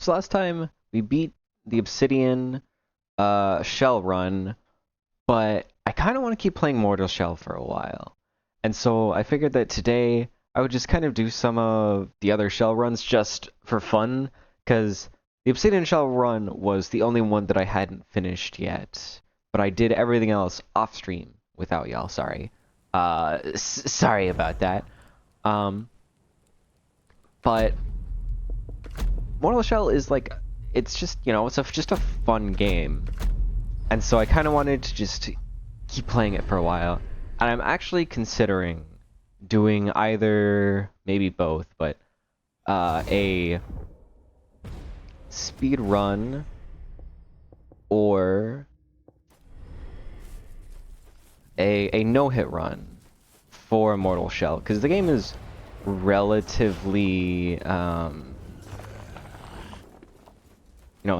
So last time we beat the Obsidian Shell run, but I kind of want to keep playing Mortal Shell for a while. And so I figured that today I would just kind of do some of the other Shell runs just for fun, because the Obsidian Shell run was the only one that I hadn't finished yet. But I did everything else off stream without y'all, sorry. Sorry about that. But Mortal Shell is like, it's just, it's just a fun game. And so I kind of wanted to just keep playing it for a while. And I'm actually considering doing either, maybe both, but a speed run or a no-hit run for Mortal Shell. Because the game is relatively,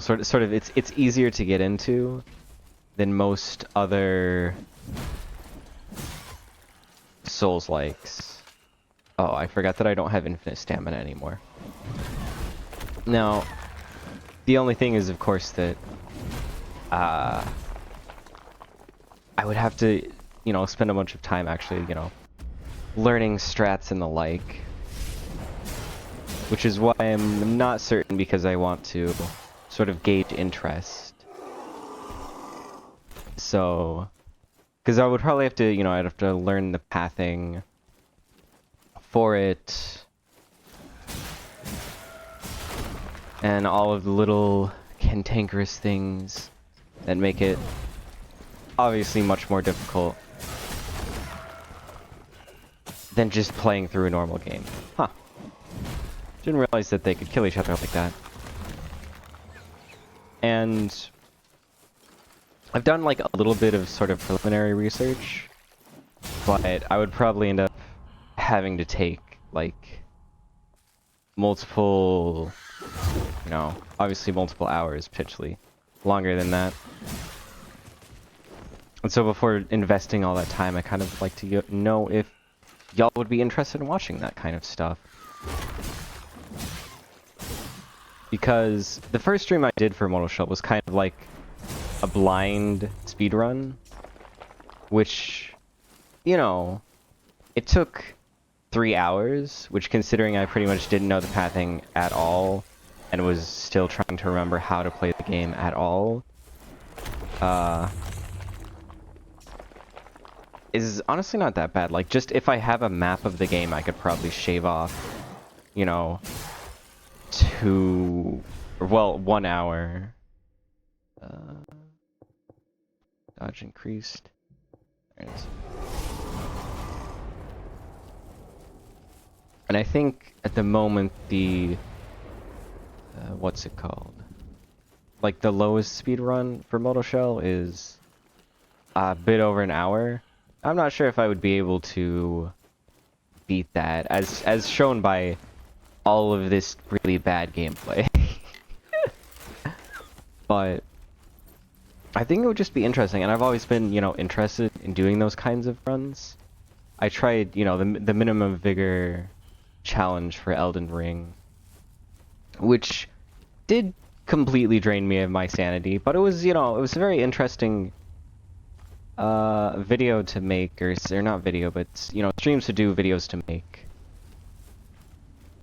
sort of, it's easier to get into than most other Souls-likes. Oh, I forgot that I don't have infinite stamina anymore. Now, the only thing is, of course, that I would have to, spend a bunch of time actually, learning strats and the like. Which is why I'm not certain, because I want to sort of gauge interest. So, because I would probably have to, I'd have to learn the pathing for it. And all of the little cantankerous things that make it obviously much more difficult than just playing through a normal game. Huh. Didn't realize that they could kill each other like that. And I've done like a little bit of sort of preliminary research, but I would probably end up having to take like multiple, obviously multiple hours, potentially longer than that. And so before investing all that time, I kind of like to know if y'all would be interested in watching that kind of stuff. Because the first stream I did for Mortal Shell was kind of like a blind speedrun, which, it took 3 hours, which, considering I pretty much didn't know the pathing at all, and was still trying to remember how to play the game at all, is honestly not that bad. Like, just if I have a map of the game, I could probably shave off, 1 hour. Dodge increased. There it is. And I think at the moment the what's it called? Like the lowest speed run for Mortal Shell is a bit over an hour. I'm not sure if I would be able to beat that, as shown by all of this really bad gameplay. But I think it would just be interesting, and I've always been, interested in doing those kinds of runs. I tried, the minimum vigor challenge for Elden Ring, which did completely drain me of my sanity, but it was, it was a very interesting video to make, or not video, but, streams to do, videos to make.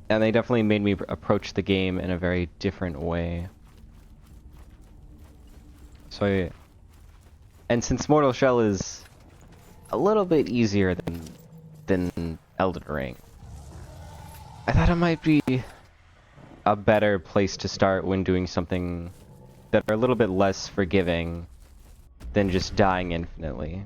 And they definitely made me approach the game in a very different way. So and since Mortal Shell is a little bit easier than Elden Ring, I thought it might be a better place to start when doing something that are a little bit less forgiving than just dying infinitely.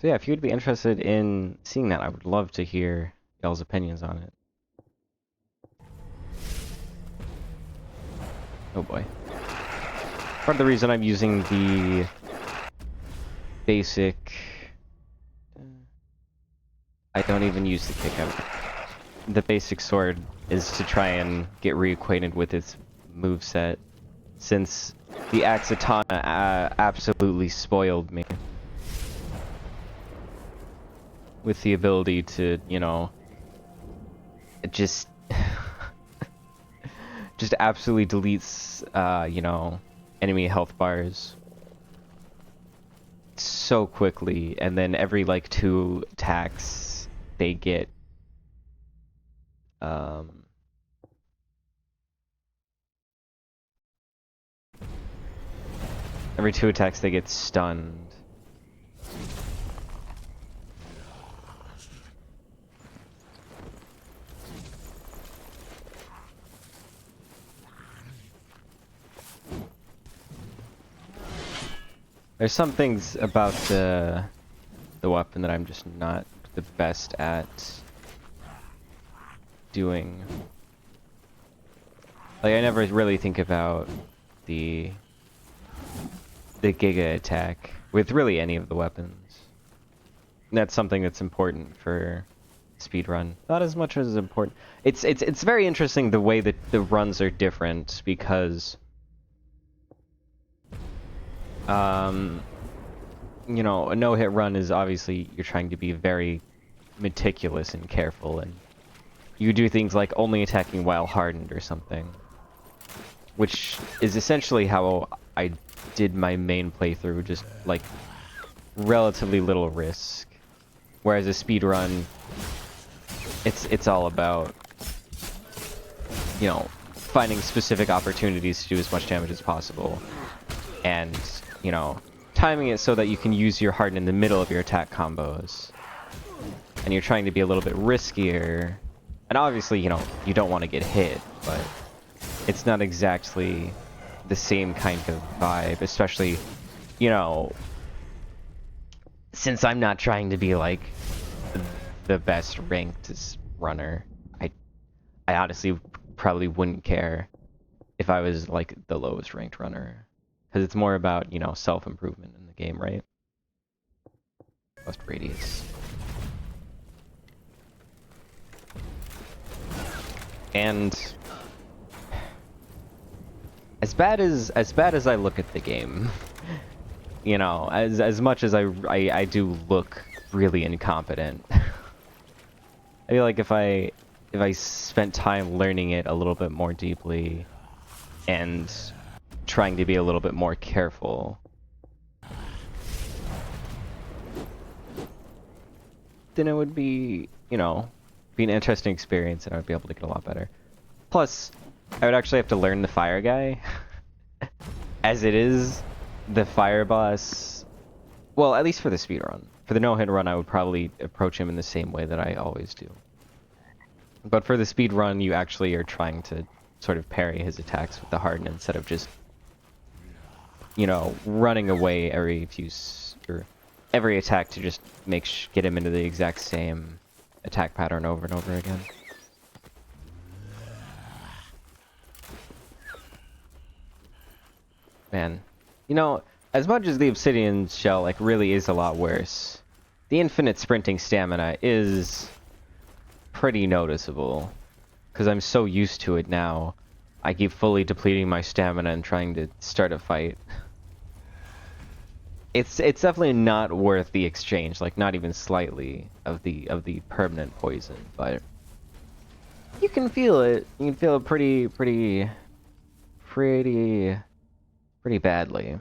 So yeah, if you'd be interested in seeing that, I would love to hear y'all's opinions on it. Oh boy. Part of the reason I'm using the basic... I don't even use the kick out. The basic sword is to try and get reacquainted with its moveset, since the Axatana absolutely spoiled me. with the ability to, you know, just just absolutely deletes, you know, enemy health bars so quickly, and then every like 2 attacks they get every 2 attacks they get stunned. There's some things about the weapon that I'm just not the best at doing. Like, I never really think about the Giga attack with really any of the weapons. And that's something that's important for speedrun. Not as much as important. It's very interesting the way that the runs are different because you know, a no-hit run is obviously you're trying to be very meticulous and careful, and you do things like only attacking while hardened or something, which is essentially how I did my main playthrough, just like relatively little risk. Whereas a speedrun, it's all about, you know, finding specific opportunities to do as much damage as possible, and, you know, timing it so that you can use your harden in the middle of your attack combos. And you're trying to be a little bit riskier. And obviously, you know, you don't want to get hit, but it's not exactly the same kind of vibe, especially, you know, since I'm not trying to be like the best ranked runner. I honestly probably wouldn't care if I was like the lowest ranked runner, because it's more about, you know, self-improvement in the game, right? Bust radius. And as bad as I look at the game, you know, as much as I do look really incompetent, I feel like if I spent time learning it a little bit more deeply and trying to be a little bit more careful, then it would be, you know, be an interesting experience, and I would be able to get a lot better. Plus, I would actually have to learn the fire guy. As it is, the fire boss, well, at least for the speedrun. For the no-hit run, I would probably approach him in the same way that I always do. But for the speedrun, you actually are trying to sort of parry his attacks with the harden instead of just, you know, running away every or every attack to just get him into the exact same attack pattern over and over again. Man, you know, as much as the obsidian shell like really is a lot worse, the infinite sprinting stamina is pretty noticeable, because I'm so used to it now. I keep fully depleting my stamina and trying to start a fight. It's definitely not worth the exchange, like not even slightly, of the permanent poison, but you can feel it. You can feel it pretty badly.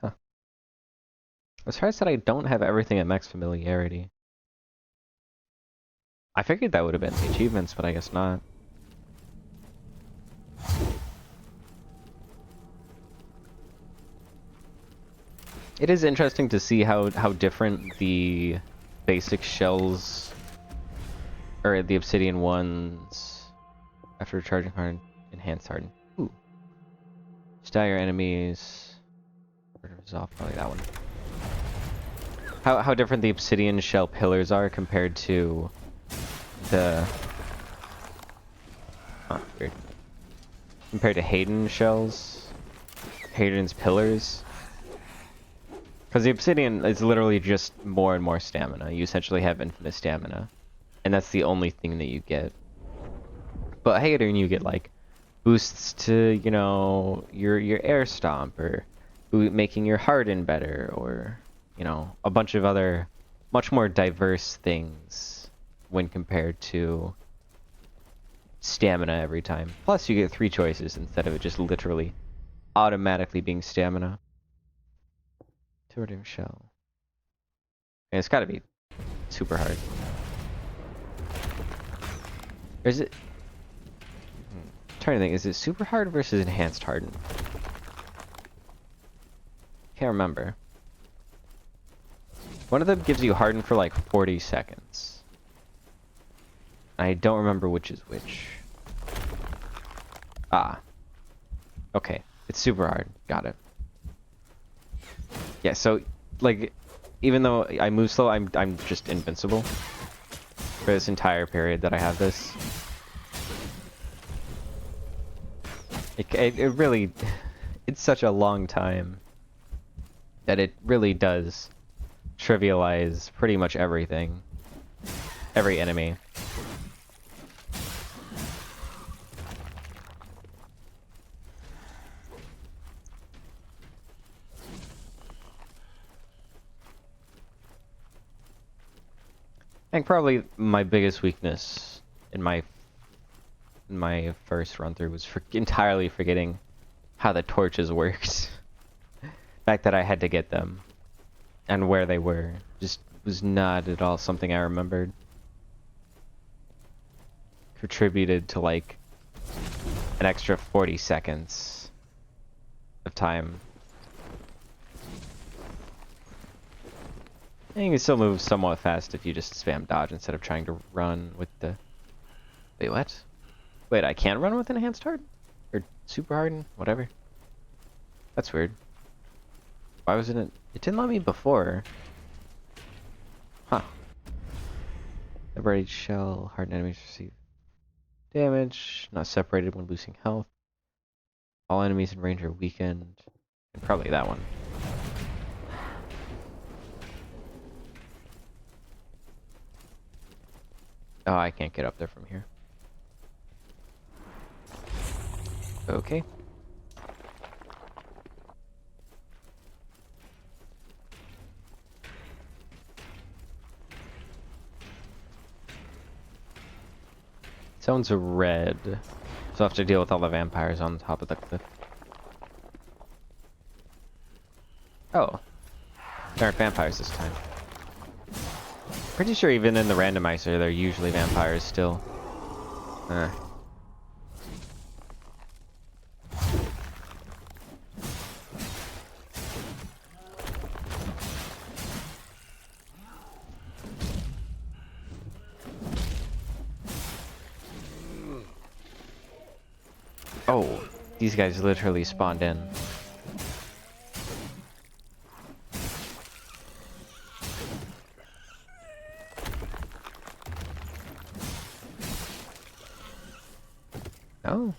Huh. I'm surprised that I don't have everything at max familiarity. I figured that would have been the achievements, but I guess not. It is interesting to see how different the basic shells, or the obsidian ones, after charging hard, enhanced harden. Ooh. Stagger enemies. Resolve, probably that one. How different the obsidian shell pillars are compared to the... Huh, weird. Compared to Hayden shells. Hayden's pillars. Because the obsidian is literally just more and more stamina. You essentially have infinite stamina. And that's the only thing that you get. But Hayden, you get like boosts to, you know, your air stomp, or making your harden better, or, you know, a bunch of other much more diverse things when compared to stamina every time. Plus, you get 3 choices instead of it just literally automatically being stamina. Tordim shell. And it's gotta be super hard. Or is it... I'm trying to think, is it super hard versus enhanced harden? Can't remember. One of them gives you harden for like 40 seconds. I don't remember which is which. Ah. Okay. It's super hard. Got it. Yeah, so, like, even though I move slow, I'm just invincible. For this entire period that I have this. It really... It's such a long time that it really does trivialize pretty much everything. Every enemy. I think probably my biggest weakness in my first run through was entirely forgetting how the torches worked. The fact that I had to get them and where they were just was not at all something I remembered. Contributed to like an extra 40 seconds of time. And you can still move somewhat fast if you just spam dodge instead of trying to run with the... Wait, what? Wait, I can't run with enhanced harden? Or super harden? Whatever. That's weird. Why wasn't it... It didn't let me before. Huh. Separated shell. Hardened enemies receive damage. Not separated when losing health. All enemies in range are weakened. And probably that one. Oh, I can't get up there from here. Okay. Zone's a red. So I have to deal with all the vampires on the top of the cliff. Oh. There aren't vampires this time. Pretty sure even in the randomizer, they're usually vampires still. Oh, these guys literally spawned in. Oh,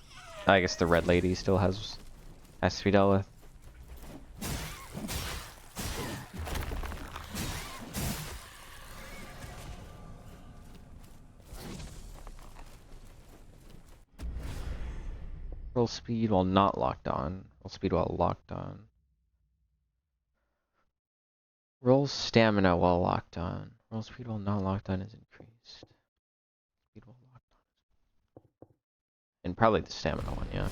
I guess the red lady still has to be dealt with. Roll speed while not locked on. Roll speed while locked on. Roll stamina while locked on. Roll speed while not locked on is increased. Speed while locked on. And probably the stamina one, yeah.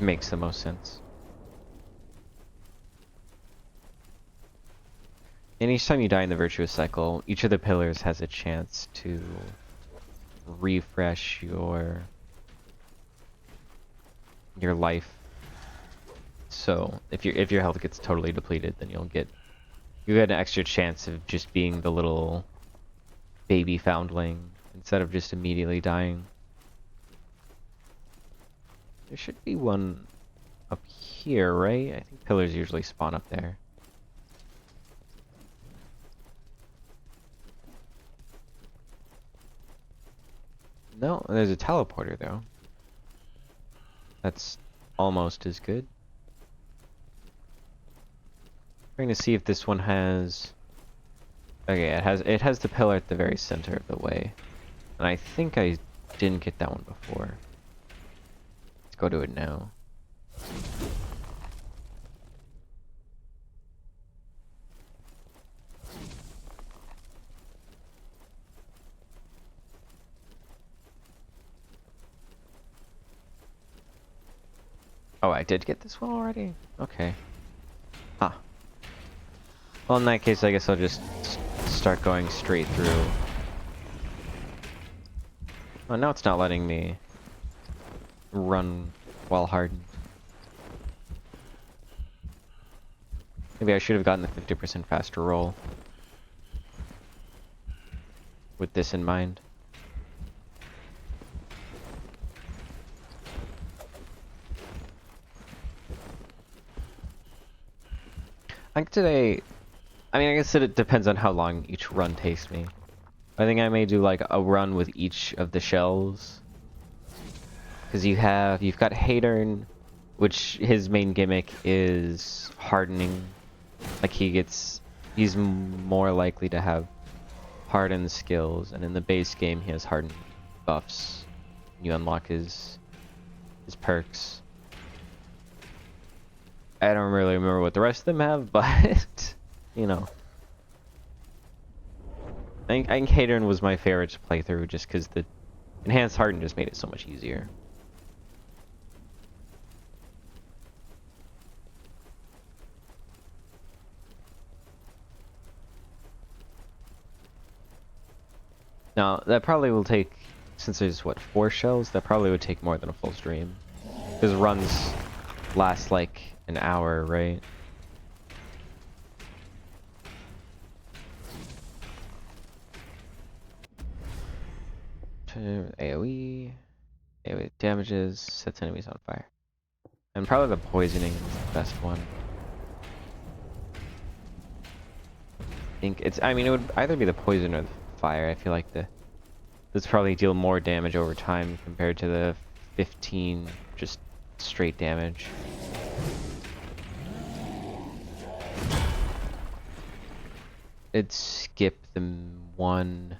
Makes the most sense. And each time you die in the Virtuous cycle, each of the pillars has a chance to refresh your life. So if your health gets totally depleted, then you get an extra chance of just being the little baby foundling instead of just immediately dying. There should be one up here, right? I think pillars usually spawn up there. No, there's a teleporter though. That's almost as good. Trying to see if this one has... Okay, it has the pillar at the very center of the way. And I think I didn't get that one before. Let's go to it now. Oh, I did get this one already? Okay. Huh. Well, in that case, I guess I'll just start going straight through. Oh, now it's not letting me run while hardened. Maybe I should have gotten the 50% faster roll with this in mind. I think today, I mean, I guess it depends on how long each run takes me. I think I may do like a run with each of the shells. Because you've got Hadern, which his main gimmick is hardening. Like he's more likely to have hardened skills, and in the base game he has hardened buffs. You unlock his perks. I don't really remember what the rest of them have, but you know. I think Hadern was my favorite to play through just because the enhanced harden just made it so much easier. Now, that probably will take, since there's, what, 4 shells? That probably would take more than a full stream. Because runs last like an hour, right? AoE damages, sets enemies on fire. And probably the poisoning is the best one. I mean, it would either be the poison or the fire. I feel like this probably deal more damage over time compared to the 15 just straight damage. It'd skip the one.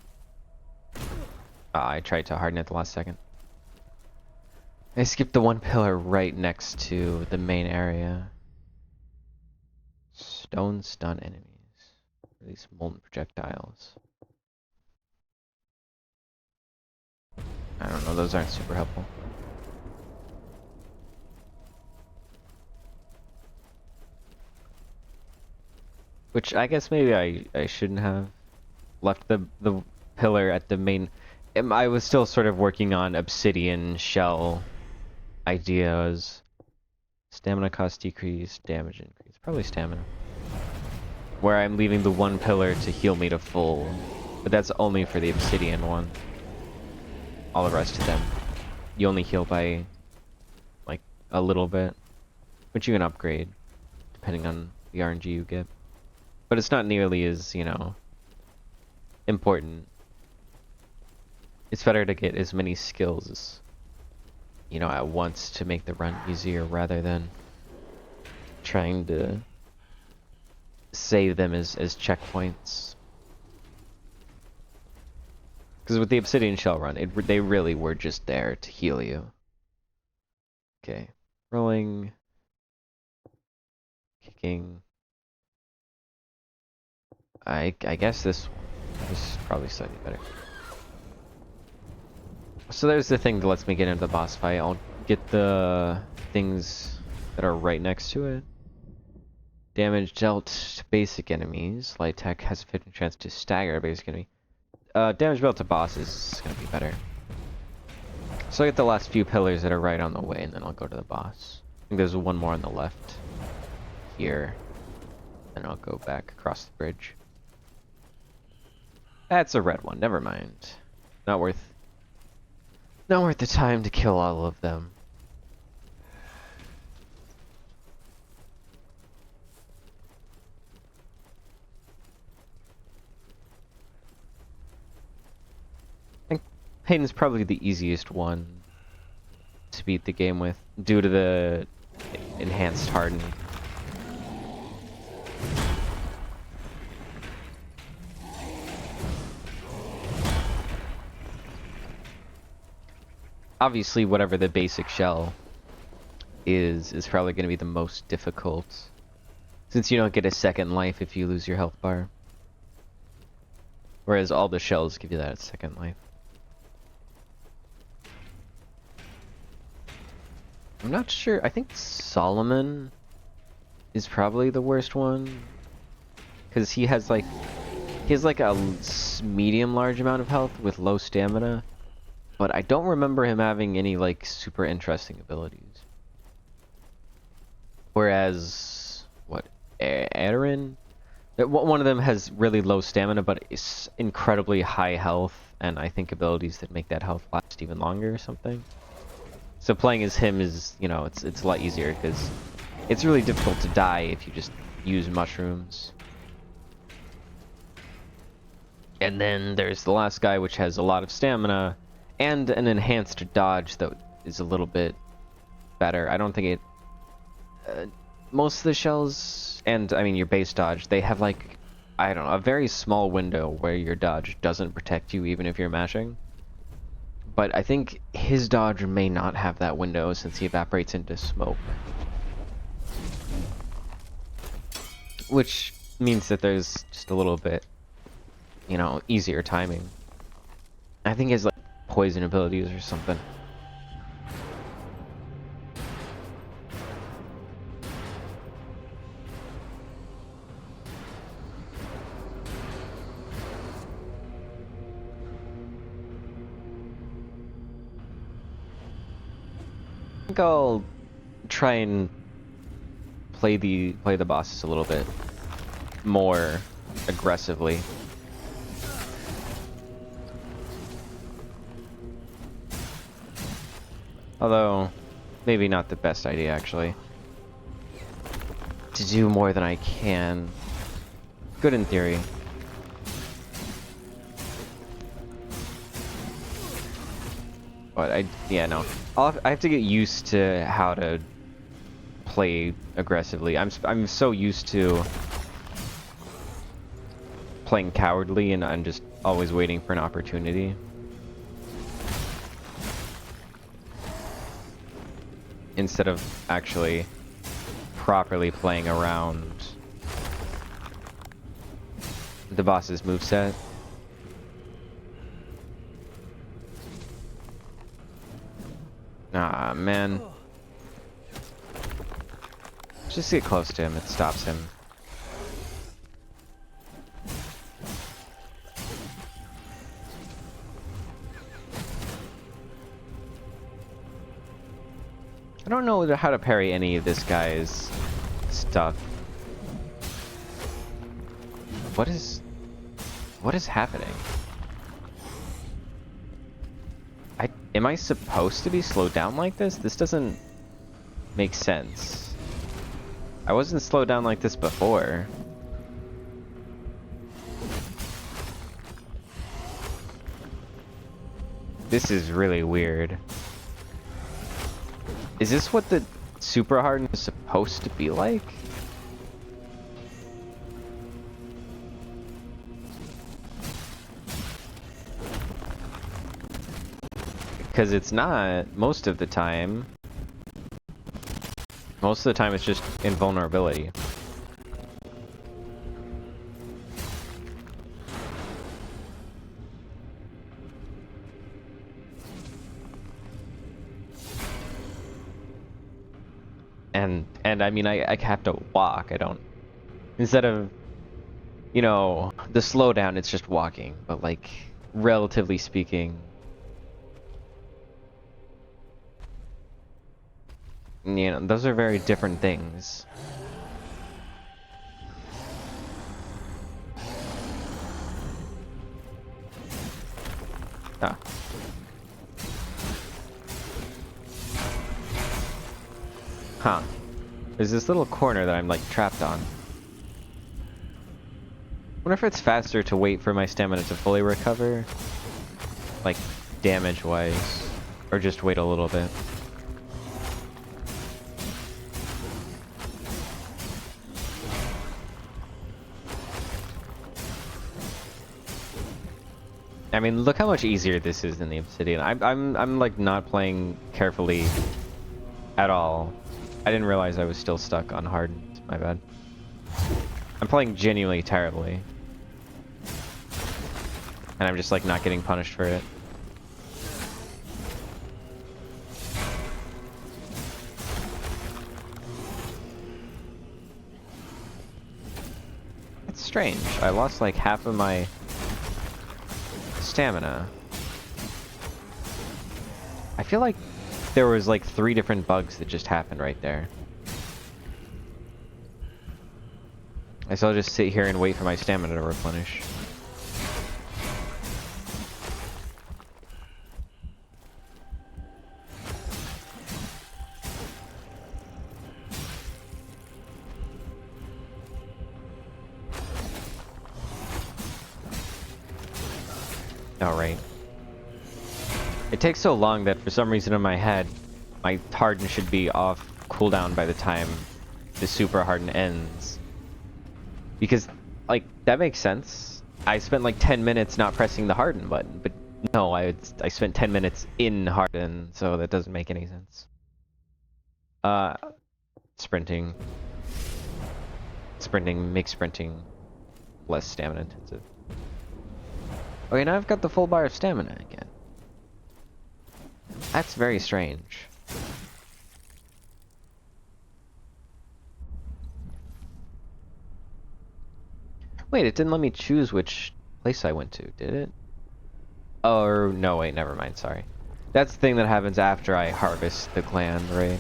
I tried to harden at the last second. I skipped the one pillar right next to the main area. Stone stun enemies. Release molten projectiles. I don't know, those aren't super helpful. Which I guess maybe I shouldn't have left the pillar at the main. I was still sort of working on obsidian shell ideas. Stamina cost decrease, damage increase. Probably stamina. Where I'm leaving the one pillar to heal me to full. But that's only for the obsidian one. All the rest of them, you only heal by like a little bit, which you can upgrade depending on the RNG you get. But it's not nearly as, you know, important. It's better to get as many skills as, you know, at once to make the run easier rather than trying to save them as checkpoints. Because with the obsidian shell run, they really were just there to heal you. Okay, rolling, kicking. I guess this is probably slightly better. So there's the thing that lets me get into the boss fight. I'll get the things that are right next to it. Damage dealt to basic enemies. Light tech has a 50% chance to stagger a basic enemy. Damage dealt to bosses is gonna be better. So I get the last few pillars that are right on the way, and then I'll go to the boss. I think there's one more on the left here. And I'll go back across the bridge. That's a red one, never mind. Not worth the time to kill all of them. I think Payton's probably the easiest one to beat the game with, due to the enhanced harden. Obviously, whatever the basic shell is probably going to be the most difficult, since you don't get a second life if you lose your health bar. Whereas all the shells give you that second life. I'm not sure. I think Solomon is probably the worst one. Because he has like a medium large amount of health with low stamina. But I don't remember him having any like super interesting abilities. Whereas, what, Aaron? One of them has really low stamina, but is incredibly high health, and I think abilities that make that health last even longer or something. So playing as him is, you know, it's a lot easier because it's really difficult to die if you just use mushrooms. And then there's the last guy, which has a lot of stamina and an enhanced dodge that is a little bit better. I don't think it... most of the shells, and I mean your base dodge, they have like, I don't know, a very small window where your dodge doesn't protect you even if you're mashing. But I think his dodge may not have that window since he evaporates into smoke. Which means that there's just a little bit, you know, easier timing. I think he has like poison abilities or something. I think I'll try and play the bosses a little bit more aggressively. Although, maybe not the best idea actually. To do more than I can. Good in theory. But yeah, no. I have to get used to how to play aggressively. I'm so used to playing cowardly, and I'm just always waiting for an opportunity. Instead of actually properly playing around the boss's moveset. Ah, man. Just get close to him, it stops him. I don't know how to parry any of this guy's stuff. What is happening? Am I supposed to be slowed down like this? This doesn't make sense. I wasn't slowed down like this before. This is really weird. Is this what the super hardened is supposed to be like? Because it's not most of the time. Most of the time it's just invulnerability. And I mean, I have to walk. I don't... Instead of, you know, the slowdown, it's just walking. But like, relatively speaking... You know, those are very different things. Ah. Huh. There's this little corner that I'm like trapped on. Wonder if it's faster to wait for my stamina to fully recover, like damage-wise, or just wait a little bit. I mean, look how much easier this is than the Obsidian. I'm like not playing carefully at all. I didn't realize I was still stuck on hardened. My bad. I'm playing genuinely terribly. And I'm just like not getting punished for it. That's strange. I lost like half of my stamina. I feel like there was like 3 different bugs that just happened right there. I guess I'll just sit here and wait for my stamina to replenish. Alright. It takes so long that for some reason in my head, my harden should be off cooldown by the time the super harden ends. Because, like, that makes sense. I spent like 10 minutes not pressing the harden button, but no, I spent 10 minutes in harden, so that doesn't make any sense. Sprinting. Sprinting makes sprinting less stamina intensive. Okay, now I've got the full bar of stamina again. That's very strange. Wait, it didn't let me choose which place I went to, did it? Oh, no, wait, never mind, sorry. That's the thing that happens after I harvest the gland, right?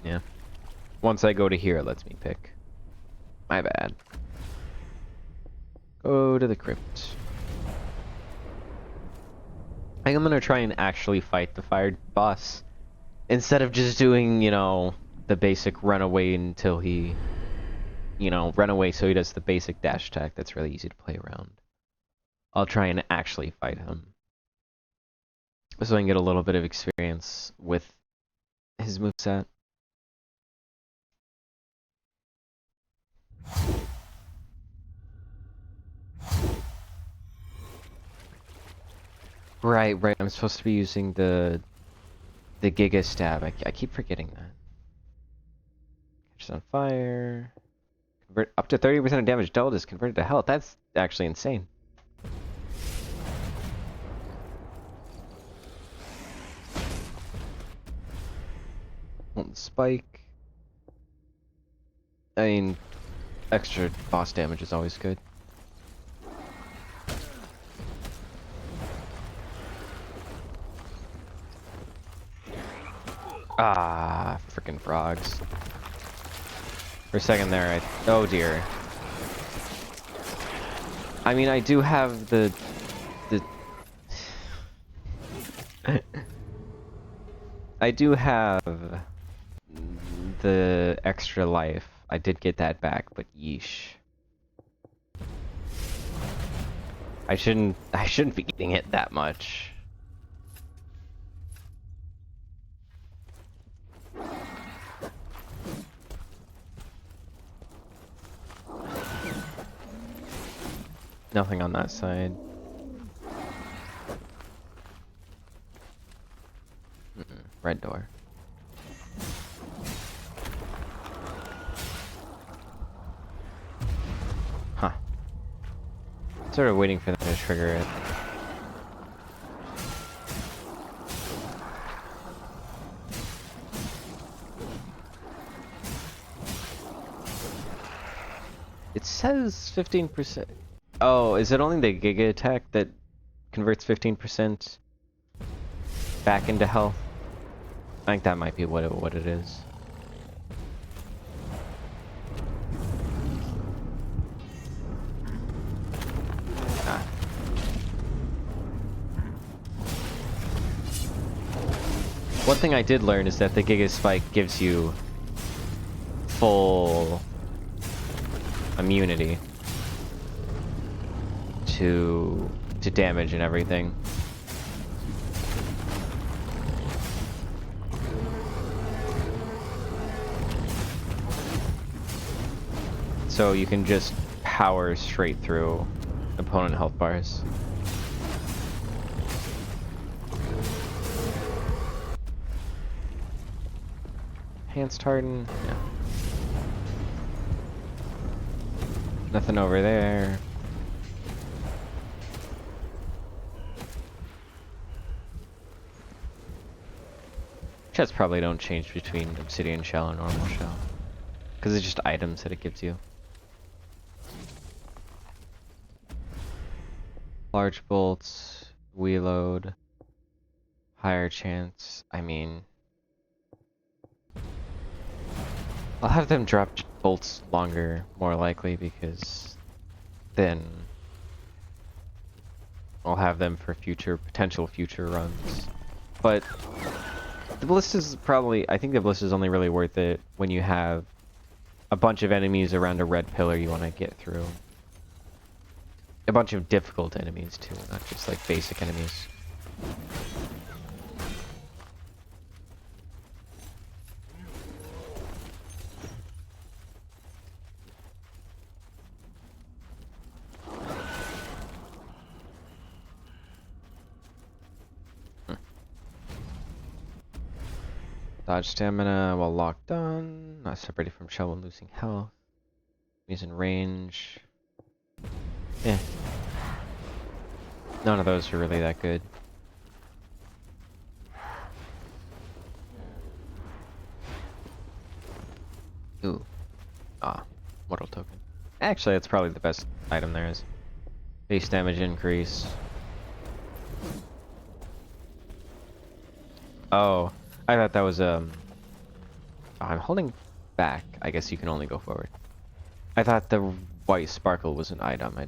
Yeah. Once I go to here, it lets me pick. My bad. Go to the crypt. I think I'm gonna try and actually fight the fire boss. Instead of just doing, you know, the basic run away until he... You know, run away so he does the basic dash attack that's really easy to play around. I'll try and actually fight him. So I can get a little bit of experience with his moveset. Right, I'm supposed to be using the Giga Stab. I keep forgetting that. Catches on fire. Convert up to 30% of damage dealt is converted to health. That's actually insane. Molten Spike. I mean, extra boss damage is always good. Ah, frickin' frogs. For a second there, oh dear. I mean, I do have the I do have the extra life. I did get that back, but yeesh. I shouldn't be eating it that much. Nothing on that side. Red door. Huh. Sort of waiting for them to trigger it. It says 15%. Oh, is it only the Giga attack that converts 15% back into health? I think that might be what it is. Ah. One thing I did learn is that the Giga Spike gives you full immunity to damage and everything. So you can just power straight through opponent health bars. Enhanced harden, yeah. Nothing over there. Chests probably don't change between obsidian shell and normal shell. Because it's just items that it gives you. Large bolts, reload, higher chance. I mean, I'll have them drop bolts longer, more likely, because then I'll have them for potential future runs. But the ballista is probably, I think the ballista is only really worth it when you have a bunch of enemies around a red pillar you want to get through. A bunch of difficult enemies too, not just like basic enemies. Dodge stamina while locked on. Not separated from shell when losing health. Enemies in range. Eh. None of those are really that good. Ooh. Ah. Mortal token. Actually, that's probably the best item there is. Base damage increase. Oh. I thought that was, I'm holding back. I guess you can only go forward. I thought the white sparkle was an item. I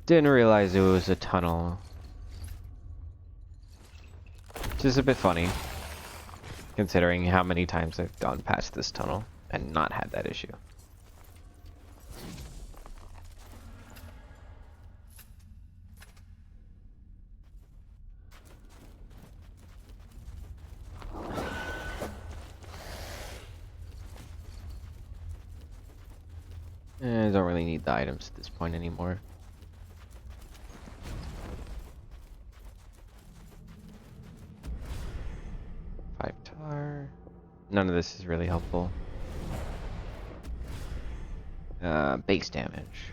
didn't realize it was a tunnel. Which is a bit funny, considering how many times I've gone past this tunnel and not had that issue. I don't really need the items at this point anymore. Five tar. None of this is really helpful. Base damage.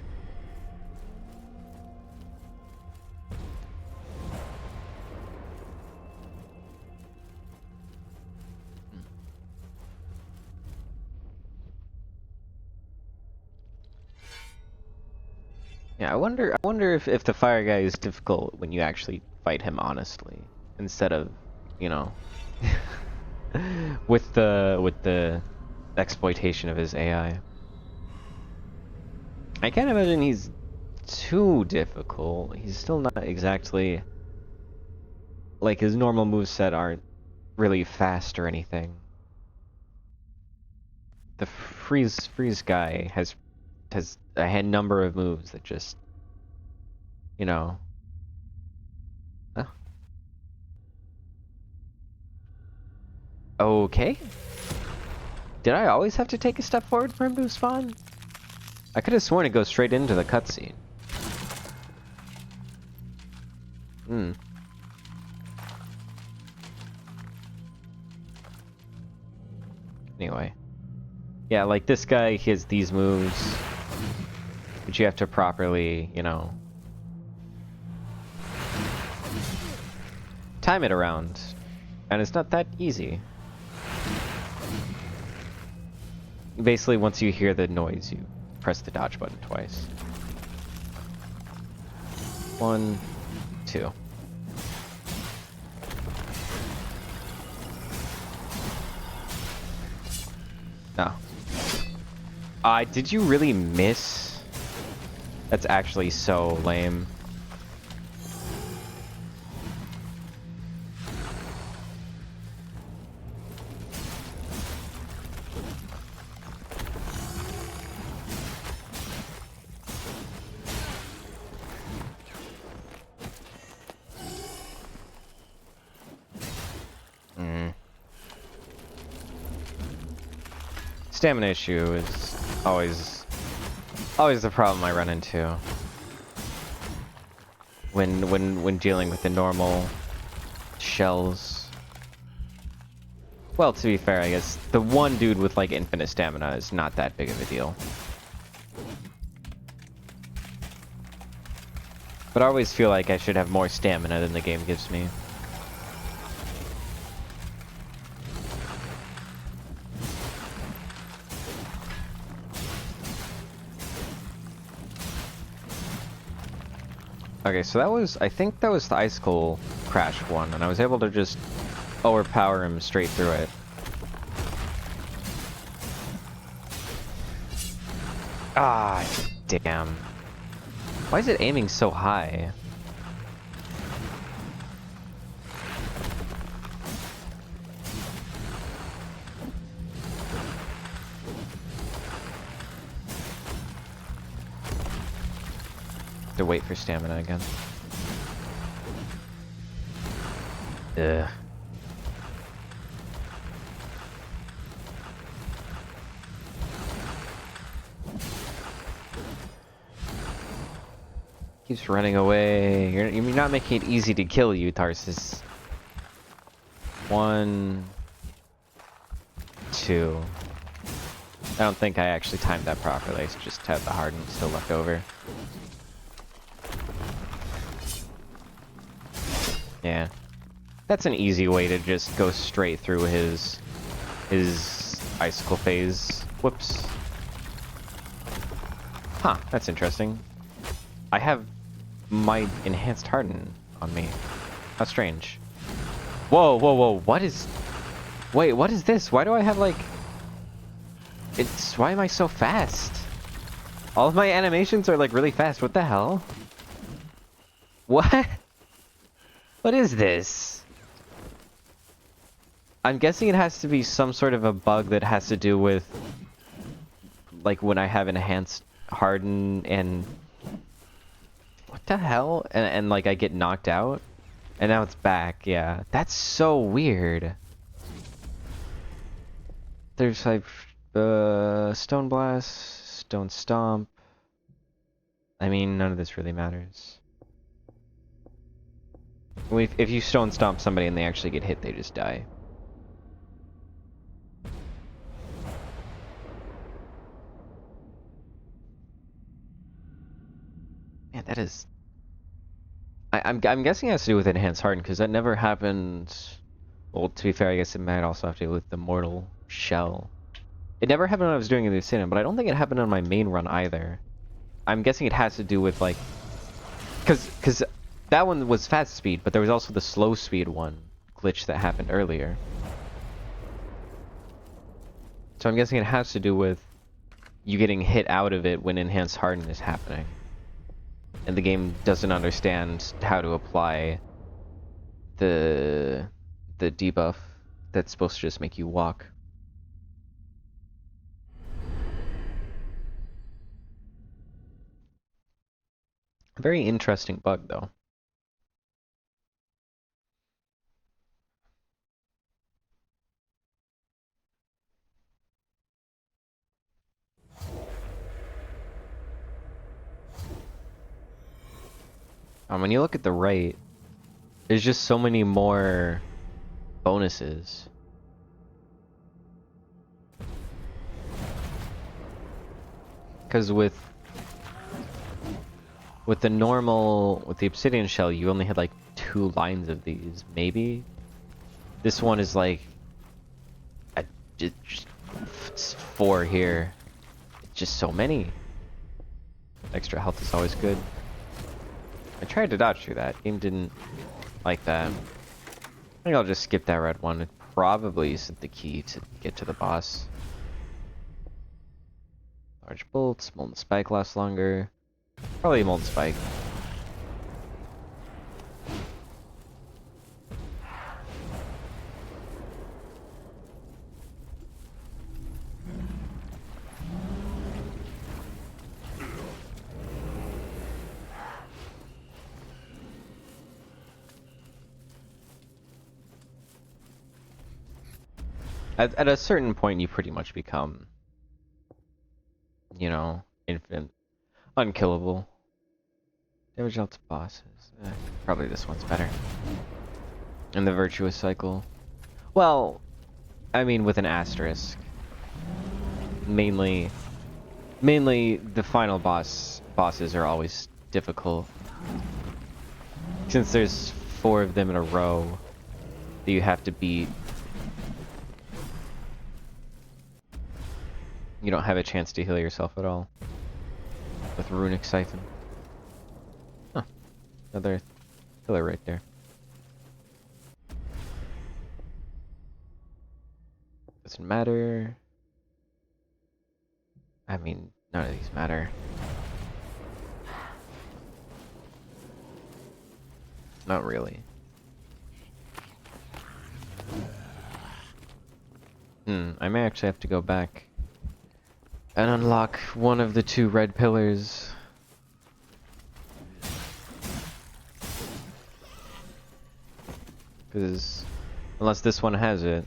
Yeah, I wonder if the fire guy is difficult when you actually fight him honestly, instead of, you know, with the exploitation of his AI. I can't imagine he's too difficult. He's still not exactly like his normal moveset aren't really fast or anything. The freeze guy has a number of moves that just, you know. Huh? Okay. Did I always have to take a step forward for him to spawn? I could have sworn it goes straight into the cutscene. Hmm. Anyway. Yeah, like this guy, he has these moves, but you have to properly, you know, time it around, and it's not that easy. Basically, once you hear the noise, you press the dodge button twice. 1, 2. No. Did you really miss? That's actually so lame. Stamina issue is always the problem I run into when dealing with the normal shells. Well, to be fair, I guess the one dude with like infinite stamina is not that big of a deal. But I always feel like I should have more stamina than the game gives me. Okay, so that was, I think that was the icicle crash one, and I was able to just overpower him straight through it. Ah, damn. Why is it aiming so high? To wait for stamina again. Ugh. Keeps running away. You're not making it easy to kill you, Tarsus. 1, 2. I don't think I actually timed that properly. I just had the harden still left over. Yeah. That's an easy way to just go straight through his icicle phase. Whoops. Huh, that's interesting. I have my enhanced harden on me. How strange. Whoa, whoa, whoa, what is... Wait, what is this? Why do I have, like... Why am I so fast? All of my animations are, like, really fast. What the hell? What? What is this? I'm guessing it has to be some sort of a bug that has to do with... Like, when I have enhanced harden and... What the hell? And like, I get knocked out? And now it's back, yeah. That's so weird. There's like... Stone Blast, Stone Stomp. I mean, none of this really matters. If you Stone Stomp somebody and they actually get hit, they just die. Man, that is... I'm guessing it has to do with Enhanced Harden, because that never happened... Well, to be fair, I guess it might also have to do with the Mortal Shell. It never happened when I was doing the Ascendant, but I don't think it happened on my main run either. I'm guessing it has to do with, like... Because that one was fast speed, but there was also the slow speed one glitch that happened earlier. So I'm guessing it has to do with you getting hit out of it when Enhanced Harden is happening. And the game doesn't understand how to apply the debuff that's supposed to just make you walk. Very interesting bug, though. When you look at the right, there's just so many more bonuses. Because with the obsidian shell, you only had like 2 lines of these, maybe. This one is like just 4 here. It's just so many. Extra health is always good. I tried to dodge through that. Game didn't like that. I think I'll just skip that red one. It probably isn't the key to get to the boss. Large bolts, molten spike lasts longer. Probably molten spike. At a certain point, you pretty much become, you know, infinite, unkillable. Damage out to bosses. Probably this one's better. And the Virtuous cycle. Well, I mean with an asterisk. Mainly the final bosses are always difficult. Since there's 4 of them in a row that you have to beat. You don't have a chance to heal yourself at all with Runic Siphon. Huh. Another pillar right there. Doesn't matter. I mean, none of these matter. Not really. I may actually have to go back and unlock one of the 2 red pillars. Because unless this one has it,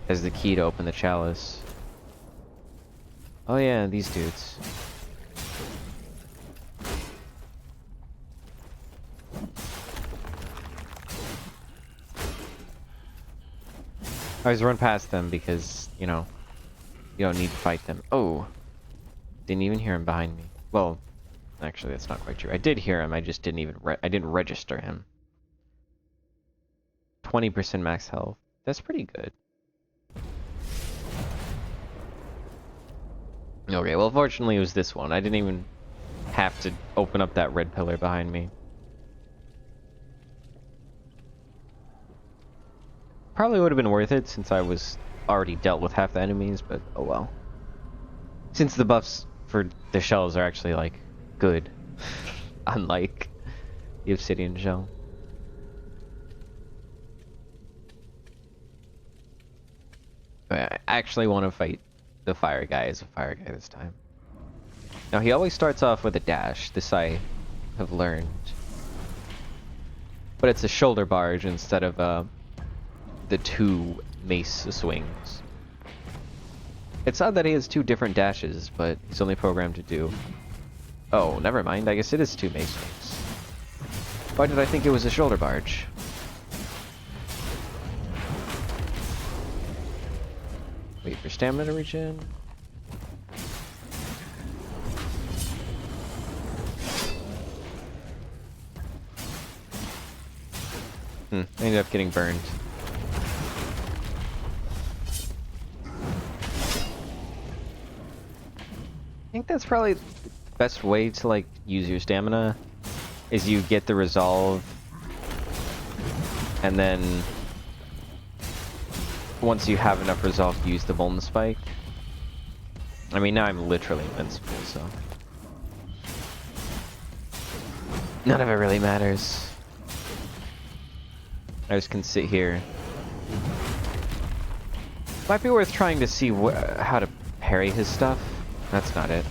has the key to open the chalice. Oh yeah, these dudes. I always run past them because, you know, you don't need to fight them. Oh! Didn't even hear him behind me. Well, actually that's not quite true. I did hear him, I just didn't even I didn't register him. 20% max health. That's pretty good. Okay, well fortunately it was this one. I didn't even have to open up that red pillar behind me. Probably would have been worth it since I was already dealt with half the enemies, but oh well. Since the buffs for the shells are actually like good, unlike the obsidian shell. I actually want to fight the fire guy as a fire guy this time. Now he always starts off with a dash, this I have learned. But it's a shoulder barge instead of the 2 mace swings. It's odd that he has 2 different dashes, but he's only programmed to do... Oh, never mind, I guess it is 2 mace swings. Why did I think it was a shoulder barge? Wait for stamina regen. I ended up getting burned. I think that's probably the best way to like use your stamina is you get the resolve and then once you have enough resolve use the Molten Spike. I mean now I'm literally invincible, so none of it really matters. I just can sit here. Might be worth trying to see how to parry his stuff. That's not it.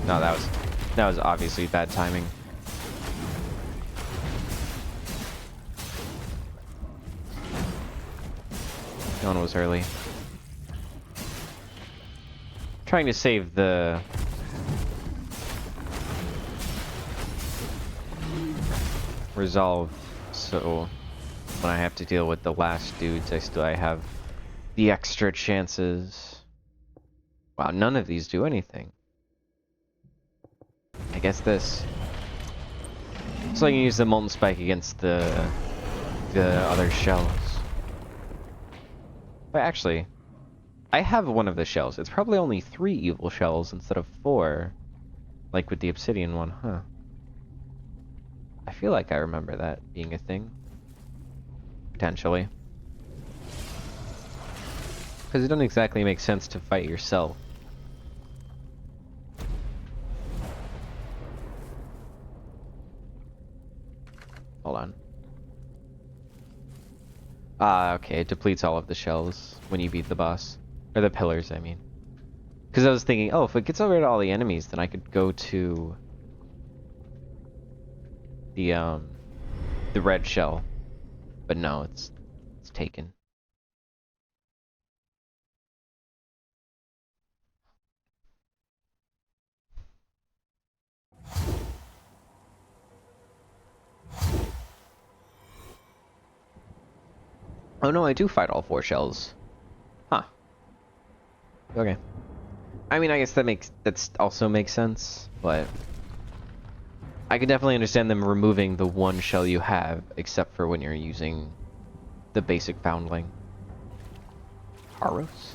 No, that was obviously bad timing. No one was early. Trying to save the resolve, so when I have to deal with the last dudes, I have the extra chances. Wow, none of these do anything. I guess this. So I can use the Molten Spike against the other shells. But actually, I have one of the shells. It's probably only 3 evil shells instead of 4. Like with the obsidian one, huh? I feel like I remember that being a thing. Potentially. Because it doesn't exactly make sense to fight yourself. Hold on. Ah, okay, it depletes all of the shells when you beat the boss. Or the pillars, I mean. Because I was thinking, oh, if it gets over to all the enemies, then I could go to the red shell. But no, it's taken. Oh no, I do fight all 4 shells. Huh. Okay. I mean, I guess that also makes sense, but I can definitely understand them removing the 1 shell you have, except for when you're using the basic foundling. Haros?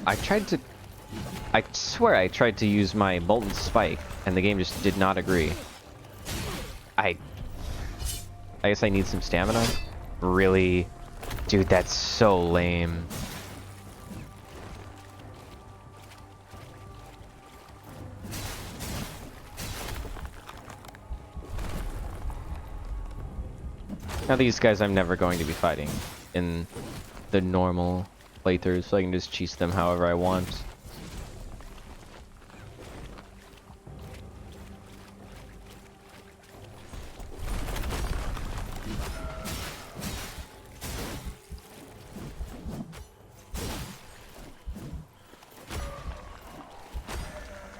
I tried to I swear I tried to use my Molten Spike, and the game just did not agree. I guess I need some stamina? Really? Dude, that's so lame. Now these guys I'm never going to be fighting in the normal playthroughs, so I can just cheese them however I want.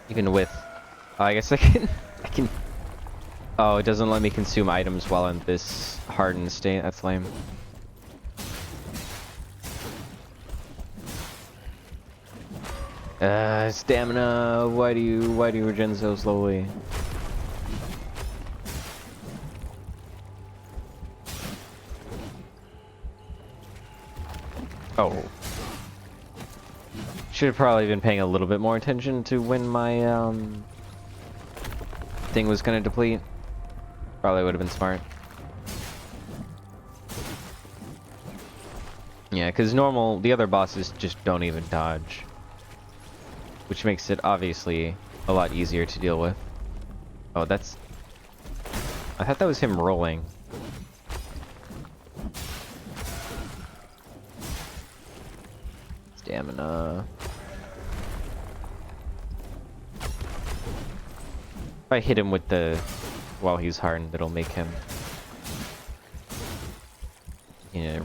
Even with... I guess I can... Oh, it doesn't let me consume items while in this hardened state. That's lame. Stamina. Why do you regen so slowly? Oh. Should have probably been paying a little bit more attention to when my thing was gonna deplete. Probably would have been smart. Yeah, because the other bosses just don't even dodge. Which makes it obviously a lot easier to deal with. Oh, that's... I thought that was him rolling. Stamina. If I hit him with the... while he's hardened, it'll make him...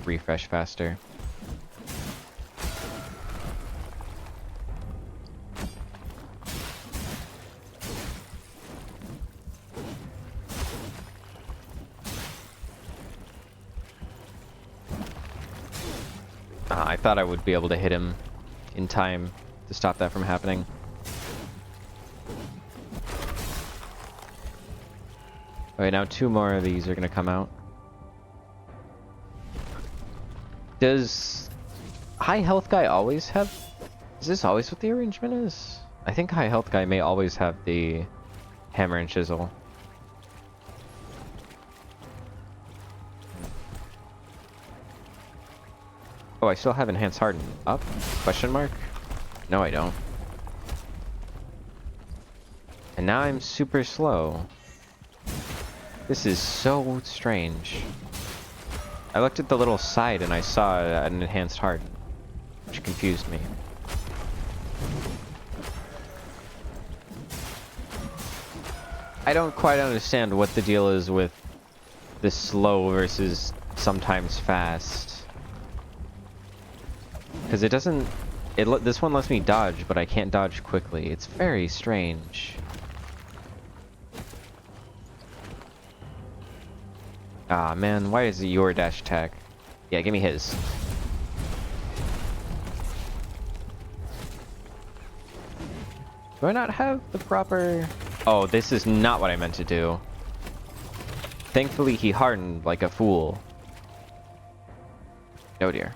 refresh faster. I thought I would be able to hit him in time to stop that from happening. Alright, now 2 more of these are gonna come out. Does high health guy always have... Is this always what the arrangement is? I think high health guy may always have the hammer and chisel. Oh, I still have enhanced harden up? Question mark? No, I don't. And now I'm super slow. This is so strange. I looked at the little side and I saw an enhanced harden, which confused me. I don't quite understand what the deal is with this slow versus sometimes fast. Because it doesn't... this one lets me dodge, but I can't dodge quickly. It's very strange. Ah, man, why is it your dash attack? Yeah, give me his. Do I not have the proper... Oh, this is not what I meant to do. Thankfully, he hardened like a fool. Oh dear.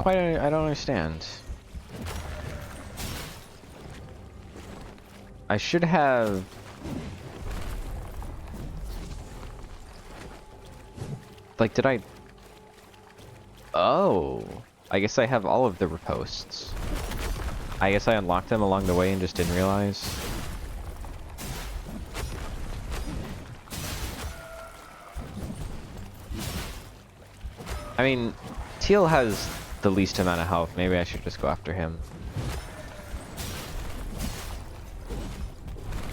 I don't understand. I should have... Like, did I... Oh! I guess I have all of the riposts. I guess I unlocked them along the way and just didn't realize. I mean, Teal has the least amount of health. Maybe I should just go after him.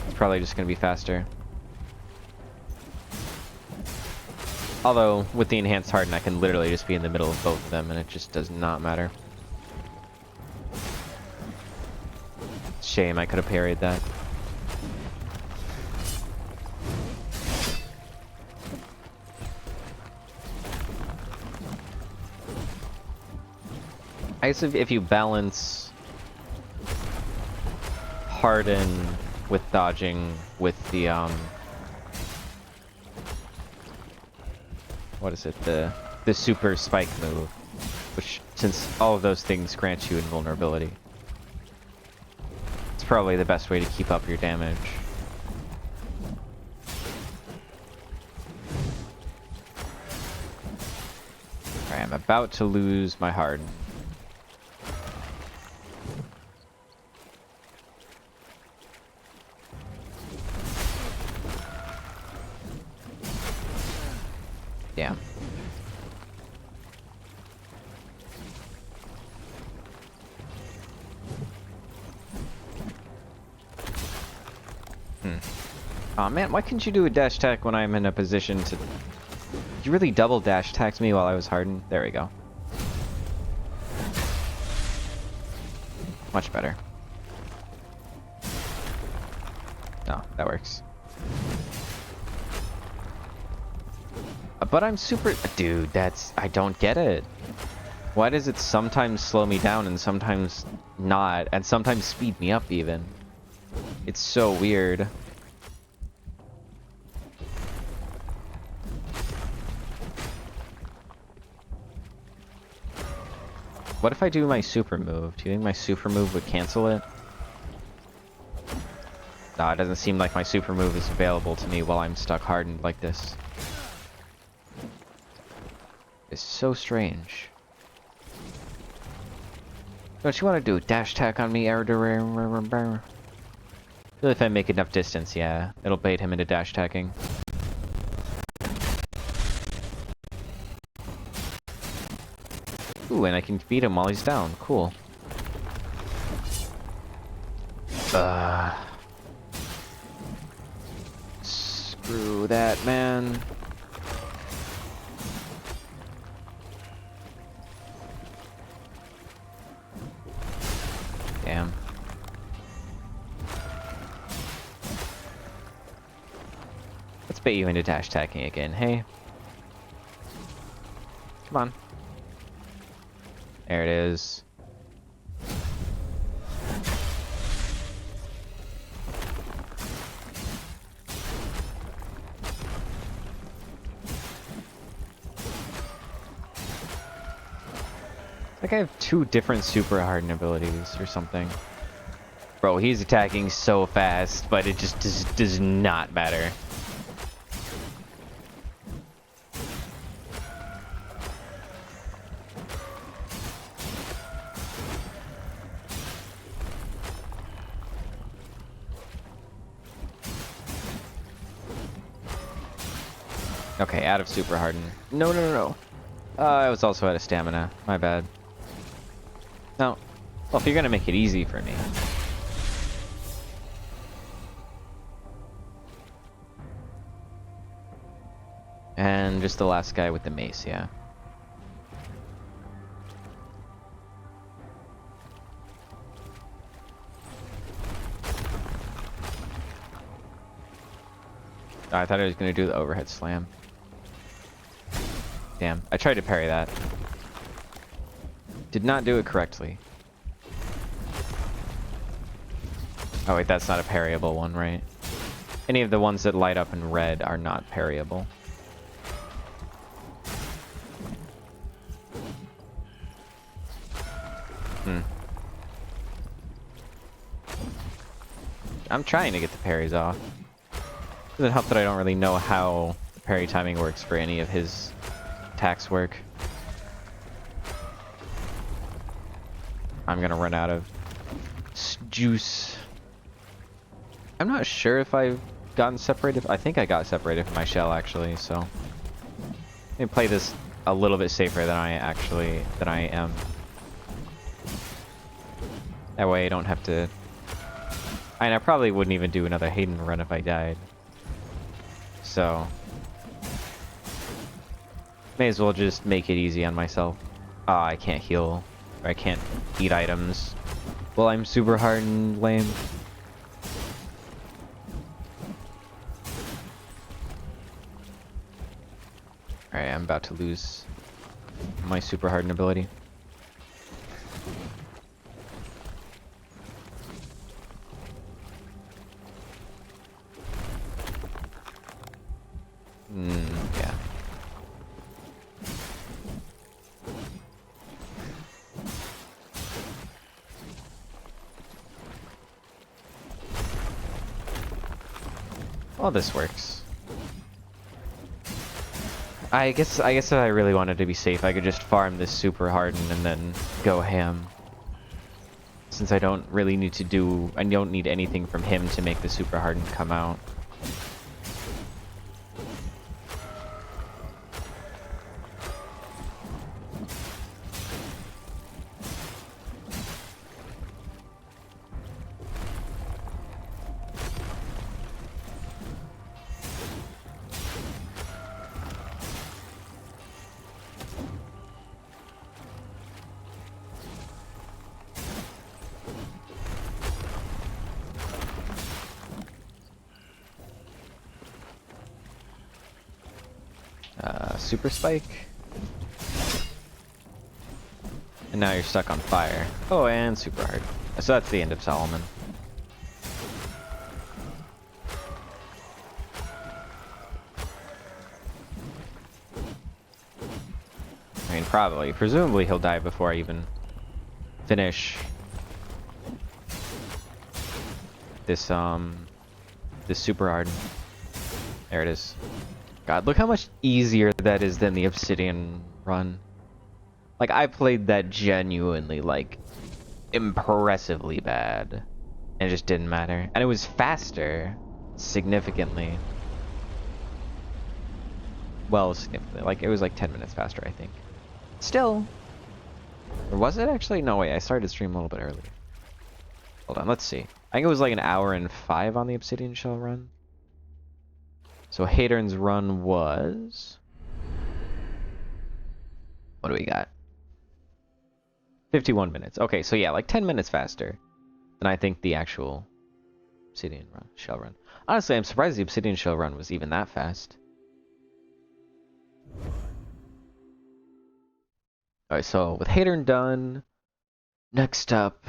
It's probably just gonna be faster. Although, with the enhanced harden, I can literally just be in the middle of both of them, and it just does not matter. Shame, I could have parried that. I guess if you balance harden with dodging with the what is it, the super spike move, which, since all of those things grant you invulnerability, it's probably the best way to keep up your damage. Alright, I'm about to lose my harden. Damn. Aw, man, why couldn't you do a dash attack when I'm in a position to... You really double dash attacked me while I was hardened? There we go. Much better. No, that works. But I'm super... Dude, that's... I don't get it. Why does it sometimes slow me down and sometimes not, and sometimes speed me up even? It's so weird. What if I do my super move? Do you think my super move would cancel it? Nah, it doesn't seem like my super move is available to me while I'm stuck hardened like this. It's so strange. Don't you want to do a dash attack on me, Really, if I make enough distance, yeah. It'll bait him into dash attacking. Ooh, and I can beat him while he's down. Cool. Screw that, man. Damn. Let's bait you into dash attacking again, hey? Come on. There it is. Like I have two different super hardened abilities or something. Bro, he's attacking so fast, but it just does not matter. Okay, out of super harden. No. I was also out of stamina. My bad. No. Well, if you're gonna make it easy for me. And just the last guy with the mace, yeah. Oh, I thought I was gonna do the overhead slam. Damn, I tried to parry that. Did not do it correctly. Oh wait, that's not a parryable one, right? Any of the ones that light up in red are not parryable. I'm trying to get the parries off. Doesn't help that I don't really know how the parry timing works for any of his attacks work. I'm gonna run out of juice. I'm not sure if I've gotten separated. I think I got separated from my shell actually, so let me play this a little bit safer than I am. That way I don't have to... I probably wouldn't even do another Hayden run if I died. So... may as well just make it easy on myself. Ah, I can't heal. Or I can't eat items. Well, I'm super hardened, lame. Alright, I'm about to lose my super hardened ability. Well, this works. I guess if I really wanted to be safe, I could just farm this super harden and then go ham. Since I don't really need to do... I don't need anything from him to make the super harden come out. Super spike. And now you're stuck on fire. Oh, and super hard. So that's the end of Solomon. I mean, probably. Presumably he'll die before I even finish this, this super hard. There it is. God, look how much easier that is than the Obsidian run. Like, I played that genuinely, like, impressively bad. And it just didn't matter. And it was faster, significantly. Well, significantly. Like, it was like 10 minutes faster, I think. Still. Or was it actually? No, wait, I started the stream a little bit earlier. Hold on, let's see. I think it was like an hour and 5 on the Obsidian Shell run. So Hadern's run was... What do we got? 51 minutes. Okay, so yeah, like 10 minutes faster than I think the actual Obsidian run, Shell run. Honestly, I'm surprised the Obsidian Shell run was even that fast. Alright, so with Hadern done, next up...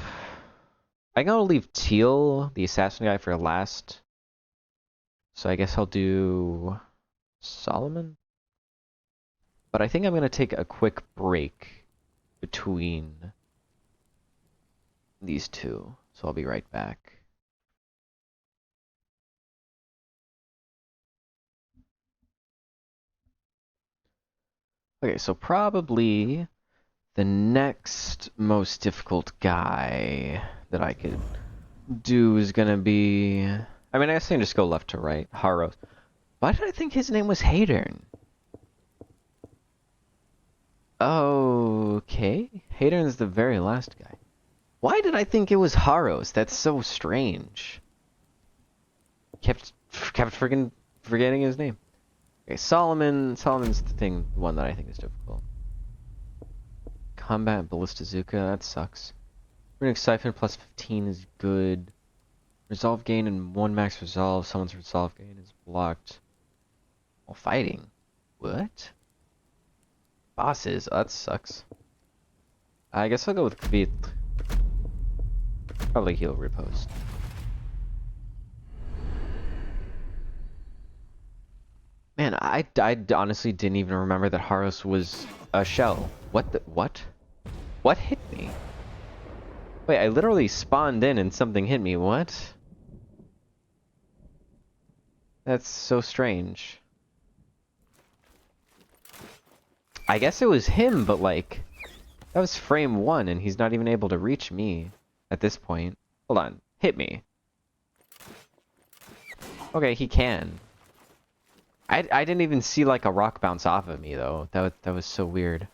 I'm gonna leave Teal, the assassin guy, for last. So I guess I'll do Solomon. But I think I'm going to take a quick break between these two. So I'll be right back. Okay, so probably the next most difficult guy that I could do is going to be... I mean, I guess I can just go left to right. Haros. Why did I think his name was Hadern? Okay. Hadern's the very last guy. Why did I think it was Haros? That's so strange. Kept freaking forgetting his name. Okay, Solomon's the one that I think is difficult. Combat Ballista Zuka, that sucks. Runic Siphon plus 15 is good. Resolve gain and 1 max resolve. Someone's resolve gain is blocked. While fighting. What? Bosses. Oh, that sucks. I guess I'll go with Kvith. Probably heal riposte. Man, I honestly didn't even remember that Haros was a shell. What the... What? What hit me? Wait, I literally spawned in and something hit me. What? That's so strange. I guess it was him, but like... That was frame 1 and he's not even able to reach me at this point. Hold on. Hit me. Okay, he can. I didn't even see like a rock bounce off of me though. That was so weird.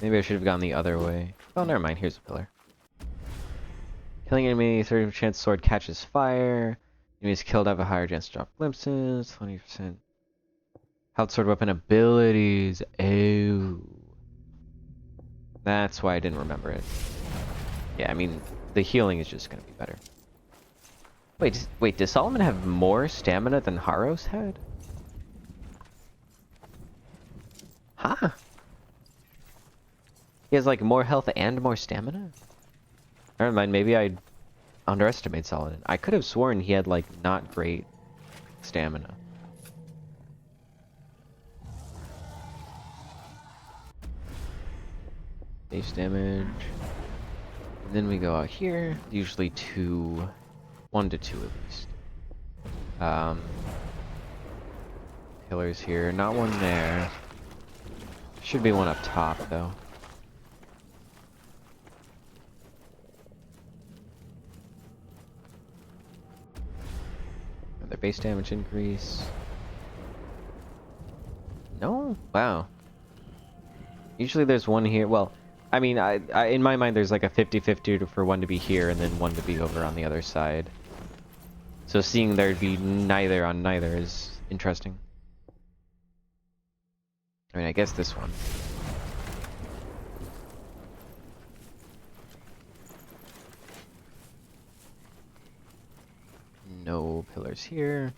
Maybe I should have gone the other way. Oh, never mind. Here's a pillar. Killing enemy, 30% chance sword catches fire. Enemies killed have a higher chance to drop glimpses. 20%. Held sword weapon abilities. Oh. That's why I didn't remember it. Yeah, I mean, the healing is just gonna be better. Wait, does Solomon have more stamina than Haros had? Huh? He has like more health and more stamina? Never mind, maybe I underestimated Solomon. I could have sworn he had like not great stamina. Base damage. And then we go out here. Usually 2, 1 to 2 at least. Pillars here. Not one there. Should be one up top though. Their base damage increase. No? Wow. Usually there's one here. Well, I mean, I in my mind there's like a 50-50 for one to be here and then one to be over on the other side. So seeing there'd be neither on neither is interesting. I mean, I guess this one. No pillars here.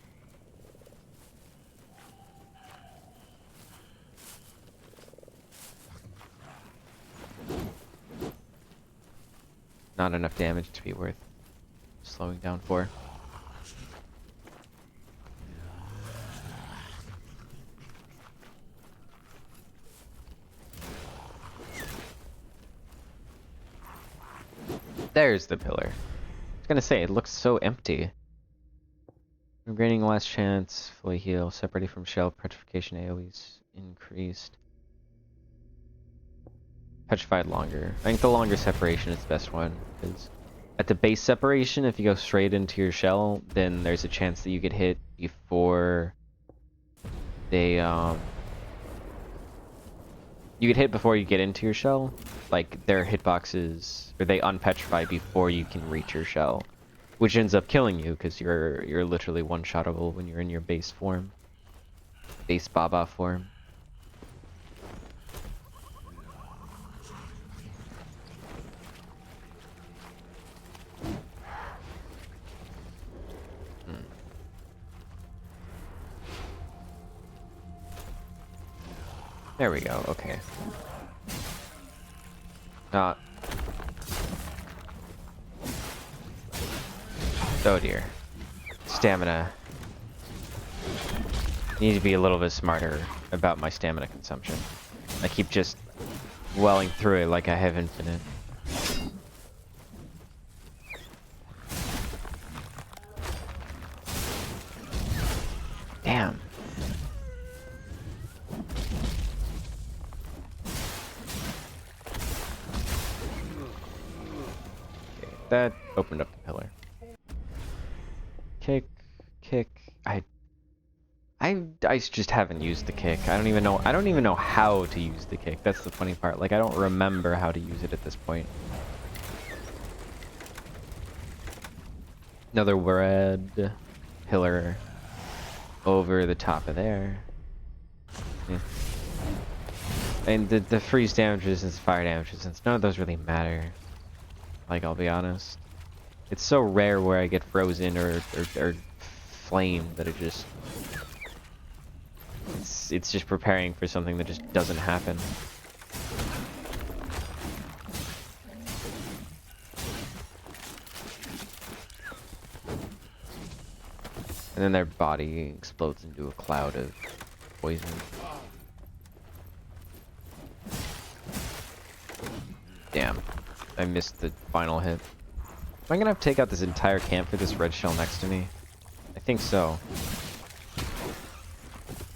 Not enough damage to be worth slowing down for. There's the pillar. I was gonna say, it looks so empty. Regaining last chance, fully heal, separated from shell, petrification AoE's increased. Petrified longer. I think the longer separation is the best one, because at the base separation, if you go straight into your shell, then there's a chance that you get hit before they, you get hit before you get into your shell. Like, their hitboxes, or they unpetrify before you can reach your shell. Which ends up killing you, because you're literally one-shottable when you're in your base form. Base Baba form. There we go, okay. Oh dear. Stamina. Need to be a little bit smarter about my stamina consumption. I keep just welling through it like I have infinite. Damn. Okay, that opened up the pillar. Kick. I just haven't used the kick. I don't even know how to use the kick. That's the funny part. Like, I don't remember how to use it at this point. Another red pillar over the top of there. Yeah. And the freeze damages and fire damages, since none of those really matter. Like, I'll be honest. It's so rare where I get frozen or flame that it just... It's just preparing for something that just doesn't happen. And then their body explodes into a cloud of poison. Damn. I missed the final hit. Am I gonna have to take out this entire camp for this red shell next to me? I think so.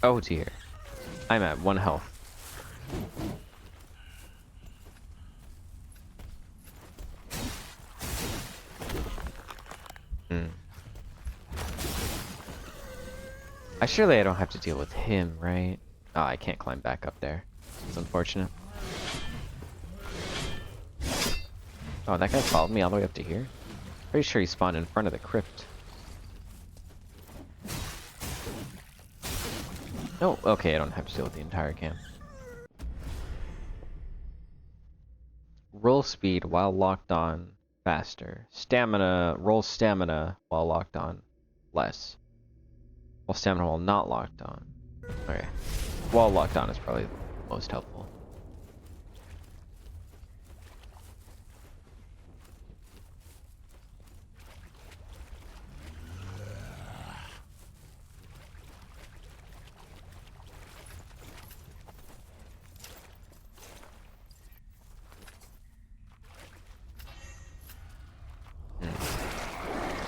Oh dear. I'm at 1 health. Surely I don't have to deal with him, right? Oh, I can't climb back up there. It's unfortunate. Oh, that guy followed me all the way up to here? Pretty sure he spawned in front of the crypt. Oh, okay, I don't have to deal with the entire camp. Roll speed while locked on, faster. Stamina, roll stamina while locked on, less. While stamina while not locked on. Okay. While locked on is probably the most helpful.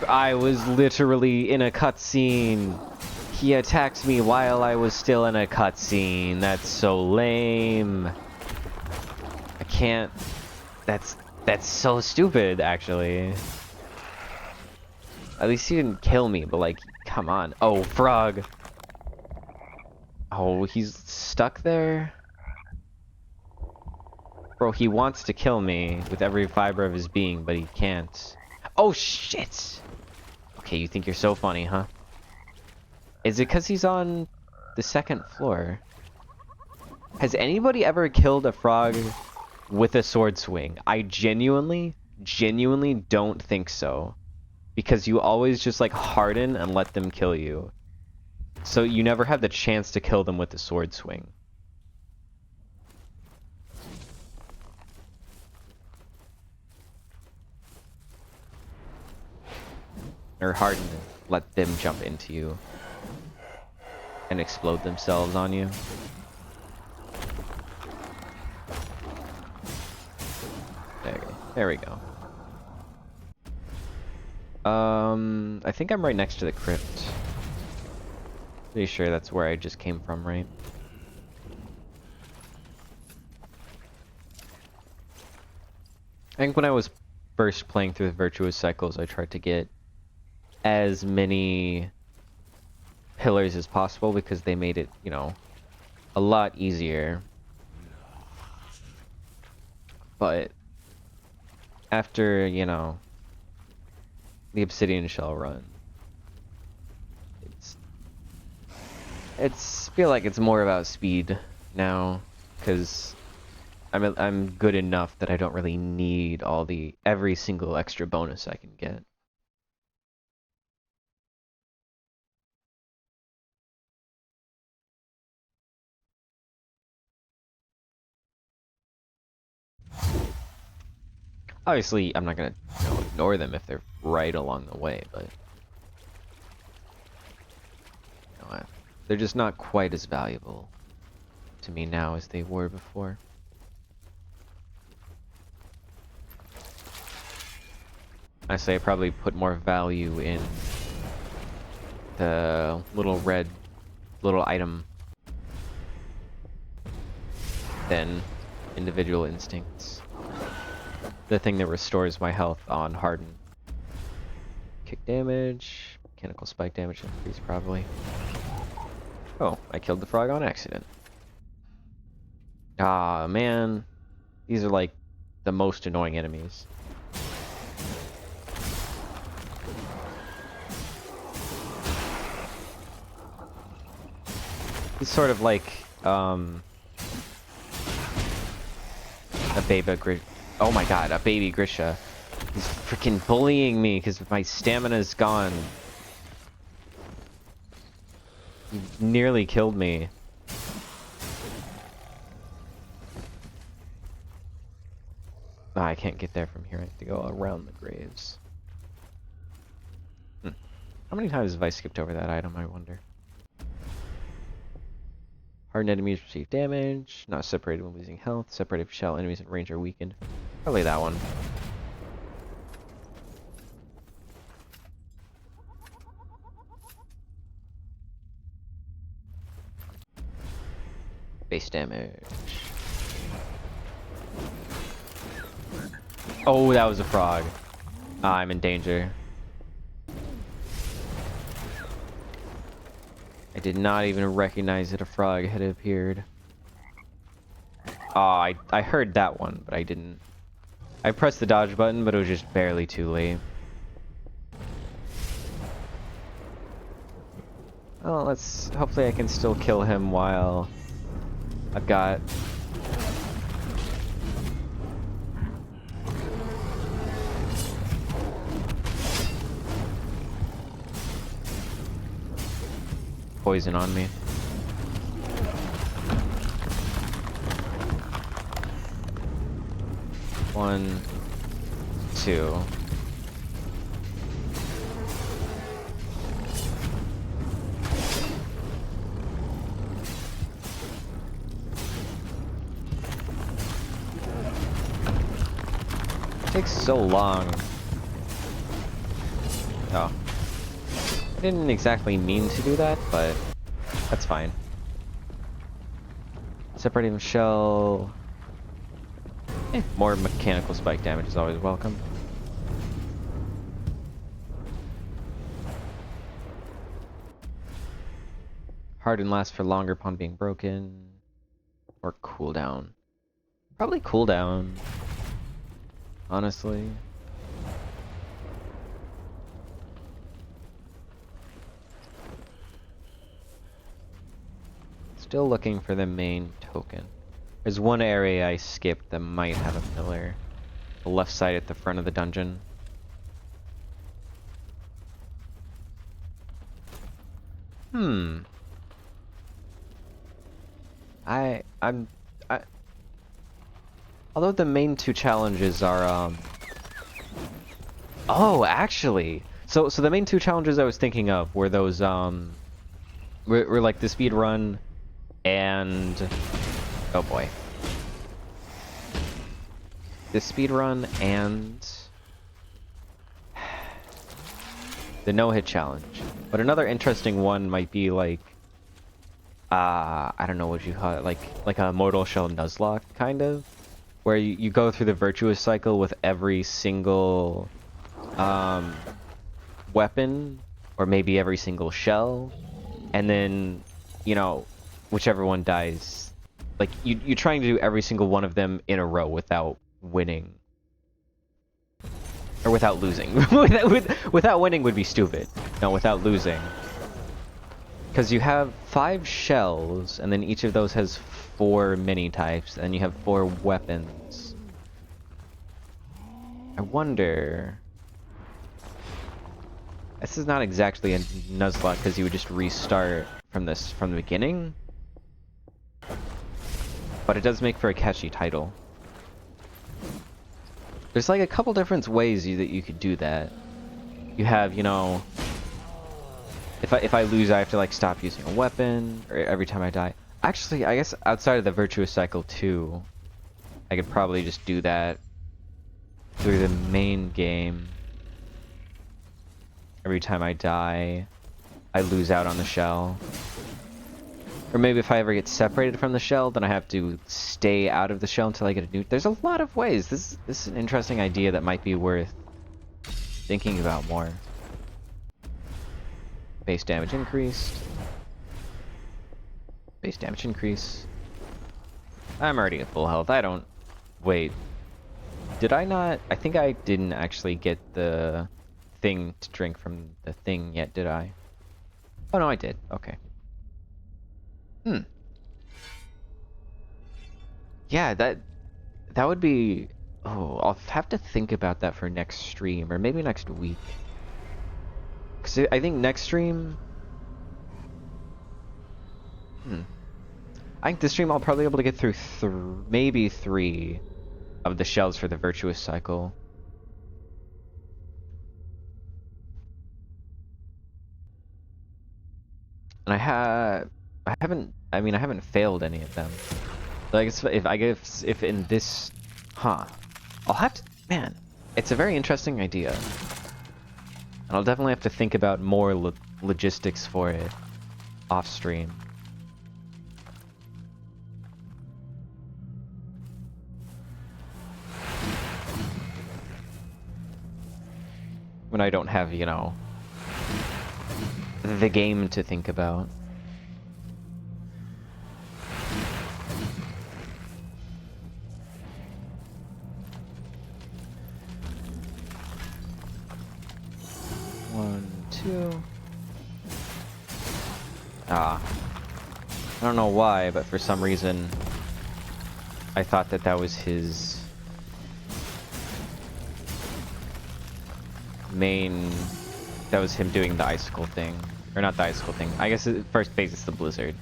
I was literally in a cutscene. He attacked me while I was still in a cutscene. That's so lame. I can't... That's so stupid, actually. At least he didn't kill me, but like, come on. Oh, frog. Oh, he's stuck there? Bro, he wants to kill me with every fiber of his being, but he can't. Oh, shit! Okay, you think you're so funny, huh? Is it because he's on the second floor? Has anybody ever killed a frog with a sword swing? I genuinely don't think so. Because you always just like harden and let them kill you. So you never have the chance to kill them with the sword swing. Or harden and let them jump into you. And explode themselves on you. There we go. I think I'm right next to the crypt. Pretty sure that's where I just came from, right? I think when I was first playing through the Virtuous cycles, I tried to get as many pillars as possible because they made it, you know, a lot easier. But after, you know, the Obsidian Shell run, it's feel like it's more about speed now, because I'm good enough that I don't really need every single extra bonus I can get. Obviously, I'm not gonna, you know, ignore them if they're right along the way, but you know, they're just not quite as valuable to me now as they were before. I say I probably put more value in the little red item than individual instincts. The thing that restores my health on harden. Kick damage, mechanical spike damage increase probably. Oh, I killed the frog on accident. Ah, man. These are like the most annoying enemies. He's sort of like, a baby oh my god, a baby Grisha. He's freaking bullying me because my stamina's gone. He nearly killed me. Oh, I can't get there from here. I have to go around the graves. How many times have I skipped over that item, I wonder? Hardened enemies receive damage. Not separated when losing health. Separated shell enemies in range are weakened. Probably that one. Base damage. Oh, that was a frog. I'm in danger. I did not even recognize that a frog had appeared. Oh, I heard that one, but I didn't. I pressed the dodge button, but it was just barely too late. Oh, hopefully I can still kill him while I've got... poison on me. One, two. It takes so long. Oh. I didn't exactly mean to do that, but that's fine. Separating shell. More mechanical spike damage is always welcome. Harden lasts for longer upon being broken. Or cooldown. Probably cooldown. Honestly. Still looking for the main token. There's one area I skipped that might have a pillar. The left side at the front of the dungeon. Although the main two challenges are, oh, actually! So the main two challenges I was thinking of were those, were like the speed run and... Oh boy. The speed run and... the no-hit challenge. But another interesting one might be like... I don't know what you call it, like a Mortal Shell Nuzlocke, kind of? Where you go through the Virtuous cycle with every single weapon, or maybe every single shell, and then, you know, whichever one dies, like, you're trying to do every single one of them in a row without winning. Or without losing. Without winning would be stupid. No, without losing. Because you have 5 shells, and then each of those has 4 mini types, and you have 4 weapons. I wonder... This is not exactly a Nuzlocke, because you would just restart from the beginning. But it does make for a catchy title. There's like a couple different ways that you could do that. You have, you know... If I lose, I have to like stop using a weapon, or every time I die. Actually, I guess outside of the Virtuous cycle too, I could probably just do that through the main game. Every time I die, I lose out on the shell. Or maybe if I ever get separated from the shell, then I have to stay out of the shell until I get a new... There's a lot of ways. This is an interesting idea that might be worth thinking about more. Base damage increased. Base damage increase. I'm already at full health. I don't... Wait. Did I not... I think I didn't actually get the thing to drink from the thing yet, did I? Oh, no, I did. Okay. Yeah, that would be... Oh, I'll have to think about that for next stream, or maybe next week. Because I think next stream... I think this stream I'll probably be able to get through maybe 3 of the shells for the Virtuous cycle. And I haven't failed any of them. Like, if in this... I'll have to... Man, it's a very interesting idea. And I'll definitely have to think about more logistics for it off stream. When I don't have, you know, the game to think about. I don't know why, but for some reason I thought that was his main... That was him doing the icicle thing. Or not the icicle thing. I guess first phase it's the blizzard.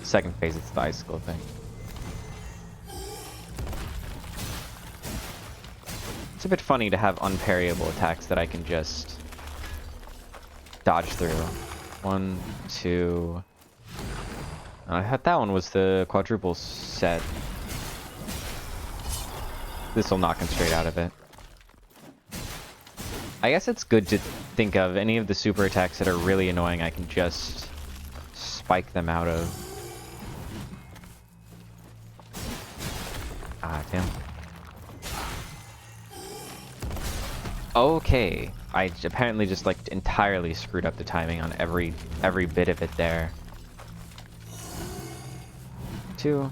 Second phase it's the icicle thing. It's a bit funny to have unparryable attacks that I can just dodge through. 1, 2... I thought that one was the quadruple set. This will knock him straight out of it. I guess it's good to think of any of the super attacks that are really annoying. I can just spike them out of. Ah, damn. Okay. I apparently just like entirely screwed up the timing on every bit of it there. 2.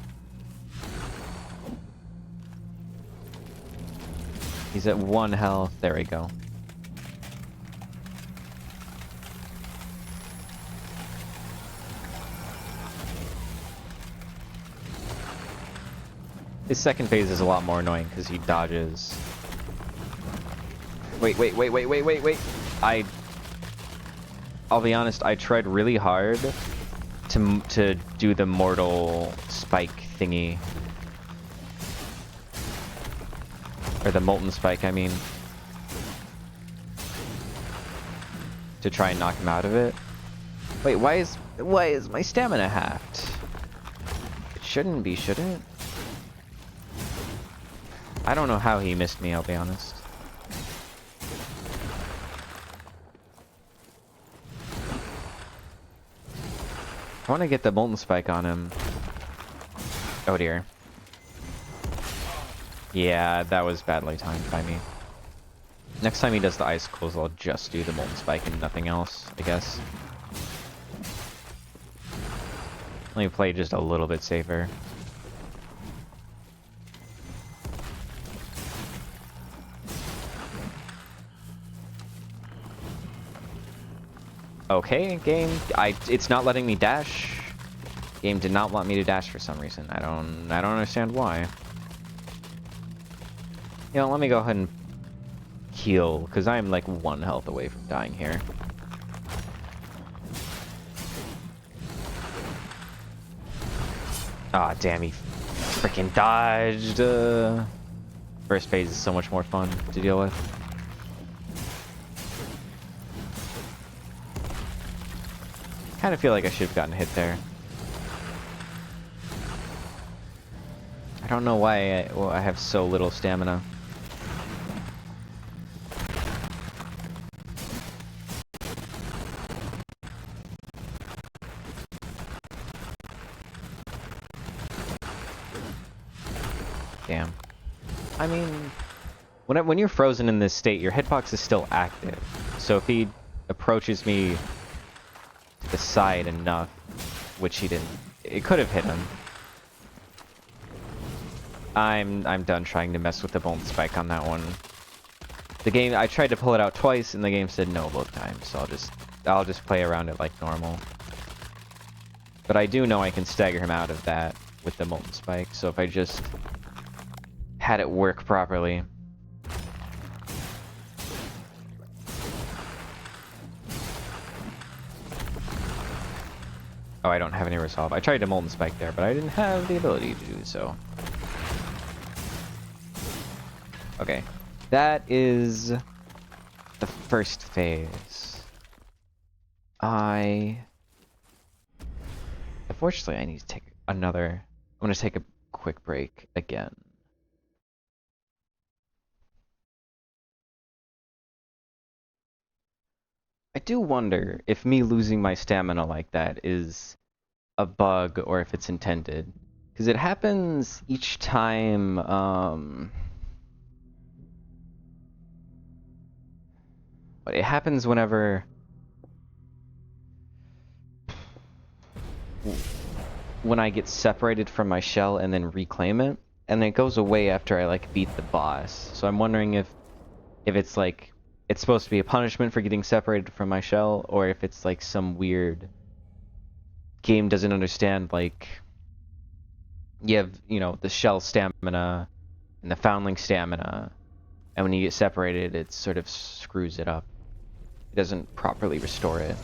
He's at 1 health. There we go. His second phase is a lot more annoying because he dodges. Wait. I'll be honest, I tried really hard to do the mortal spike thingy. Or the molten spike, I mean. To try and knock him out of it. Wait, why is my stamina halved? It shouldn't be, should it? I don't know how he missed me, I'll be honest. I want to get the molten spike on him. Oh dear. Yeah, that was badly timed by me. Next time he does the icicles, I'll just do the molten spike and nothing else, I guess. Let me play just a little bit safer. Okay, game. It's not letting me dash. Game did not want me to dash for some reason. I don't understand why. You know, let me go ahead and heal, because I'm like 1 health away from dying here. Ah, damn, he freaking dodged. First phase is so much more fun to deal with. Kind of feel like I should have gotten hit there. I don't know why I have so little stamina. Damn. I mean, when you're frozen in this state, your hitbox is still active. So if he approaches me to the side enough, which he didn't, it could have hit him. I'm done trying to mess with the bone spike on that one. The game, I tried to pull it out twice, and the game said no both times. So I'll just play around it like normal. But I do know I can stagger him out of that with the molten spike. So if I just had it work properly. Oh, I don't have any resolve. I tried to molten spike there, but I didn't have the ability to do so. Okay, that is the first phase. Unfortunately, I need to take another. I'm gonna take a quick break again. I do wonder if me losing my stamina like that is a bug or if it's intended. Because it happens each time, but it happens whenever when I get separated from my shell and then reclaim it, and then it goes away after I like beat the boss. So I'm wondering if it's like it's supposed to be a punishment for getting separated from my shell, or if it's like some weird game doesn't understand, like you have, you know, the shell stamina and the foundling stamina, and when you get separated it sort of screws it up. It doesn't properly restore it.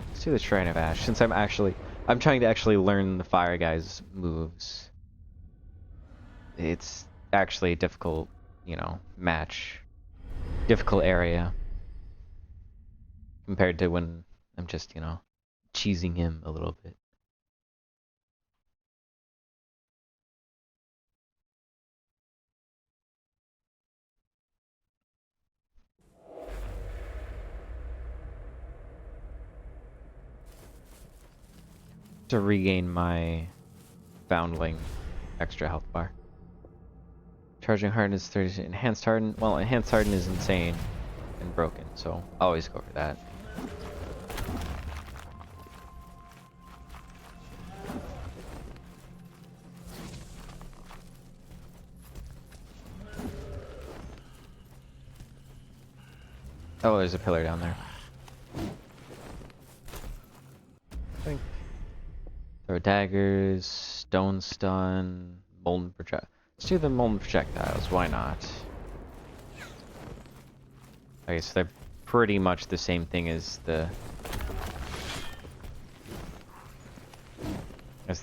Let's do the Shrine of Ash, since I'm trying to actually learn the Fire Guy's moves. It's actually a difficult, you know, match. Difficult area. compared to when I'm just, you know, cheesing him a little bit. To regain my Foundling extra health bar. Charging Harden is 30. Enhanced Harden. Well, Enhanced Harden is insane and broken, so always go for that. Oh, there's a pillar down there. Throw daggers, stone stun, molten project. Let's do the molten projectiles. Why not? Okay, so they're pretty much the same thing as the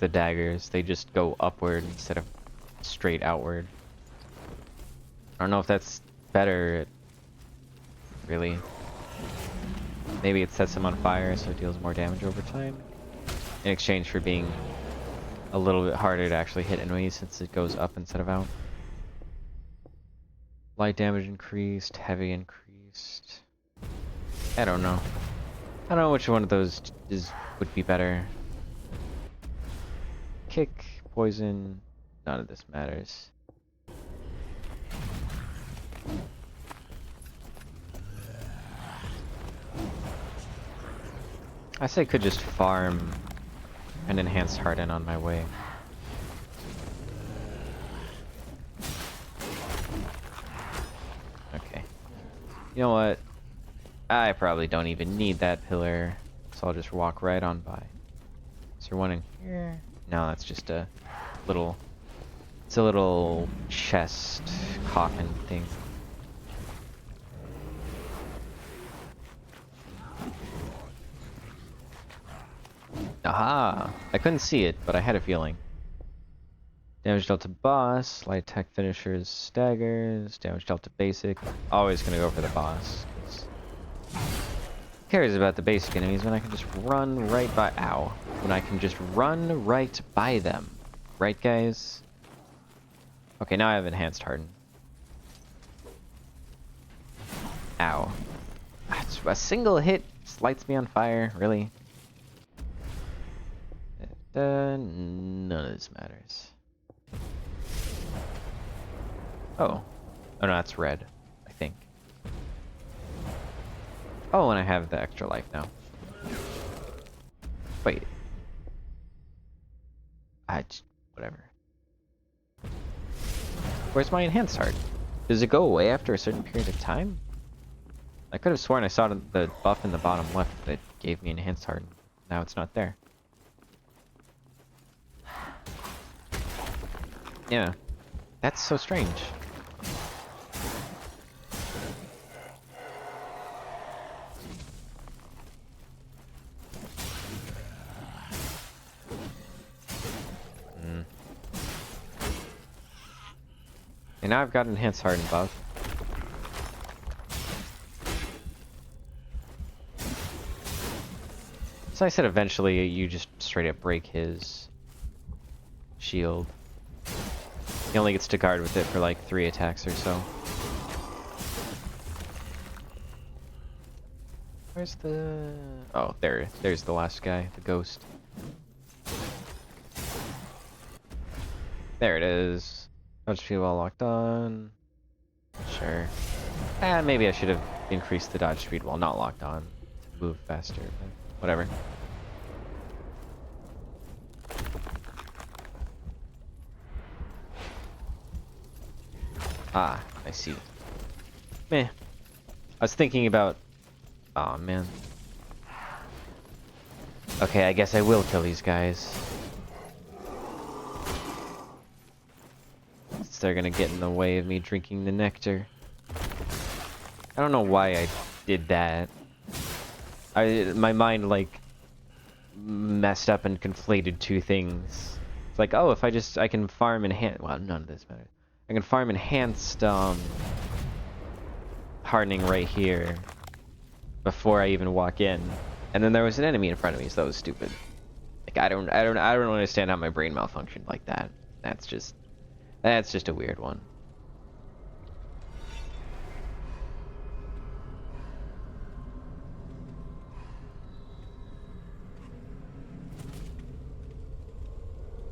daggers. They just go upward instead of straight outward. I don't know if that's better. Really. Maybe it sets them on fire, so it deals more damage over time. In exchange for being a little bit harder to actually hit enemies since it goes up instead of out. Light damage increased, heavy increased. I don't know. I don't know which one of those would be better. Kick, poison, none of this matters. I say I could just farm an enhanced harden on my way. Okay. You know what? I probably don't even need that pillar, so I'll just walk right on by. Is there one in here? No, that's just a little... It's a little chest coffin thing. Aha! I couldn't see it, but I had a feeling. Damage dealt to boss, light attack finishers, staggers, damage dealt to basic. Always gonna go for the boss. Who cares about the basic enemies when I can just run right by... Ow. When I can just run right by them. Right, guys? Okay, now I have enhanced harden. Ow. A single hit lights me on fire, really? None of this matters. Oh. Oh no, that's red, I think. Oh, and I have the extra life now. Wait. Whatever. Where's my enhanced heart? Does it go away after a certain period of time? I could have sworn I saw the buff in the bottom left that gave me enhanced heart. Now it's not there. Yeah. That's so strange. And now I've got enhanced harden buff. So I said eventually you just straight up break his shield. He only gets to guard with it for like 3 attacks or so. Where's the... Oh, there's the last guy, the ghost. There it is. Dodge speed while locked on. Sure. Maybe I should have increased the dodge speed while not locked on to move faster, but whatever. Ah, I see. Meh. I was thinking about... Aw, man. Okay, I guess I will kill these guys. Since they're gonna get in the way of me drinking the nectar. I don't know why I did that. My mind, like, messed up and conflated two things. It's like, oh, if I can farm enhanced... Well, none of this matters. I can farm enhanced, hardening right here. before I even walk in, and then there was an enemy in front of me, so that was stupid. Like I don't understand how my brain malfunctioned like that. That's just a weird one.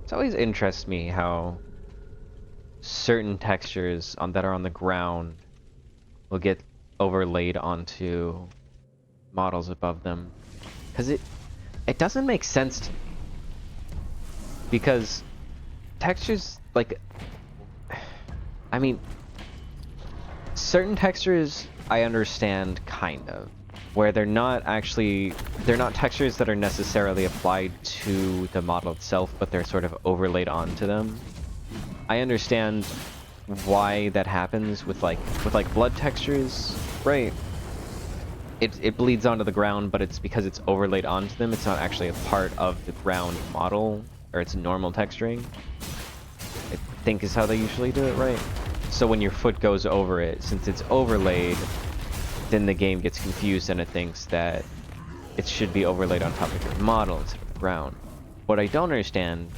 It always interests me how certain textures that are on the ground will get overlaid onto models above them, because it doesn't make sense to me. Because textures, like, I mean, certain textures I understand kind of, where they're not textures that are necessarily applied to the model itself, but they're sort of overlaid onto them. I understand why that happens with like blood textures, right? It bleeds onto the ground, but it's because it's overlaid onto them. It's not actually a part of the ground model, or it's normal texturing. I think is how they usually do it, right? So when your foot goes over it, since it's overlaid, then the game gets confused and it thinks that it should be overlaid on top of your model instead of the ground. What I don't understand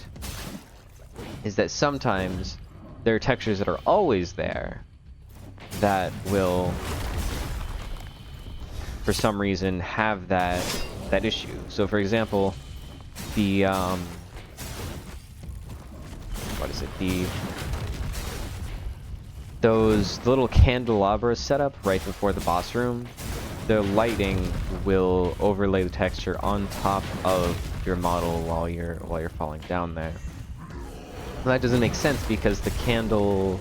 is that sometimes there are textures that are always there that will, for some reason, have that issue. So for example, the what is it? Those little candelabras set up right before the boss room, the lighting will overlay the texture on top of your model while you're falling down there. Well, that doesn't make sense because the candle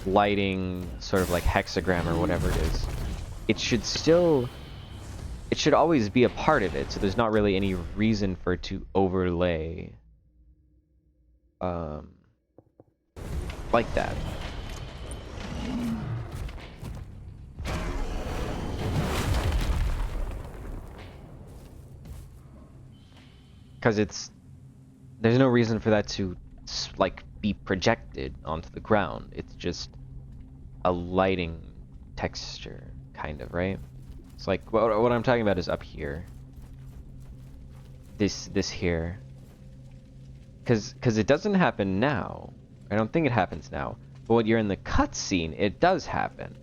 lighting sort of like hexagram or whatever it is, it should always be a part of it, so there's not really any reason for it to overlay like that. Because there's no reason for that to like be projected onto the ground. It's just a lighting texture, kind of, right? It's like what I'm talking about is up here. This here. Because it doesn't happen now. I don't think it happens now. But when you're in the cutscene, it does happen.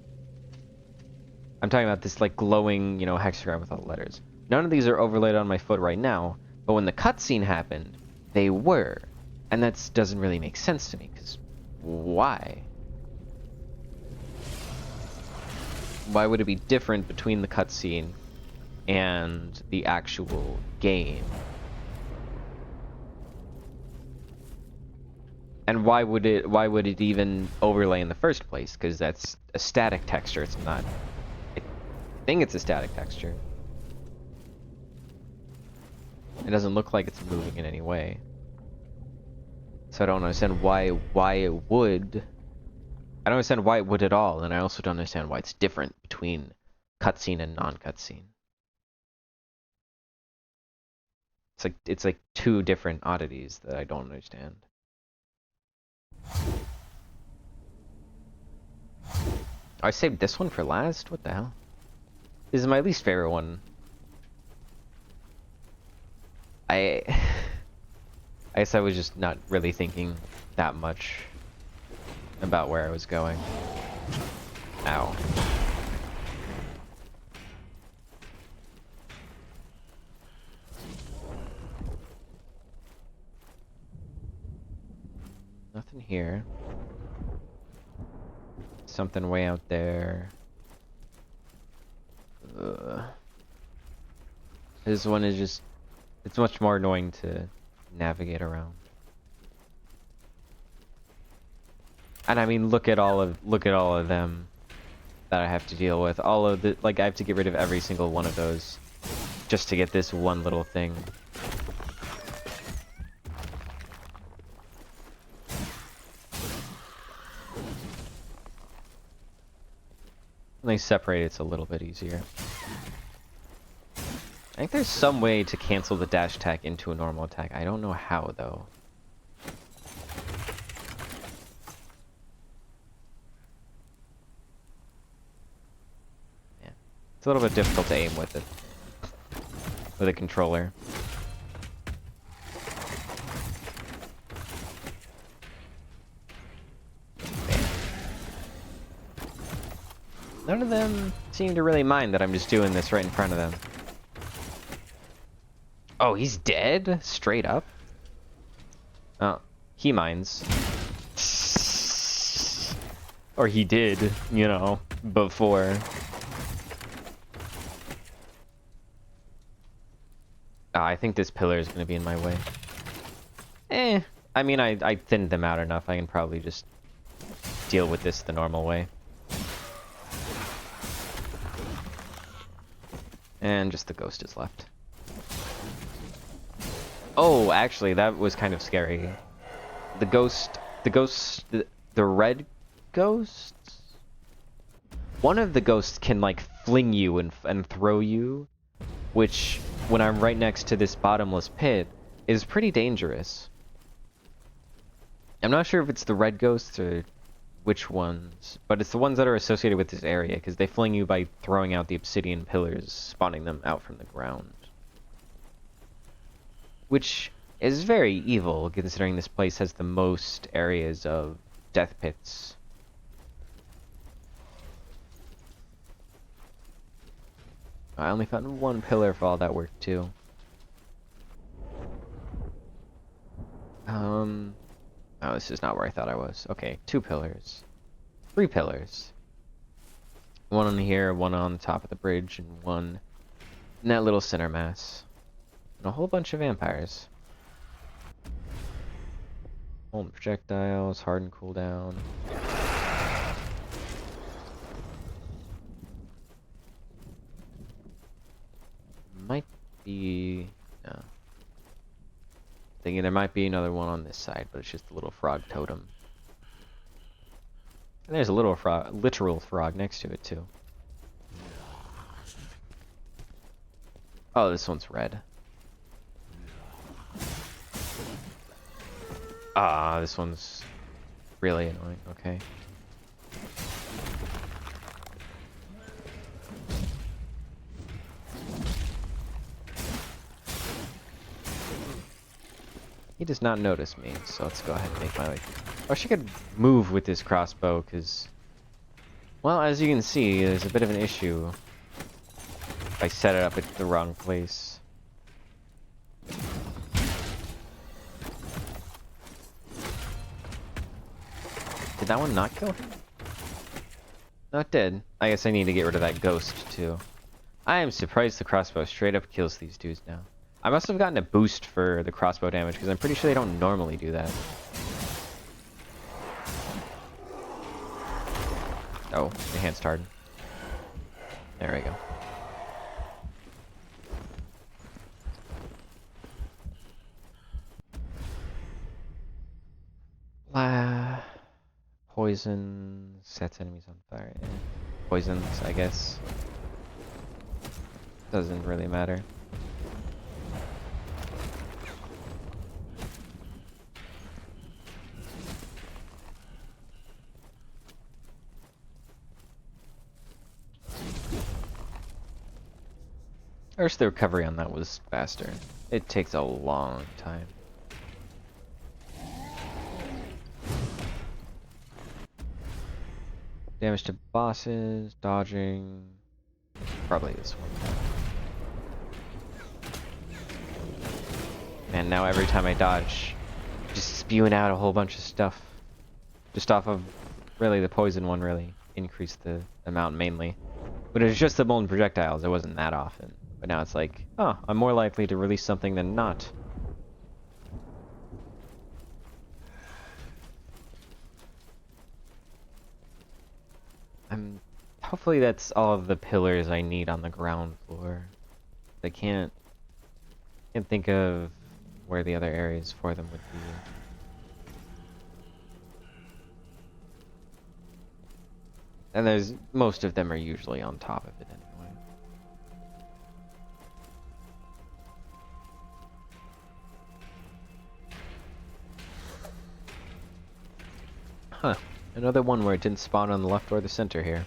I'm talking about this like glowing, hexagram with all the letters. None of these are overlaid on my foot right now, but when the cutscene happened, they were. And that doesn't really make sense to me, because why? Why would it be different between the cutscene and the actual game? And why would it even overlay in the first place? Because that's a static texture. It's not. I think it's a static texture. It doesn't look like it's moving in any way. So I don't understand why it would. I don't understand why it would at all, and I also don't understand why it's different between cutscene and non-cutscene. It's like two different oddities that I don't understand. I saved this one for last? What the hell? This is my least favorite one. I guess I was just not really thinking that much about where I was going. Ow. Nothing here. Something way out there. This one is just... It's much more annoying to navigate around. And I mean, look at all of them that I have to deal with. All of the... Like, I have to get rid of every single one of those just to get this one little thing. When they separate, it's a little bit easier. I think there's some way to cancel the dash attack into a normal attack. I don't know how, though. Yeah. It's a little bit difficult to aim with it. With a controller. None of them seem to really mind that I'm just doing this right in front of them. Oh, he's dead? Straight up? Oh, he minds. Or he did, you know, before. I think this pillar is going to be in my way. I mean, I thinned them out enough. I can probably just deal with this the normal way. And just the ghost is left. Oh, actually, that was kind of scary. The red ghost? One of the ghosts can, like, fling you and throw you, which, when I'm right next to this bottomless pit, is pretty dangerous. I'm not sure if it's the red ghosts or which ones, but it's the ones that are associated with this area, because they fling you by throwing out the obsidian pillars, spawning them out from the ground. Which is very evil, considering this place has the most areas of death pits. I only found one pillar for all that work, too. Oh, this is not where I thought I was. Okay, 2 pillars. 3 pillars. One on here, one on the top of the bridge, and one in that little center mass. And a whole bunch of vampires. Hold projectiles, harden cooldown. Might be... no. Thinking there might be another one on this side, but it's just a little frog totem. And there's a little frog, literal frog next to it too. Oh, this one's red. Ah, this one's really annoying. Okay. He does not notice me, so let's go ahead and make my way. I wish I could move with this crossbow, because, well, as you can see, there's a bit of an issue if I set it up at the wrong place. Did that one not kill him? No, it did. I guess I need to get rid of that ghost, too. I am surprised the crossbow straight up kills these dudes now. I must have gotten a boost for the crossbow damage, because I'm pretty sure they don't normally do that. Oh, enhanced harden. There we go. Poison sets enemies on fire. Yeah. Poisons, I guess. Doesn't really matter. I wish the recovery on that was faster. It takes a long time. Damage to bosses, dodging. Probably this one. And now every time I dodge, just spewing out a whole bunch of stuff. Just off of, really, the poison one really increased the amount mainly. But it was just the molten projectiles, it wasn't that often. But now it's like, oh, I'm more likely to release something than not. Hopefully that's all of the pillars I need on the ground floor. I can't think of where the other areas for them would be. And there's, most of them are usually on top of it anyway. Huh. Another one where it didn't spawn on the left or the center here.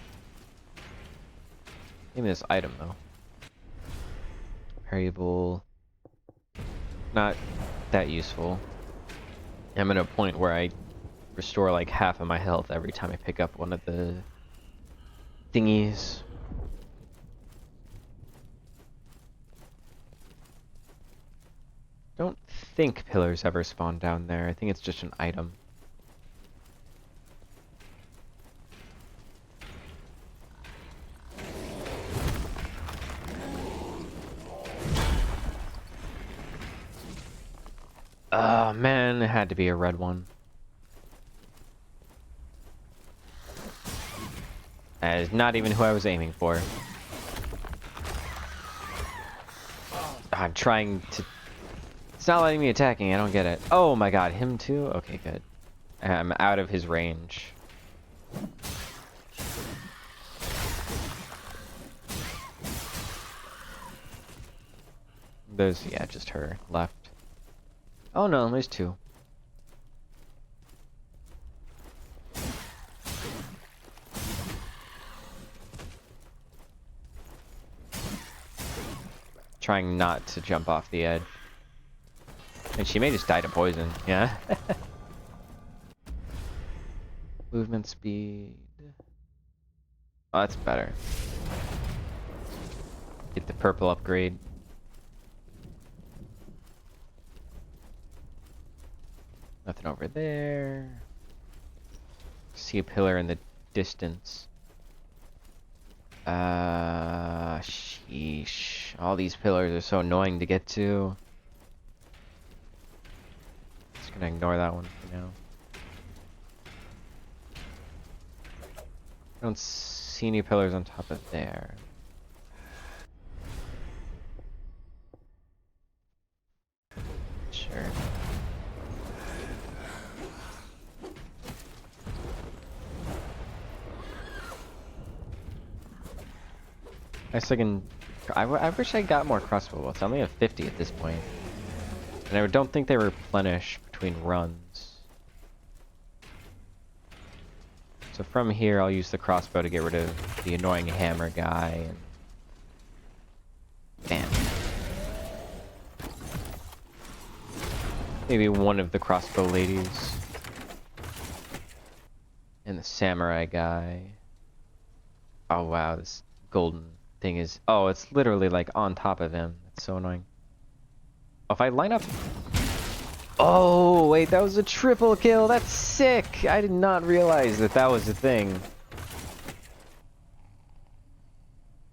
Give me this item though. Variable. Not that useful. I'm at a point where I restore like half of my health every time I pick up one of the thingies. Don't think pillars ever spawn down there. I think it's just an item. Oh man, it had to be a red one. That is not even who I was aiming for. I'm trying to... It's not letting me attacking, I don't get it. Oh my god, him too? Okay, good. I'm out of his range. There's, yeah, just her left. Oh no, there's two. Trying not to jump off the edge. And she may just die to poison, yeah? Movement speed. Oh, that's better. Get the purple upgrade. Nothing over there. See a pillar in the distance. Sheesh. All these pillars are so annoying to get to. Just gonna ignore that one for now. I don't see any pillars on top of there. Sure. I wish I got more crossbow bolts. I only have 50 at this point. And I don't think they replenish between runs. So from here, I'll use the crossbow to get rid of the annoying hammer guy. And... Bam. Maybe one of the crossbow ladies. And the samurai guy. Oh wow, this golden thing is... Oh, it's literally like on top of him. That's so annoying. Oh, if I line up... Oh, wait, that was a triple kill. That's sick. I did not realize that that was a thing.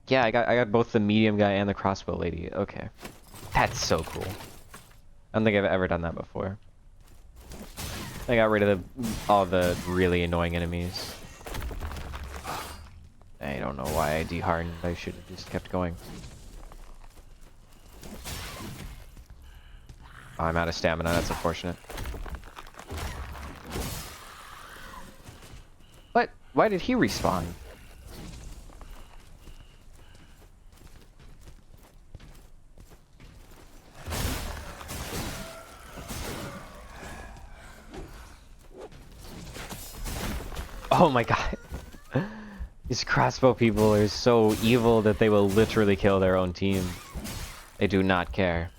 Yeah, I got both the medium guy and the crossbow lady. Okay. That's so cool. I don't think I've ever done that before. I got rid of all the really annoying enemies. I don't know why I dehardened. I should have just kept going. Oh, I'm out of stamina. That's unfortunate. What? Why did he respawn? Oh my god. These crossbow people are so evil that they will literally kill their own team. They do not care.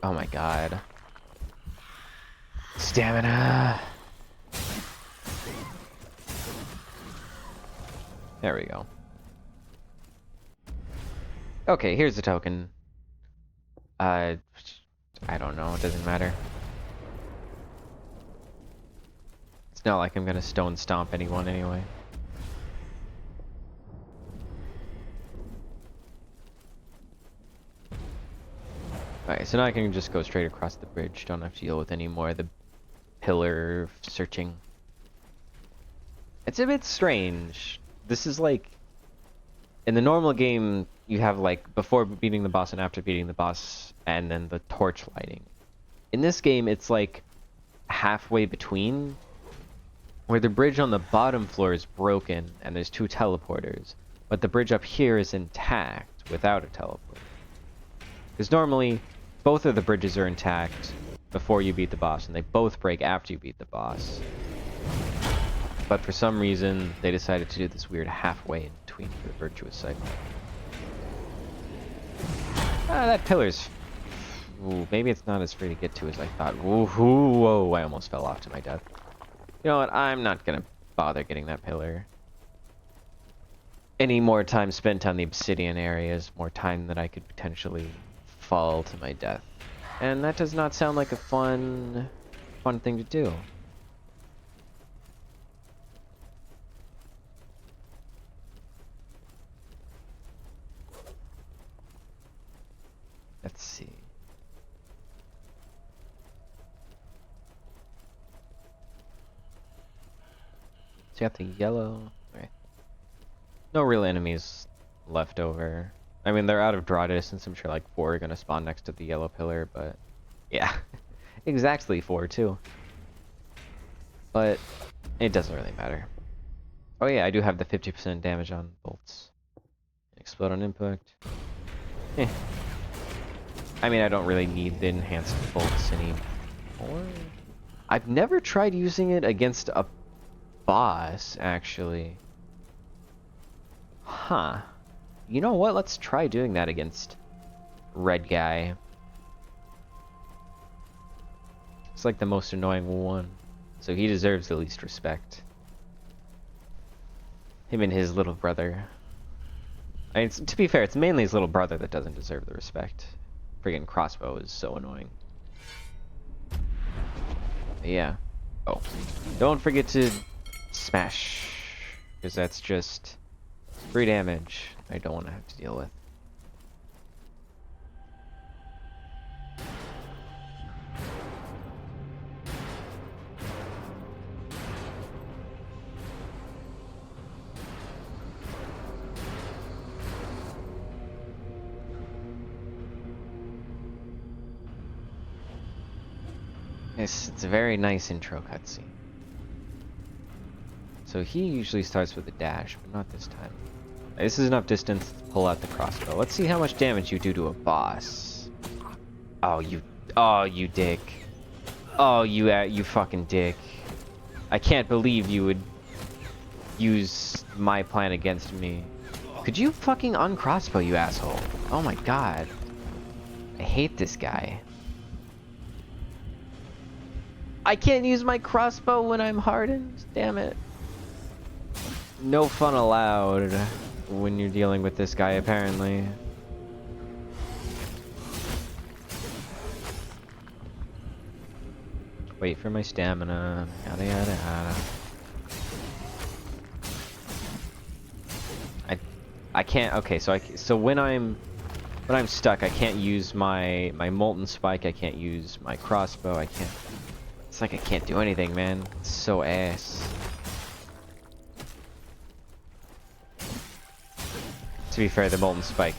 Oh my god. Stamina! There we go. Okay, here's the token. I don't know, it doesn't matter. It's not like I'm gonna stone stomp anyone anyway. Alright, so now I can just go straight across the bridge. Don't have to deal with any more of the pillar searching. It's a bit strange. This is like... In the normal game, you have like before beating the boss and after beating the boss, and then the torch lighting. In this game, it's like halfway between, where the bridge on the bottom floor is broken and there's two teleporters, but the bridge up here is intact without a teleport. Because normally, both of the bridges are intact before you beat the boss, and they both break after you beat the boss. But for some reason, they decided to do this weird halfway in between for the Virtuous cycle. Ah, that pillar's... Ooh, maybe it's not as free to get to as I thought. Ooh, whoa, I almost fell off to my death. You know what, I'm not gonna bother getting that pillar. Any more time spent on the obsidian areas, more time that I could potentially fall to my death. And that does not sound like a fun thing to do. Let's see. So you got the yellow. Right. No real enemies left over. I mean, they're out of draw distance. I'm sure like 4 are gonna spawn next to the yellow pillar, but yeah, exactly 4 too. But it doesn't really matter. Oh yeah, I do have the 50% damage on bolts. Explode on impact. Eh. I mean, I don't really need the enhanced bolts anymore. I've never tried using it against a boss, actually. Huh. You know what? Let's try doing that against red guy. It's like the most annoying one. So he deserves the least respect. Him and his little brother. I mean, to be fair, it's mainly his little brother that doesn't deserve the respect. Friggin' crossbow is so annoying. But yeah. Oh. Don't forget to smash. Because that's just free damage I don't want to have to deal with. It's a very nice intro cutscene. So he usually starts with a dash, but not this time. This is enough distance to pull out the crossbow. Let's see how much damage you do to a boss. Oh, you dick. Oh, you fucking dick. I can't believe you would use my plan against me. Could you fucking uncrossbow, you asshole? Oh my god. I hate this guy. I can't use my crossbow when I'm hardened? Damn it. No fun allowed when you're dealing with this guy, apparently. Wait for my stamina. Yada yada yada. I can't. Okay, so when I'm stuck, I can't use my molten spike. I can't use my crossbow. I can't. It's like I can't do anything, man. It's so ass. To be fair, the molten spike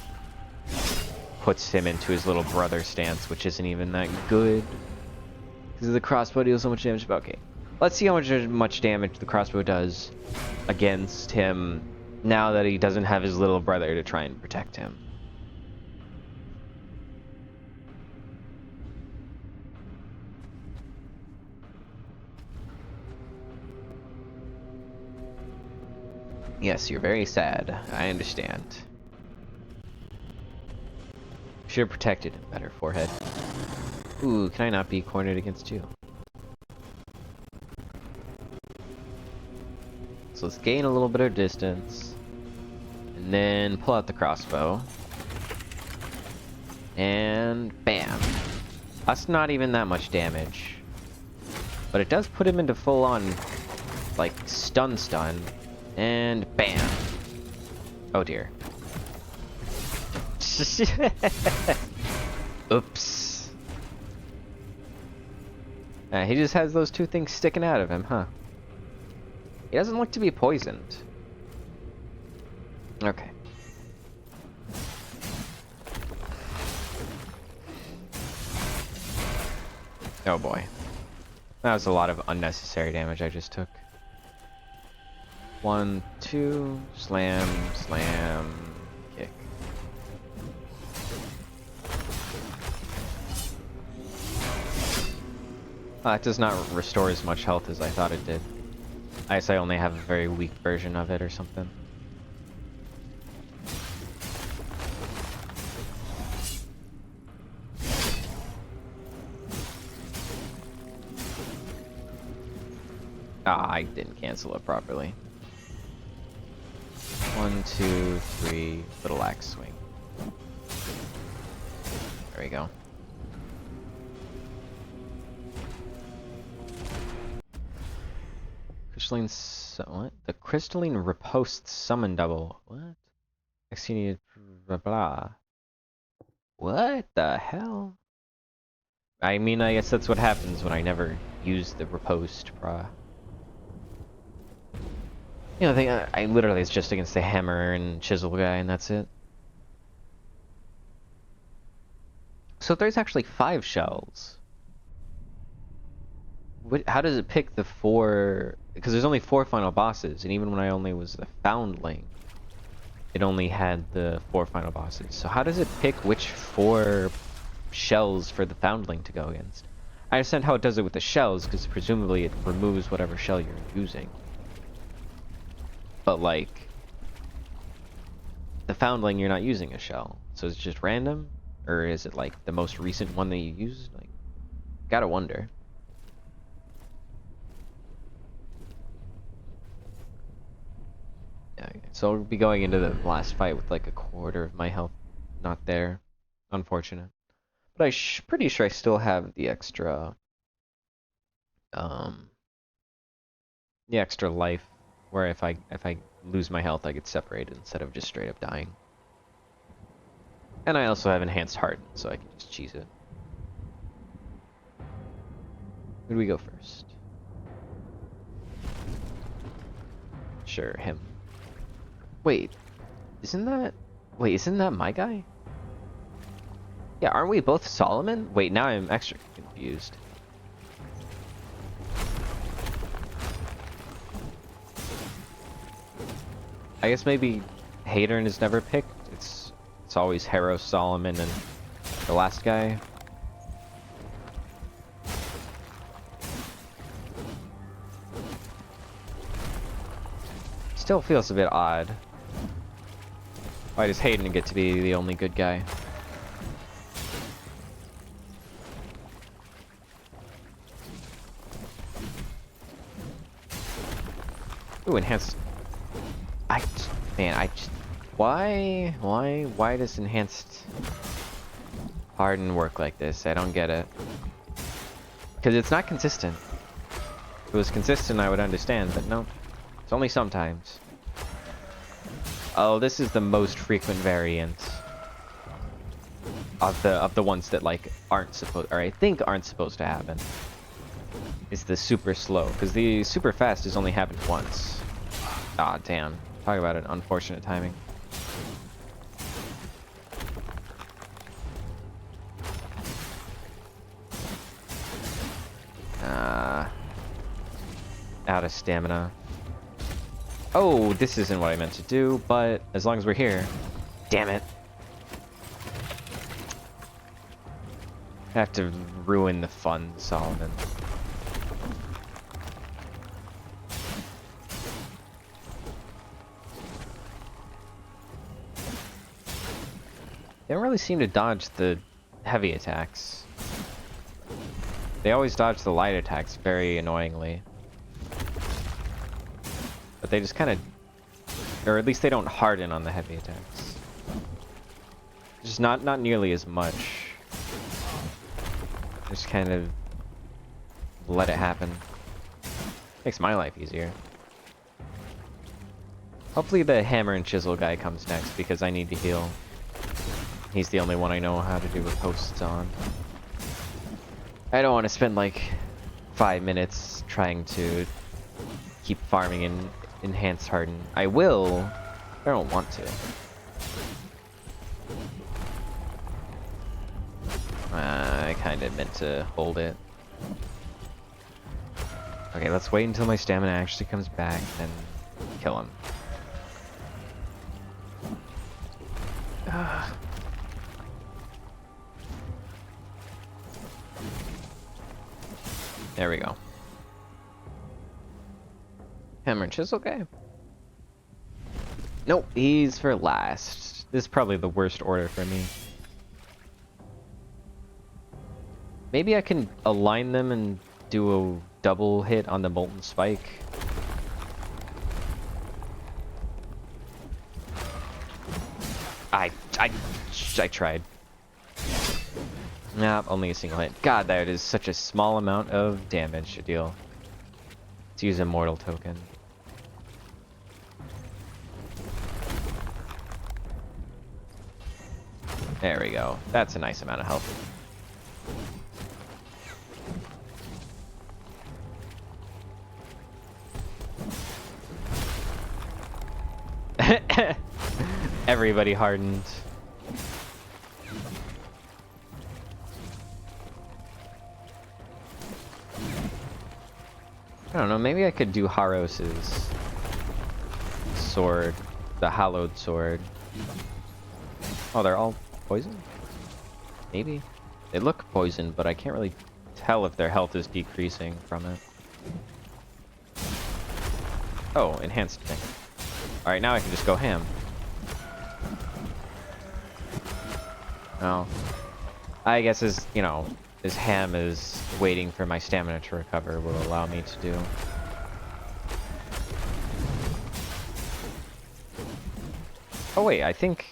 puts him into his little brother stance, which isn't even that good. Because the crossbow deals so much damage. But okay, let's see how much damage the crossbow does against him now that he doesn't have his little brother to try and protect him. Yes, you're very sad. I understand. Should have protected him better, forehead. Ooh, can I not be cornered against you? So let's gain a little bit of distance. And then pull out the crossbow. And bam. That's not even that much damage. But it does put him into full-on, like, stun. And bam. Oh dear. Oops. He just has those two things sticking out of him, huh? He doesn't look to be poisoned. Okay. Oh boy. That was a lot of unnecessary damage I just took. 1, 2, slam, slam, kick. That does not restore as much health as I thought it did. I guess I only have a very weak version of it or something. Ah, I didn't cancel it properly. 1, 2, 3, little axe swing. There we go. Crystalline what? The crystalline riposte summon double. What? Exceeded blah blah. What the hell? I mean, I guess that's what happens when I never use the riposte, bruh. You know, I literally it's just against the hammer and chisel guy, and that's it. So there's actually 5 shells. How does it pick the 4? Because there's only 4 final bosses, and even when I only was the foundling, it only had the 4 final bosses. So how does it pick which 4 shells for the foundling to go against? I understand how it does it with the shells, because presumably it removes whatever shell you're using. But like, the foundling, you're not using a shell, so it's just random? Or is it like the most recent one that you use? Like, gotta wonder. Yeah, so I'll be going into the last fight with like a quarter of my health not there. Unfortunate. But pretty sure I still have the extra life where if I lose my health I get separated instead of just straight up dying. And I also have enhanced harden, so I can just cheese it. Who do we go first? Sure, him. Wait, isn't that my guy? Yeah, aren't we both Solomon? Wait, now I'm extra confused. I guess maybe Hadern is never picked. It's always Harrow, Solomon, and the last guy. Still feels a bit odd. Why does Hayden get to be the only good guy? Ooh, enhanced. Why does enhanced harden work like this? I don't get it. Because it's not consistent. If it was consistent, I would understand, but no. It's only sometimes. Oh, this is the most frequent variant of the ones that like aren't supposed, or I think aren't supposed to happen. It's the super slow, because the super fast has only happened once. Ah, damn. Talk about an unfortunate timing. Out of stamina. Oh, this isn't what I meant to do, but as long as we're here. Damn it. I have to ruin the fun, Solomon. They don't really seem to dodge the heavy attacks. They always dodge the light attacks very annoyingly. But they just kind of, or at least they don't harden on the heavy attacks. Just not nearly as much. Just kind of let it happen. Makes my life easier. Hopefully the hammer and chisel guy comes next because I need to heal. He's the only one I know how to do riposts on. I don't want to spend like 5 minutes trying to keep farming in enhanced harden. I will, I don't want to. I kind of meant to hold it. Okay, let's wait until my stamina actually comes back and kill him. There we go. Hammer and chisel guy. Nope, he's for last. This is probably the worst order for me. Maybe I can align them and do a double hit on the molten spike. I tried. Nah, only a single hit. God, that is such a small amount of damage to deal. Let's use a mortal token. There we go. That's a nice amount of health. Everybody hardened. I don't know, maybe I could do Haros's sword, the hallowed sword. Oh, they're all poisoned? Maybe. They look poisoned, but I can't really tell if their health is decreasing from it. Oh, enhanced thing. Alright, now I can just go ham. Oh. I guess as, you know, as ham is waiting for my stamina to recover will allow me to do. Oh wait, I think...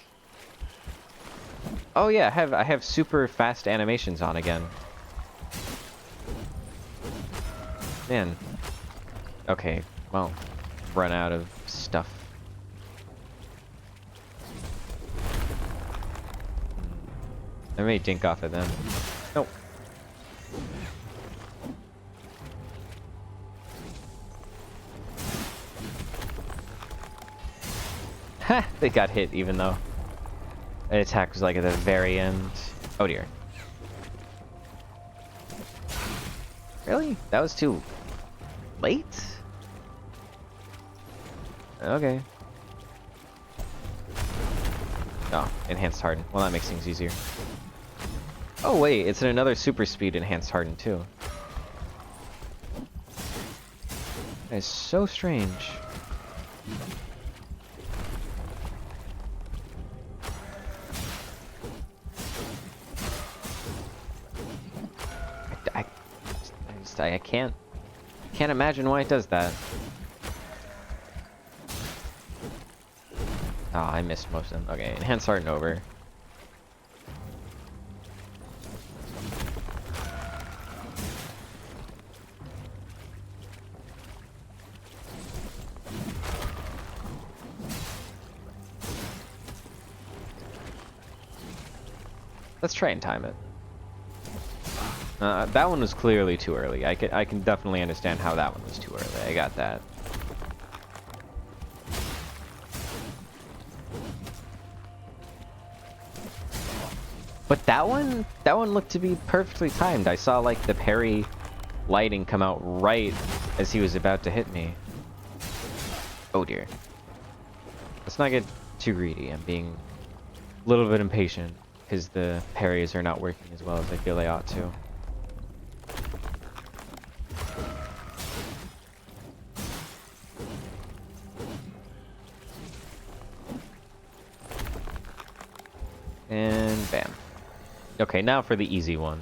Oh yeah, I have super fast animations on again. Man. Okay, well, run out of stuff. I may dink off of them. Nope. Ha! They got hit even though an attack was like at the very end. Oh dear. Really? That was too late? Okay. Oh, enhanced harden. Well, that makes things easier. Oh wait, it's another super speed enhanced harden too. That is so strange. I can't imagine why it does that. Oh, I missed most of them. Okay, enhanced harden over. Let's try and time it. That one was clearly too early. I can definitely understand how that one was too early. I got that. But that one looked to be perfectly timed. I saw like the parry lighting come out right as he was about to hit me. Oh dear. Let's not get too greedy. I'm being a little bit impatient because the parries are not working as well as I feel they ought to. And bam. Okay, now for the easy one.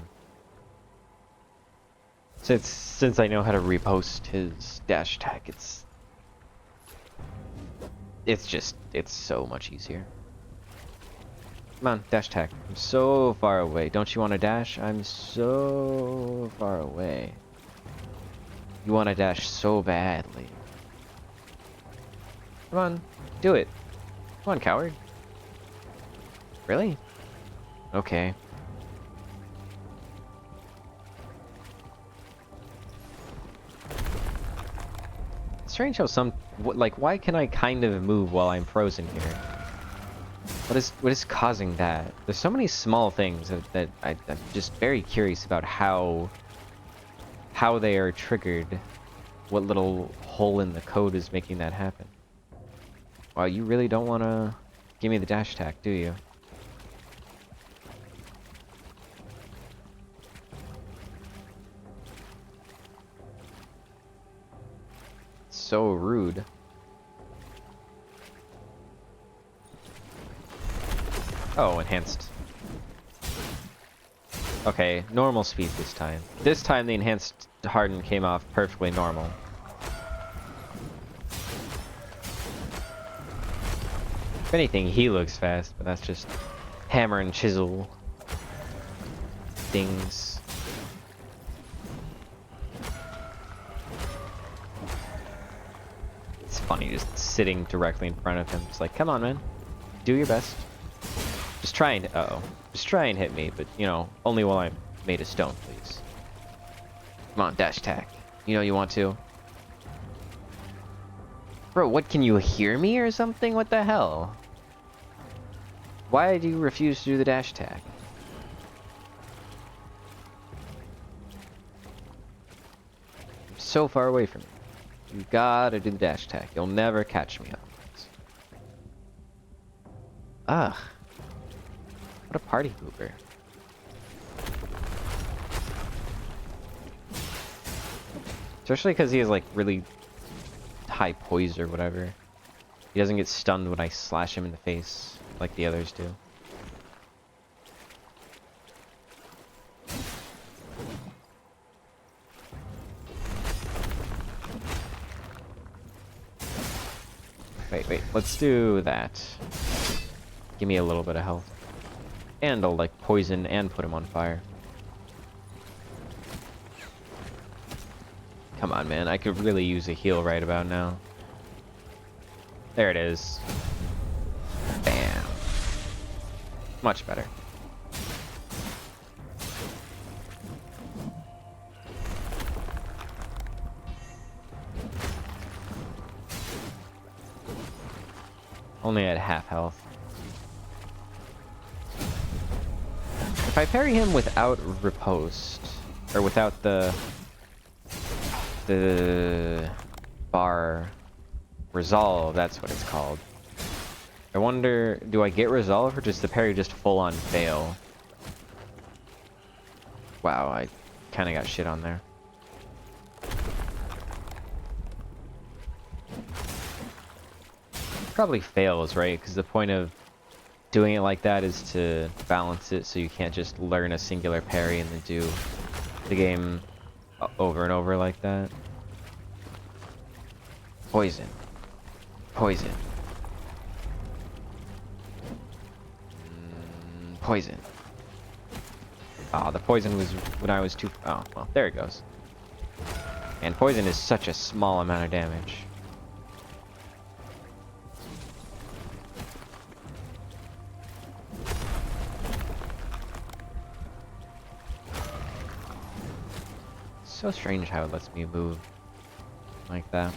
Since I know how to repost his dash attack, it's so much easier. Come on, dash attack. I'm so far away. Don't you want to dash? I'm so far away. You want to dash so badly. Come on, do it. Come on, coward. Really? Okay. Strange how why can I kind of move while I'm frozen here? What is causing that? There's so many small things that I'm just very curious about how they are triggered. What little hole in the code is making that happen? Wow, you really don't want to give me the dash attack, do you? so rude. Oh, enhanced. Okay, normal speed this time. This time the enhanced harden came off perfectly normal. If anything, he looks fast, but that's just hammer and chisel things. It's funny just sitting directly in front of him. It's like, come on, man. Do your best. Just try and... Uh-oh. Just try and hit me, but, you know, only while I'm made of stone, please. Come on, dash attack. You know you want to. Bro, what, can you hear me or something? What the hell? Why do you refuse to do the dash attack? I'm so far away from you. You gotta do the dash attack. You'll never catch me otherwise. Ugh. What a party pooper. Especially because he has like really high poise or whatever. He doesn't get stunned when I slash him in the face like the others do. Wait, let's do that. Give me a little bit of health. And I'll like poison and put him on fire. Come on, man, I could really use a heal right about now. There it is. Bam. Much better. Only at half health. If I parry him without riposte, or without the bar resolve, that's what it's called. I wonder, do I get resolve or does the parry just full on fail? Wow, I kind of got shit on there. Probably fails, right? Because the point of doing it like that is to balance it so you can't just learn a singular parry and then do the game over and over like that. Poison. Poison. Poison. Ah, the poison was when I was too... Oh, well, there it goes. And poison is such a small amount of damage. So strange how it lets me move like that.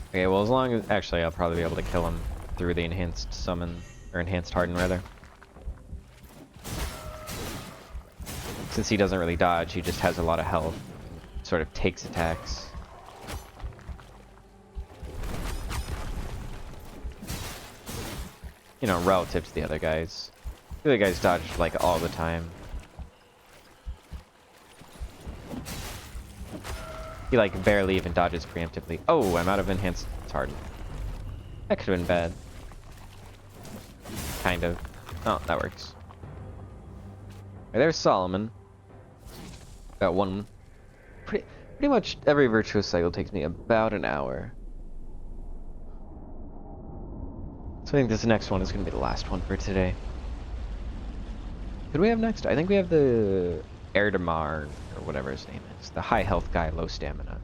Okay, well, as long as... Actually, I'll probably be able to kill him through the enhanced summon, or enhanced harden, rather. Since he doesn't really dodge, he just has a lot of health. Sort of takes attacks. You know, relative to the other guys. The other guys dodge, like, all the time. He, like, barely even dodges preemptively. Oh, I'm out of enhanced harden. That could have been bad. Kind of. Oh, that works. Okay, there's Solomon. Got one. Pretty much every Virtuous cycle takes me about an hour. So I think this next one is going to be the last one for today. Who do we have next? I think we have the Erdemar, or whatever his name is. The high health guy, low stamina.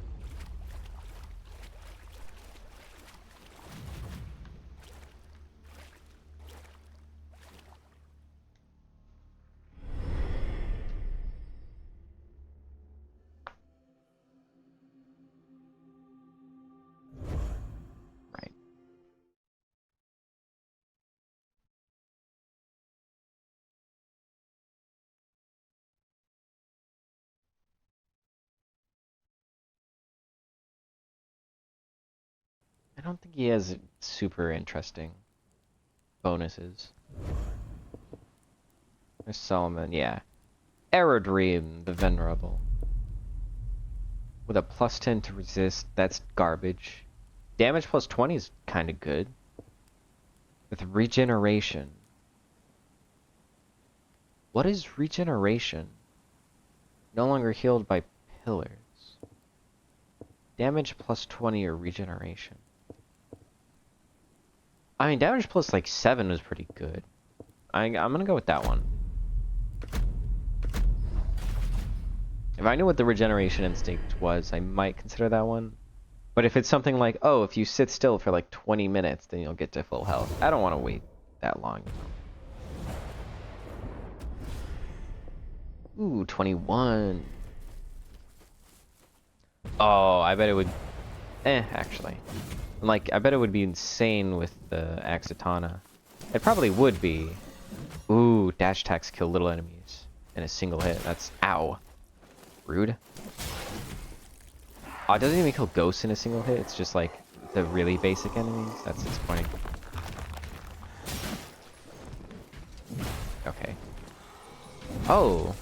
Right. I don't think he has super interesting bonuses. There's Solomon, yeah. Aerodream, the Venerable. With a +10 to resist, that's garbage. Damage +20 is kind of good. With regeneration. What is regeneration? No longer healed by pillars. Damage +20 or regeneration. I mean, damage plus like 7 was pretty good. I'm gonna go with that one. If I knew what the regeneration instinct was, I might consider that one. But if it's something like, oh, if you sit still for like 20 minutes, then you'll get to full health. I don't want to wait that long. Ooh, 21. Oh, I bet it would... actually. Like, I bet it would be insane with the Axatana. It probably would be. Ooh, dash attacks kill little enemies in a single hit. That's... Ow. Rude. Oh, it doesn't even kill ghosts in a single hit. It's just like the really basic enemies. That's disappointing. Okay. Oh.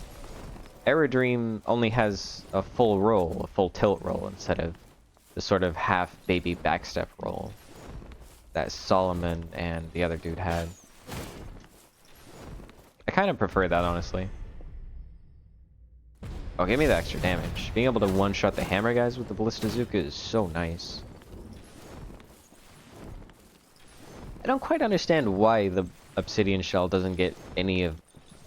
Aerodream only has a full roll, a full tilt roll, instead of the sort of half baby backstep roll that Solomon and the other dude had. I kind of prefer that, honestly. Oh, give me the extra damage. Being able to one-shot the hammer guys with the Ballista Bazooka is so nice. I don't quite understand why the Obsidian Shell doesn't get any of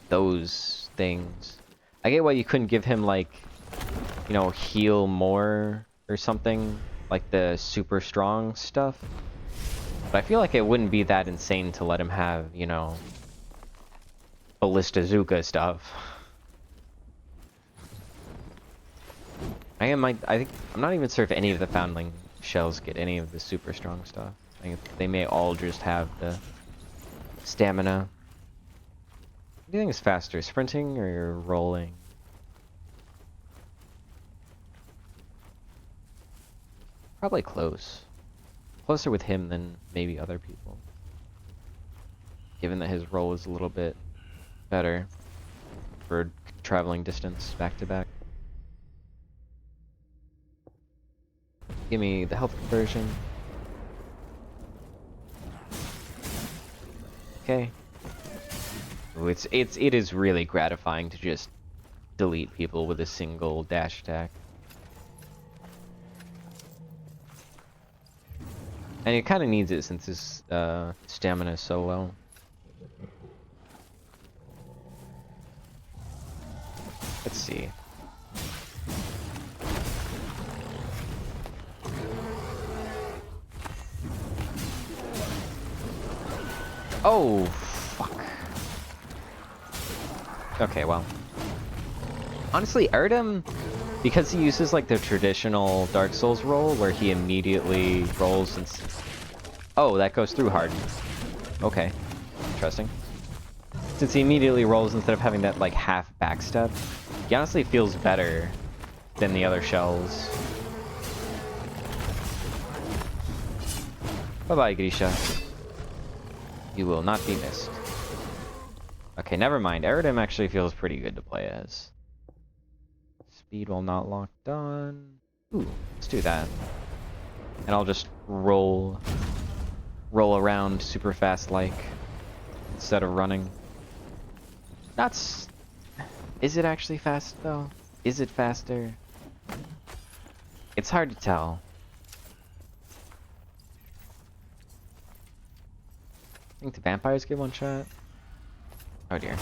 those things. I get why you couldn't give him, like, you know, heal more or something, like the super strong stuff. But I feel like it wouldn't be that insane to let him have, you know, Ballista Bazooka stuff. I think I'm not even sure if any of the Foundling shells get any of the super strong stuff. I think they may all just have the stamina. What do you think is faster, sprinting or rolling? Probably close. Closer with him than maybe other people. Given that his roll is a little bit better for traveling distance back to back. Give me the health conversion. Okay. Ooh, it is really gratifying to just delete people with a single dash attack. And it kind of needs it since his stamina is so low. Let's see. Oh, fuck. Okay, well. Honestly, Erdem, because he uses like the traditional Dark Souls roll where he immediately rolls and... Oh, that goes through hard. Okay. Interesting. Since he immediately rolls instead of having that like half backstep, he honestly feels better than the other shells. Bye-bye, Grisha. You will not be missed. Okay, never mind. Aerodem actually feels pretty good to play as. Speed while not locked on. Ooh, let's do that. And I'll just roll around super fast like instead of running. That's... Is it actually fast though? Is it faster? It's hard to tell. I think the vampires get one shot. Oh dear.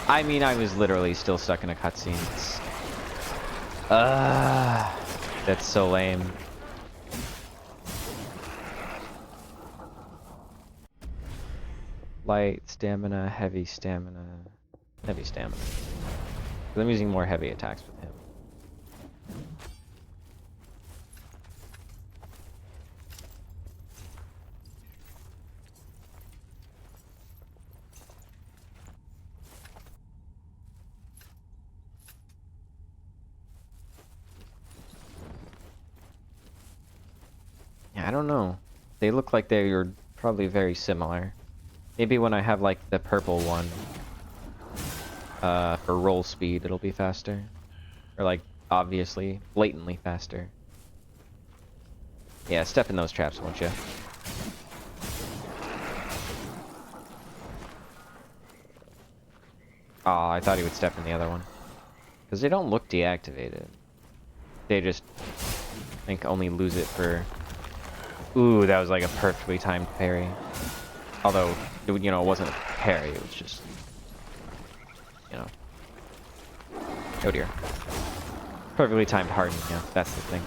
I mean, I was literally still stuck in a cutscene. That's so lame. Light stamina, heavy stamina, heavy stamina. I'm using more heavy attacks with him. Yeah, I don't know. They look like they're probably very similar. Maybe when I have like the purple one. For roll speed, it'll be faster. Or like, obviously, blatantly faster. Yeah, step in those traps, won't you? Oh, I thought he would step in the other one. Because they don't look deactivated. They just, I think, only lose it for... Ooh, that was like a perfectly timed parry. Although, you know, it wasn't a parry, it was just... You know. Oh dear. Perfectly timed harden, yeah, that's the thing.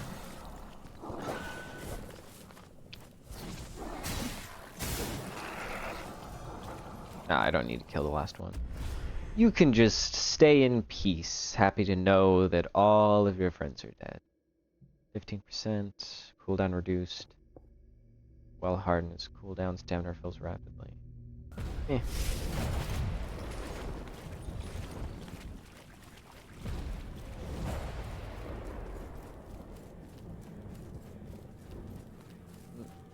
Nah, I don't need to kill the last one. You can just stay in peace, happy to know that all of your friends are dead. 15%, cooldown reduced. Well hardens, cooldown stamina refills rapidly. Eh.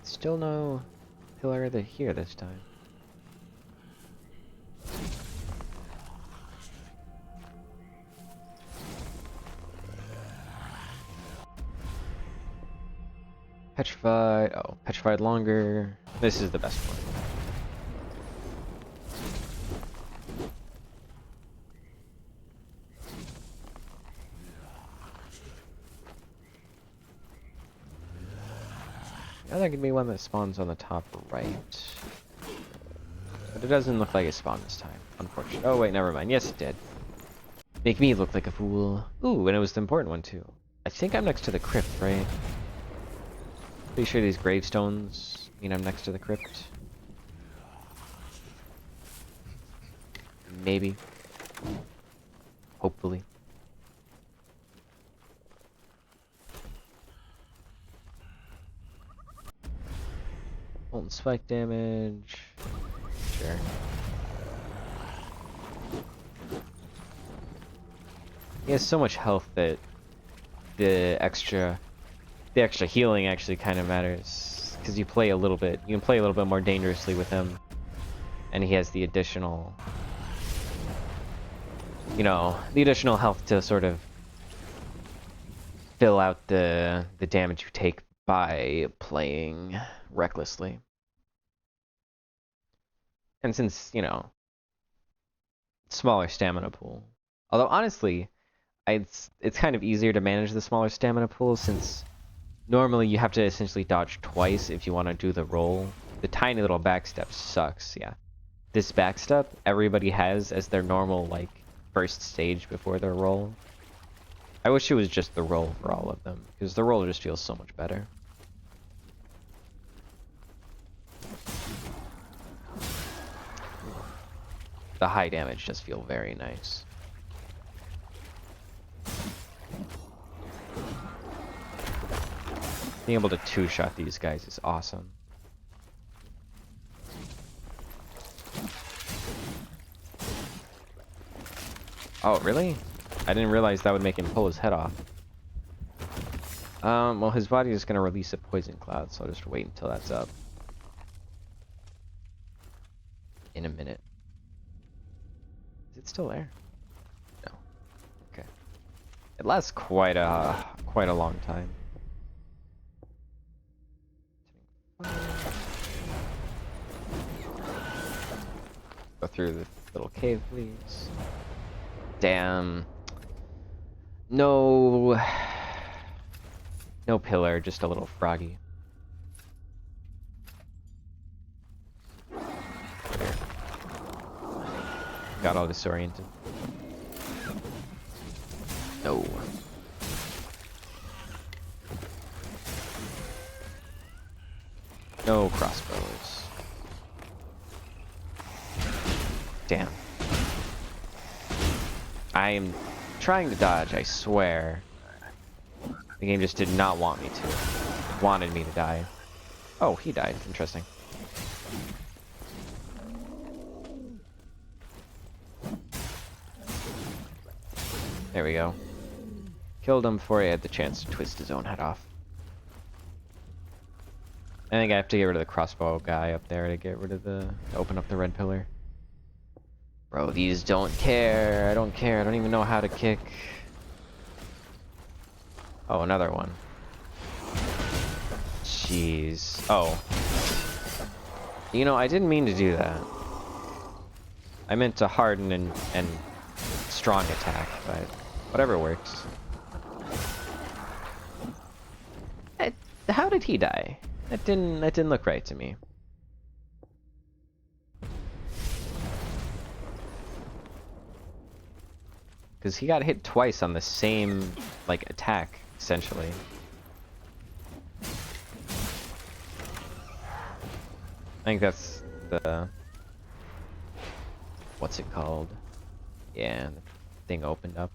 Still no pillar here this time. Petrified. Oh, petrified longer. This is the best one. Now there can be one that spawns on the top right. But it doesn't look like it spawned this time, unfortunately. Oh wait, never mind. Yes, it did. Make me look like a fool. Ooh, and it was the important one too. I think I'm next to the crypt, right? Pretty sure these gravestones mean I'm next to the crypt. Maybe. Hopefully. Molten spike damage. Sure. He has so much health that the extra healing actually kind of matters, because you can play a little bit more dangerously with him, and he has the additional, you know, the additional health to sort of fill out the damage you take by playing recklessly. And since, you know, smaller stamina pool, although honestly, it's kind of easier to manage the smaller stamina pool, since normally you have to essentially dodge twice if you want to do the roll. The tiny little backstep sucks, yeah. This backstep everybody has as their normal, like, first stage before their roll. I wish it was just the roll for all of them, because the roll just feels so much better. The high damage just feel very nice. Being able to two-shot these guys is awesome. Oh, really? I didn't realize that would make him pull his head off. Well, his body is going to release a poison cloud, so I'll just wait until that's up. In a minute. Is it still there? No. Okay. It lasts quite a long time. Go through the little cave, please. Damn. No. No pillar, just a little froggy. There. Got all disoriented. No. No crossbows. Damn. I am trying to dodge, I swear. The game just did not want me to. It wanted me to die. Oh, he died. Interesting. There we go. Killed him before he had the chance to twist his own head off. I think I have to get rid of the crossbow guy up there to get rid of to open up the red pillar. Bro, these don't care. I don't care. I don't even know how to kick. Oh, another one. Jeez. Oh. You know, I didn't mean to do that. I meant to harden and strong attack, but whatever works. How did he die? That didn't look right to me. Because he got hit twice on the same, like, attack, essentially. I think that's the... What's it called? Yeah, the thing opened up.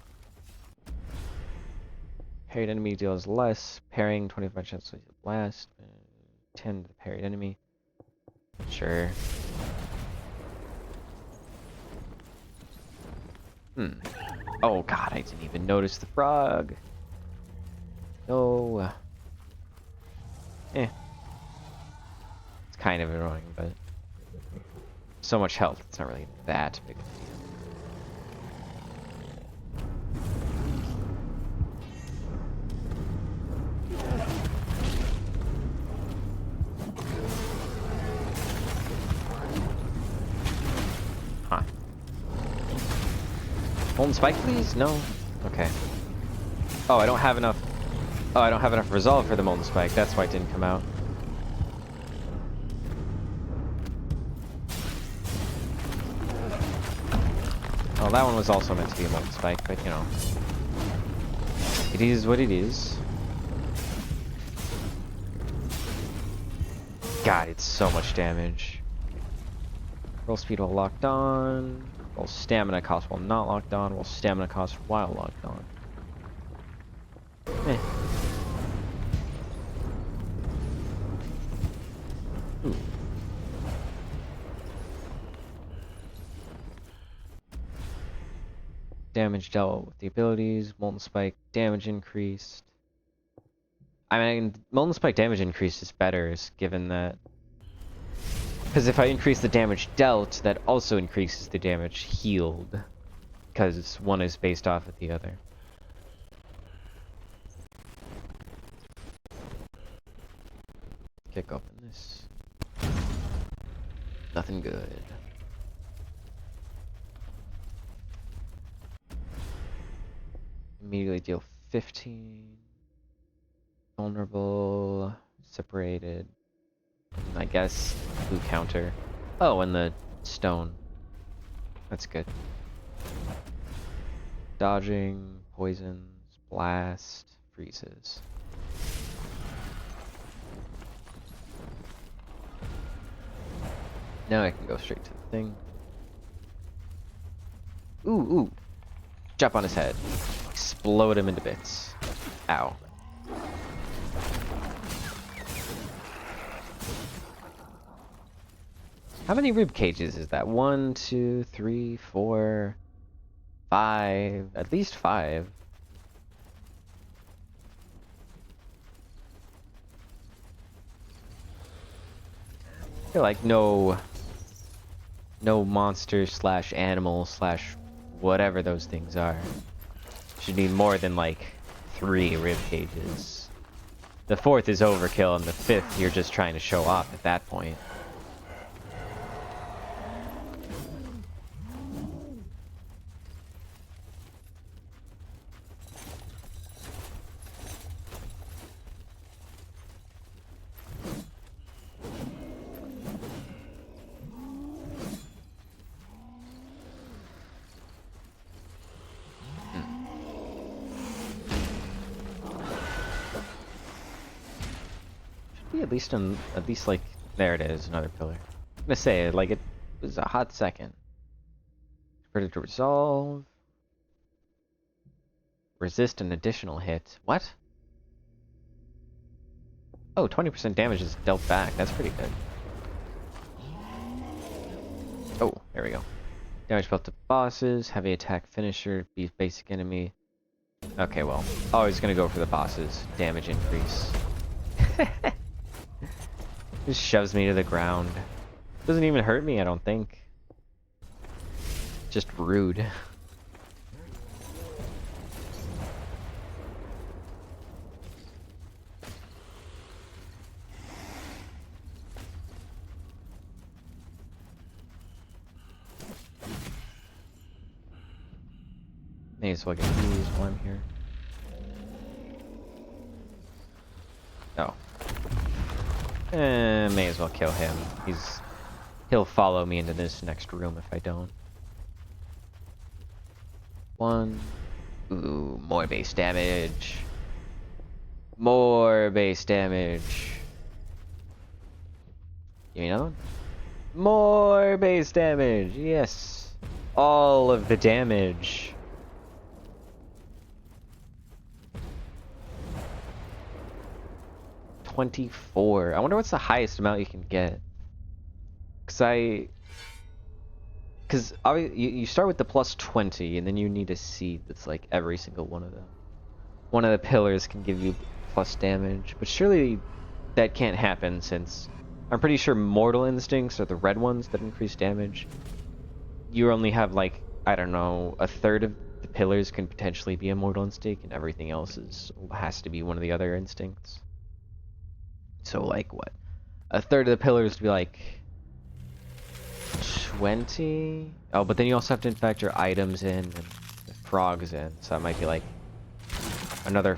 Parried enemy deals less. Parrying 25 chance to blast. 10 to the parried enemy. Sure. Oh god, I didn't even notice the frog. No. It's kind of annoying, but so much health, it's not really that big of a deal. Huh. Golden spike, please? No? Okay. Oh, I don't have enough... Oh, I don't have enough resolve for the molten spike. That's why it didn't come out. Well, that one was also meant to be a molten spike, but you know. It is what it is. God, it's so much damage. Roll speed while locked on. Roll stamina cost while not locked on. Roll stamina cost while locked on. Eh. Ooh. Damage dealt with the abilities. Molten spike damage increased. I mean, molten spike damage increased is better, given that... Because if I increase the damage dealt, that also increases the damage healed. Because one is based off of the other. Kick open this. Nothing good. Immediately deal 15. Vulnerable. Separated. I guess blue counter. Oh, and the stone. That's good. Dodging, poisons, blast, freezes. Now I can go straight to the thing. Ooh. Jump on his head. Explode him into bits. Ow. How many rib cages is that? 1, 2, 3, 4, 5. At least 5. I feel like no monster slash animal slash whatever those things are should need more than like 3 rib cages. The 4th is overkill, and the 5th you're just trying to show off at that point. At least like there it is, another pillar. I'm gonna say like it was a hot second. Ready to resolve. Resist an additional hit. What? Oh, 20% damage is dealt back. That's pretty good. Oh, there we go. Damage built to bosses, heavy attack finisher, basic enemy. Okay, well, always gonna go for the bosses. Damage increase. Just shoves me to the ground. Doesn't even hurt me, I don't think. Just rude. May as well get these while I'm here. Oh. May as well kill him. He'll follow me into this next room if I don't. One. Ooh, more base damage. More base damage. Give me another one. More base damage. Yes. All of the damage. $24. I wonder what's the highest amount you can get. Cause you start with the plus 20, and then you need a seed that's like every single one of them. One of the pillars can give you plus damage, but surely that can't happen since I'm pretty sure Mortal Instincts are the red ones that increase damage. You only have like, I don't know, a third of the pillars can potentially be a Mortal Instinct, and everything else has to be one of the other instincts. So like what? A third of the pillars to be like 20? Oh, but then you also have to infect your items in and the frogs in, so that might be like another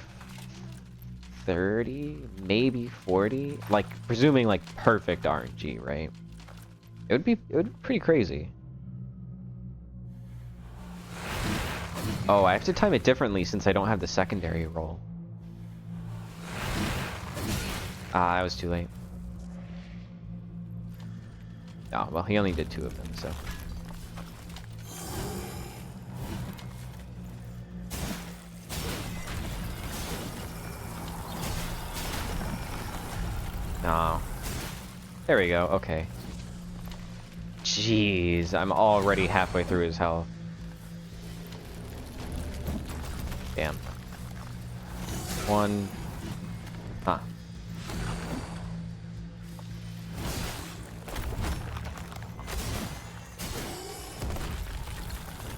30, maybe 40, like presuming like perfect RNG, right? It would be pretty crazy. Oh, I have to time it differently since I don't have the secondary roll. Ah, I was too late. Oh, well, he only did 2 of them, so. Oh. There we go, okay. Jeez, I'm already halfway through his health. Damn. 1. Huh.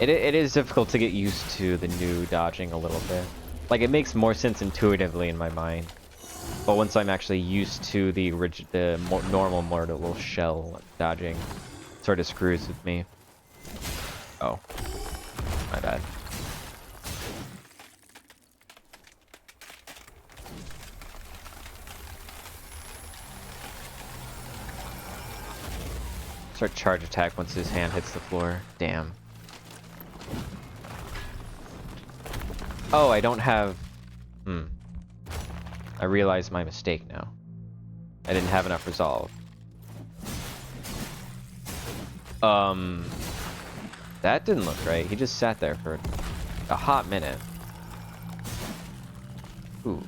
It is difficult to get used to the new dodging a little bit. Like, it makes more sense intuitively in my mind. But once I'm actually used to the normal mortal shell dodging, it sort of screws with me. Oh. My bad. Start charge attack once his hand hits the floor. Damn. Oh, I don't have... I realize my mistake now. I didn't have enough resolve. That didn't look right. He just sat there for a hot minute. Ooh.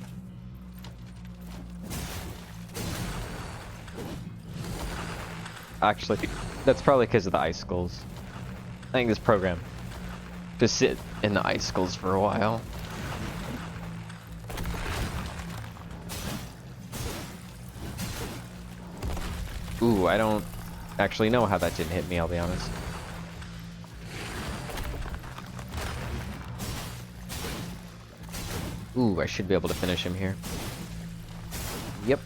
Actually, that's probably because of the ice skulls. I think this program to sit in the ice skulls for a while. Ooh, I don't actually know how that didn't hit me, I'll be honest. Ooh, I should be able to finish him here. Yep.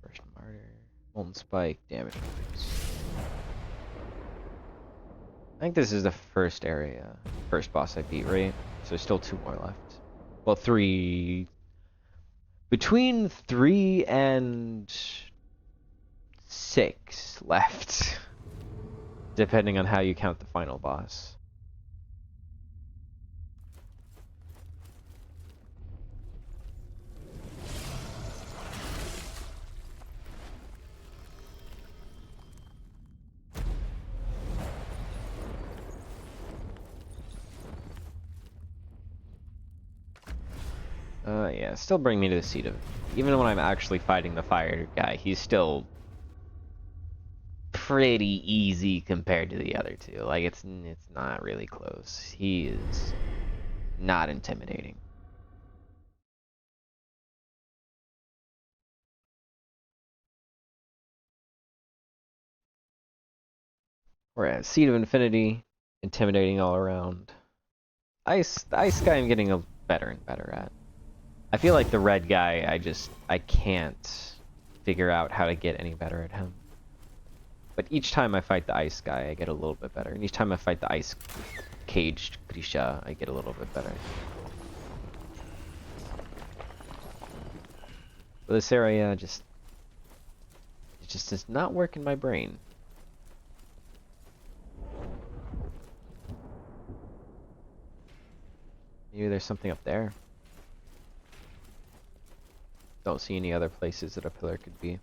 First martyr. Molten spike, damage increase. I think this is the first boss I beat, right? So there's still 2 more left. Well, 3... Between 3 and 6 left. Depending on how you count the final boss. Yeah, still bring me to the seat of... Even when I'm actually fighting the fire guy, he's still pretty easy compared to the other 2. Like, it's not really close. He is not intimidating. We're at Seed of Infinity, intimidating all around. The ice guy I'm getting better and better at. I feel like the red guy, I can't figure out how to get any better at him. But each time I fight the ice guy, I get a little bit better. And each time I fight the ice caged Grisha, I get a little bit better. But this area it just does not work in my brain. Maybe there's something up there. Don't see any other places that a pillar could be.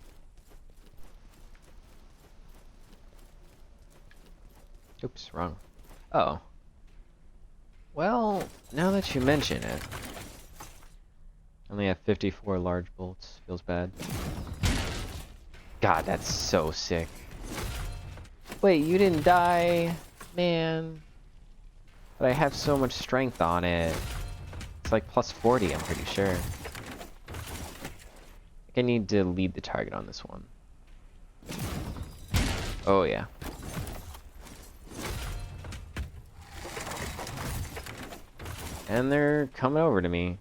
Oops, wrong. Oh. Well, now that you mention it. I only have 54 large bolts. Feels bad. God, that's so sick. Wait, you didn't die? Man. But I have so much strength on it. It's like plus 40, I'm pretty sure. I need to lead the target on this one. Oh yeah. And they're coming over to me.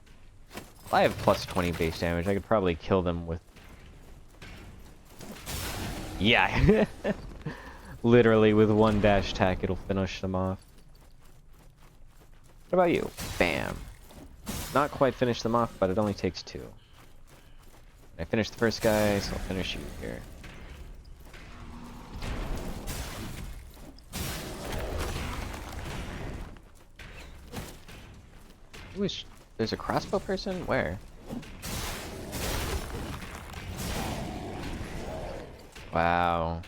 If I have plus 20 base damage, I could probably kill them with... Yeah! Literally with one dash attack, it'll finish them off. What about you? Bam. Not quite finish them off, but it only takes 2. I finished the first guy, so I'll finish you here. Ooh, there's a crossbow person? Where? Wow.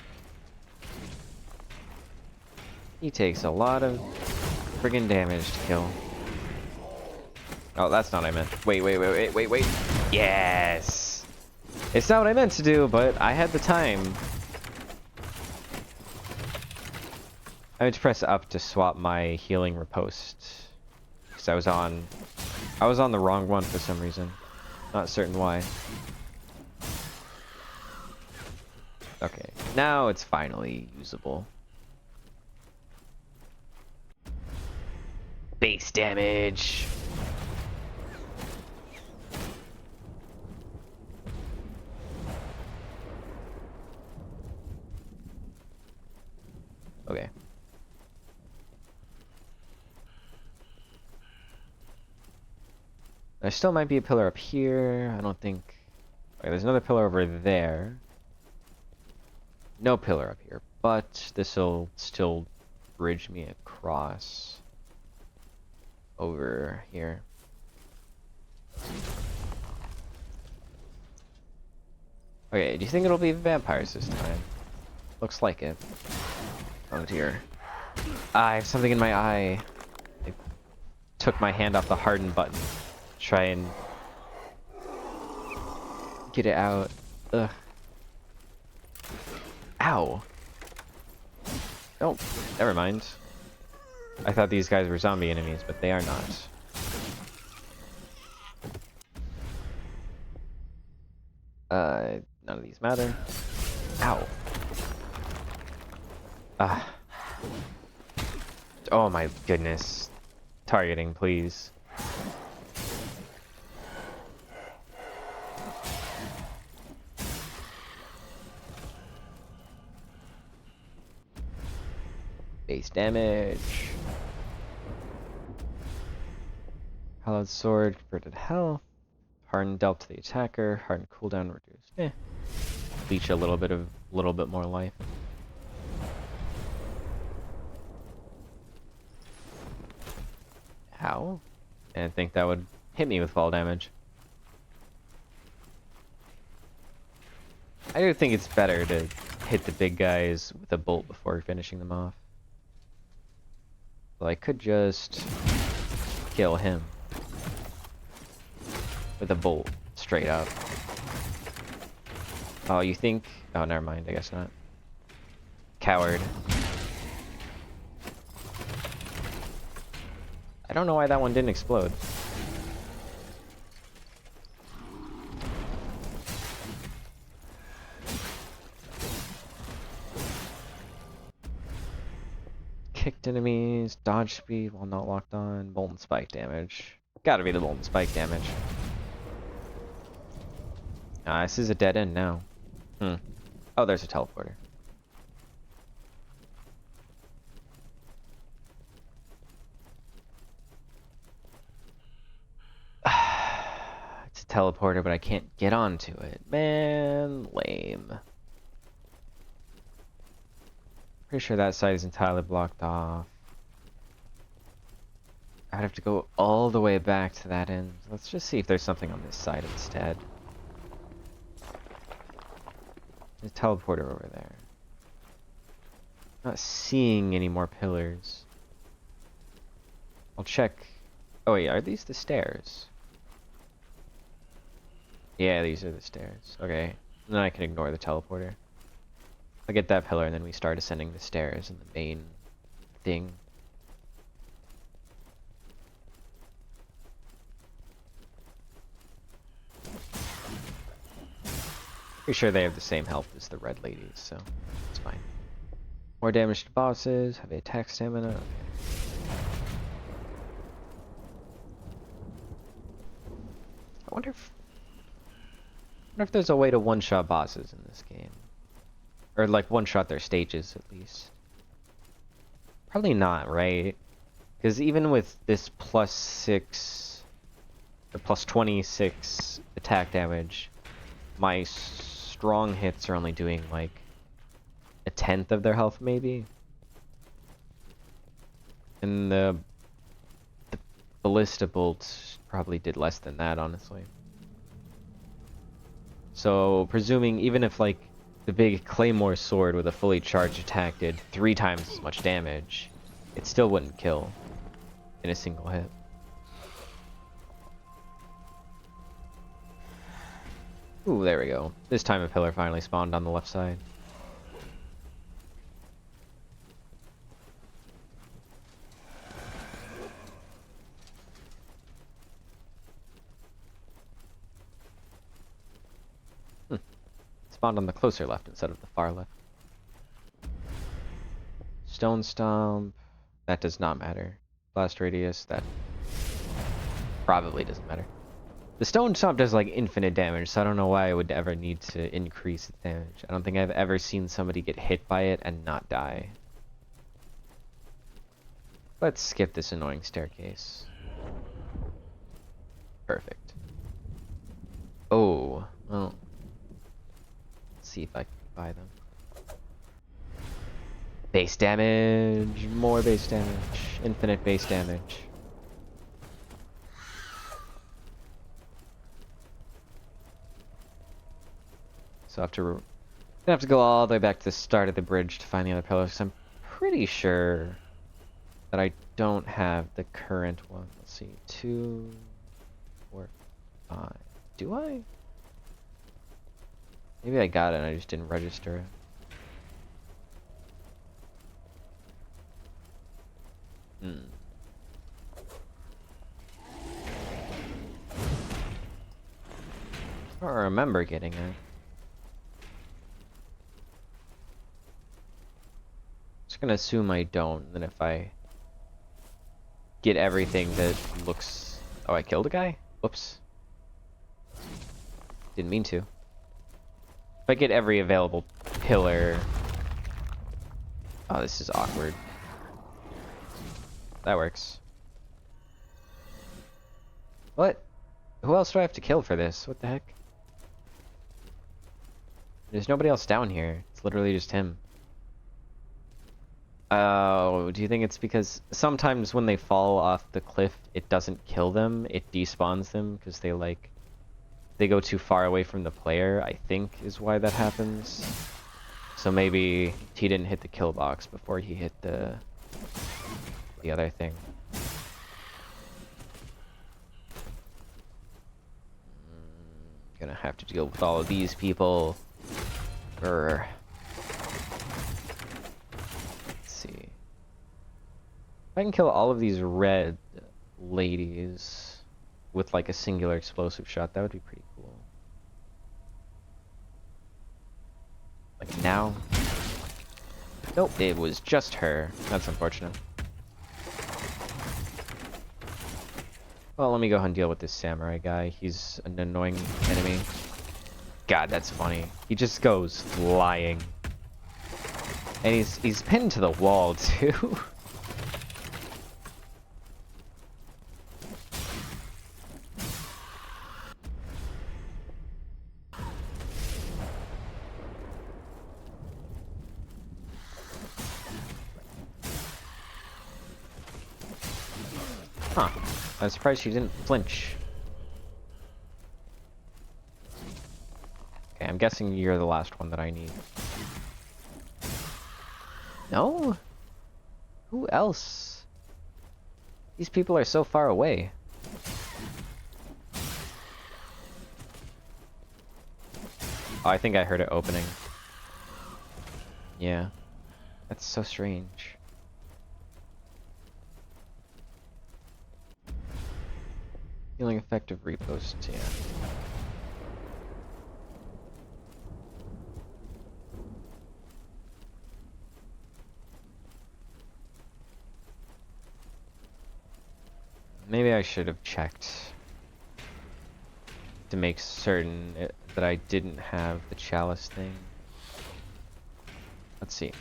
He takes a lot of friggin' damage to kill. Oh, that's not what I meant. Wait. Yes! It's not what I meant to do, but I had the time. I meant to press up to swap my healing riposte. Because I was on the wrong one for some reason. Not certain why. Okay, now it's finally usable. Base damage! Okay. There still might be a pillar up here. I don't think... Okay, there's another pillar over there. No pillar up here, but this'll still bridge me across over here. Okay, do you think it'll be vampires this time? Looks like it. Oh dear. I have something in my eye. I took my hand off the harden button. Try and get it out. Ugh. Ow. Oh, never mind. I thought these guys were zombie enemies, but they are not. None of these matter. Ow. Ah. Oh my goodness. Targeting, please. Base damage. Hallowed sword, converted health. Harden dealt to the attacker. Harden cooldown reduced. Leech a little bit more life. How? I didn't think that would hit me with fall damage. I do think it's better to hit the big guys with a bolt before finishing them off. Well, I could just kill him with a bolt straight up. Oh, you think? Oh, never mind. I guess not. Coward. I don't know why that one didn't explode. kicked enemies, dodge speed while not locked on, molten spike damage. Gotta be the molten spike damage. Ah, this is a dead end now. Oh, there's a teleporter. It's a teleporter, but I can't get onto it. Man, lame. Pretty sure that side is entirely blocked off. I'd have to go all the way back to that end. Let's just see if there's something on this side instead. There's a teleporter over there. Not seeing any more pillars. I'll check. Oh wait, are these the stairs? Yeah, these are the stairs. Okay, then I can ignore the teleporter. I'll get that pillar and then we start ascending the stairs in the main thing. Pretty sure they have the same health as the red ladies, so it's fine. More damage to bosses, have attack stamina. Okay. I wonder if there's a way to one-shot bosses in this game. Or like one-shot their stages at least. Probably not, right? Because even with this +6 or +26 attack damage, my strong hits are only doing like 1/10 of their health maybe. And the ballista bolts probably did less than that, honestly. So presuming even if like the big claymore sword with a fully charged attack did 3 times as much damage, it still wouldn't kill in a single hit. Ooh, there we go. This time a pillar finally spawned on the left side. Spawned on the closer left instead of the far left. Stone Stomp. That does not matter. Blast Radius. That probably doesn't matter. The Stone Stomp does like infinite damage, so I don't know why I would ever need to increase its damage. I don't think I've ever seen somebody get hit by it and not die. Let's skip this annoying staircase. Perfect. Oh, well. Let's see if I can buy them. Base damage, more base damage, infinite base damage. So I have to go all the way back to the start of the bridge to find the other pillars, 'cause I'm pretty sure that I don't have the current one. Let's see, 2, 4, 5. Do I? Maybe I got it and I just didn't register it. I don't remember getting it. Just gonna assume I don't, and then if I get everything that looks... Oh, I killed a guy? Whoops. Didn't mean to. If I get every available pillar... Oh, this is awkward. That works. What? Who else do I have to kill for this? What the heck? There's nobody else down here. It's literally just him. Oh, do you think it's because sometimes when they fall off the cliff, it doesn't kill them, it despawns them because they go too far away from the player, I think is why that happens. So maybe he didn't hit the kill box before he hit the other thing. Gonna have to deal with all of these people. Let's see. If I can kill all of these red ladies with like a singular explosive shot, that would be pretty cool. Like now. Nope, it was just her. That's unfortunate. Well, let me go ahead and deal with this samurai guy. He's an annoying enemy. God, that's funny. He just goes flying. And he's pinned to the wall, too. Huh. I'm surprised she didn't flinch. Okay, I'm guessing you're the last one that I need. No? Who else? These people are so far away. Oh, I think I heard it opening. Yeah. That's so strange. Healing effective repost, yeah. Maybe I should have checked to make certain that I didn't have the chalice thing. Let's see.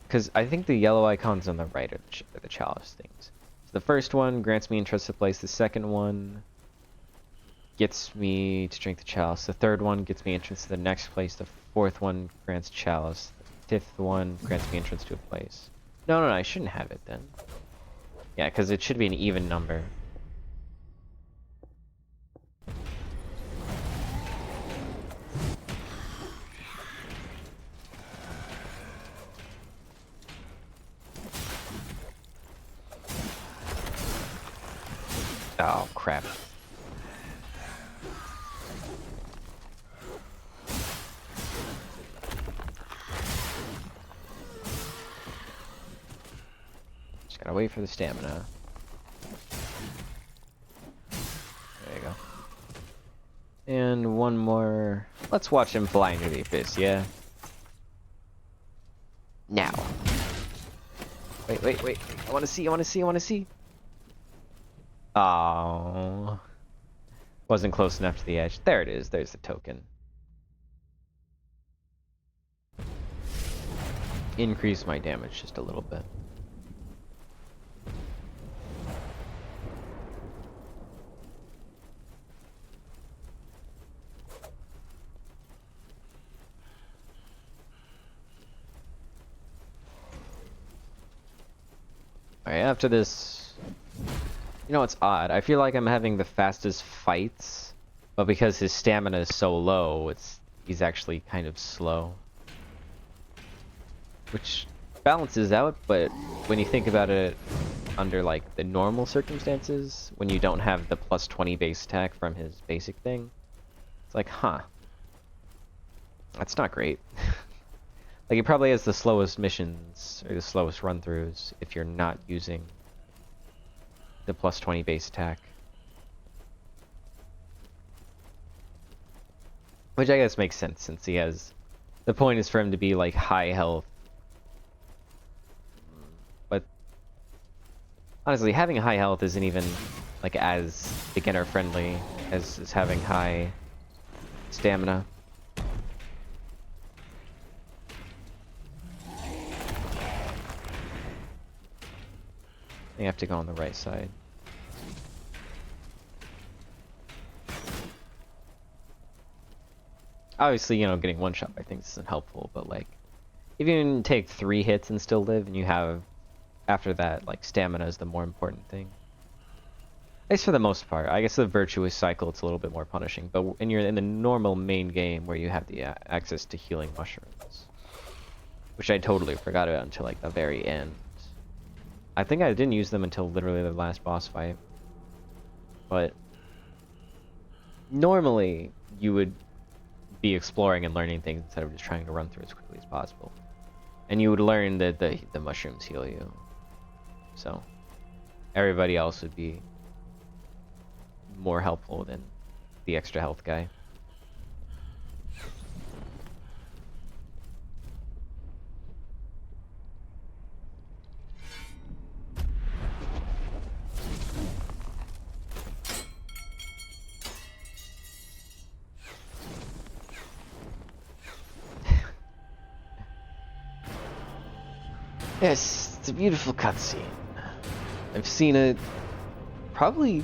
Because I think the yellow icons on the right are the chalice things. So the first one grants me interest to place. The second one gets me to drink the chalice. The third one gets me entrance to the next place. The fourth one grants chalice. The fifth one grants me entrance to a place. No, I shouldn't have it then. Yeah, because it should be an even number. Oh, crap. Just gotta wait for the stamina. There you go. And one more. Let's watch him fly into the abyss, yeah? Now. Wait. I wanna see. Oh. Wasn't close enough to the edge. There it is. There's the token. Increase my damage just a little bit. Alright, after this... You know, it's odd. I feel like I'm having the fastest fights, but because his stamina is so low, he's actually kind of slow. Which balances out, but when you think about it under, like, the normal circumstances, when you don't have the plus 20 base attack from his basic thing, it's like, huh. That's not great. Like, he probably has the slowest missions, or the slowest run-throughs, if you're not using the plus 20 base attack. Which I guess makes sense, since he has... The point is for him to be, like, high health. But... honestly, having high health isn't even, like, as beginner-friendly as having high stamina. You have to go on the right side. Obviously, you know, getting one shot by things isn't helpful, but like, if you can take 3 hits and still live, and you have, after that, like, stamina is the more important thing. At least for the most part. I guess the Virtuous cycle, it's a little bit more punishing, but when you're in the normal main game where you have the access to healing mushrooms, which I totally forgot about until, like, the very end. I think I didn't use them until literally the last boss fight. But normally you would be exploring and learning things instead of just trying to run through as quickly as possible. And you would learn that the mushrooms heal you. So everybody else would be more helpful than the extra health guy. Yes, it's a beautiful cutscene. I've seen it probably...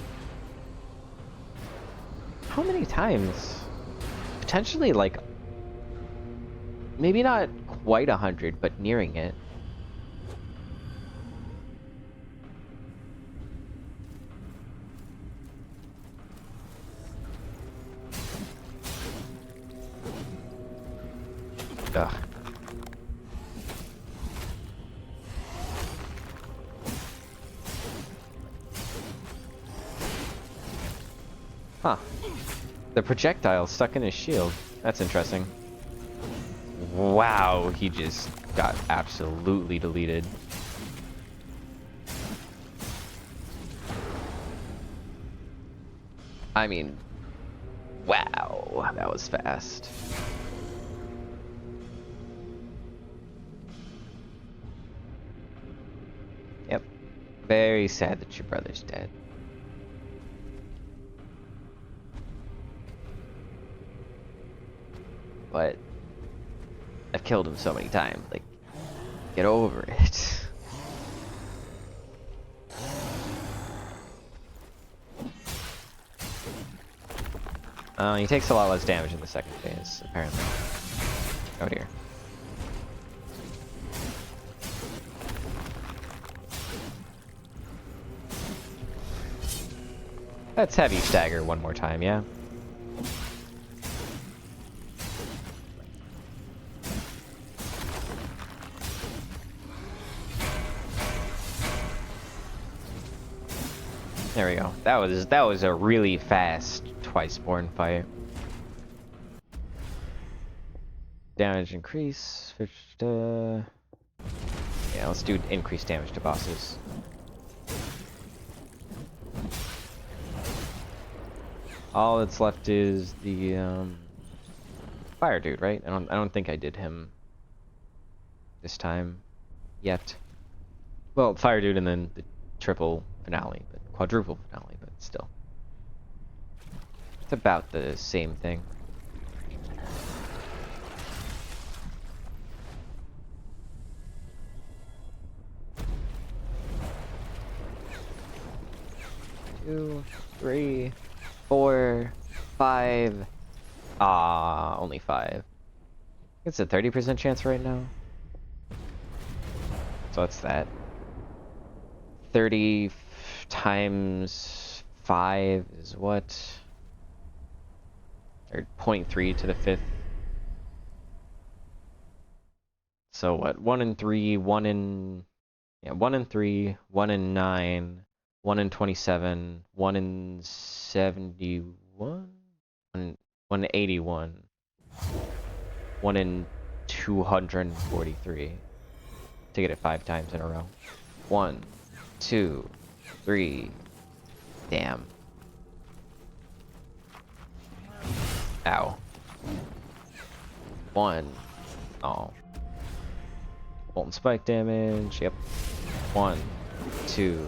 How many times? Potentially like... Maybe not quite 100, but nearing it. Ugh. Huh. The projectile stuck in his shield. That's interesting. Wow, he just got absolutely deleted. I mean, wow, that was fast. Yep. Very sad that your brother's dead. But I've killed him so many times, like, get over it. He takes a lot less damage in the second phase, apparently. Oh dear. Let's have you stagger one more time, yeah? There we go. That was a really fast twice-born fight. Damage increase. Yeah, let's do increased damage to bosses. All that's left is the fire dude, right? I don't think I did him this time yet. Well, fire dude and then the triple finale, but quadruple finale, but still. It's about the same thing. Two, 3, 4, 5. Ah, only 5. It's a 30% chance right now. So what's that? 30 times 5 is what? Or 0.3 to the 5th. So what? 1 in 3, 1 in... Yeah, 1 in 3, 1 in 9, 1 in 27, 1 in 71, 1 in 81, 1 in 243. To get it 5 times in a row. 1, 2, 3. Damn. Ow. 1. Oh. Molten spike damage. Yep. 1, 2.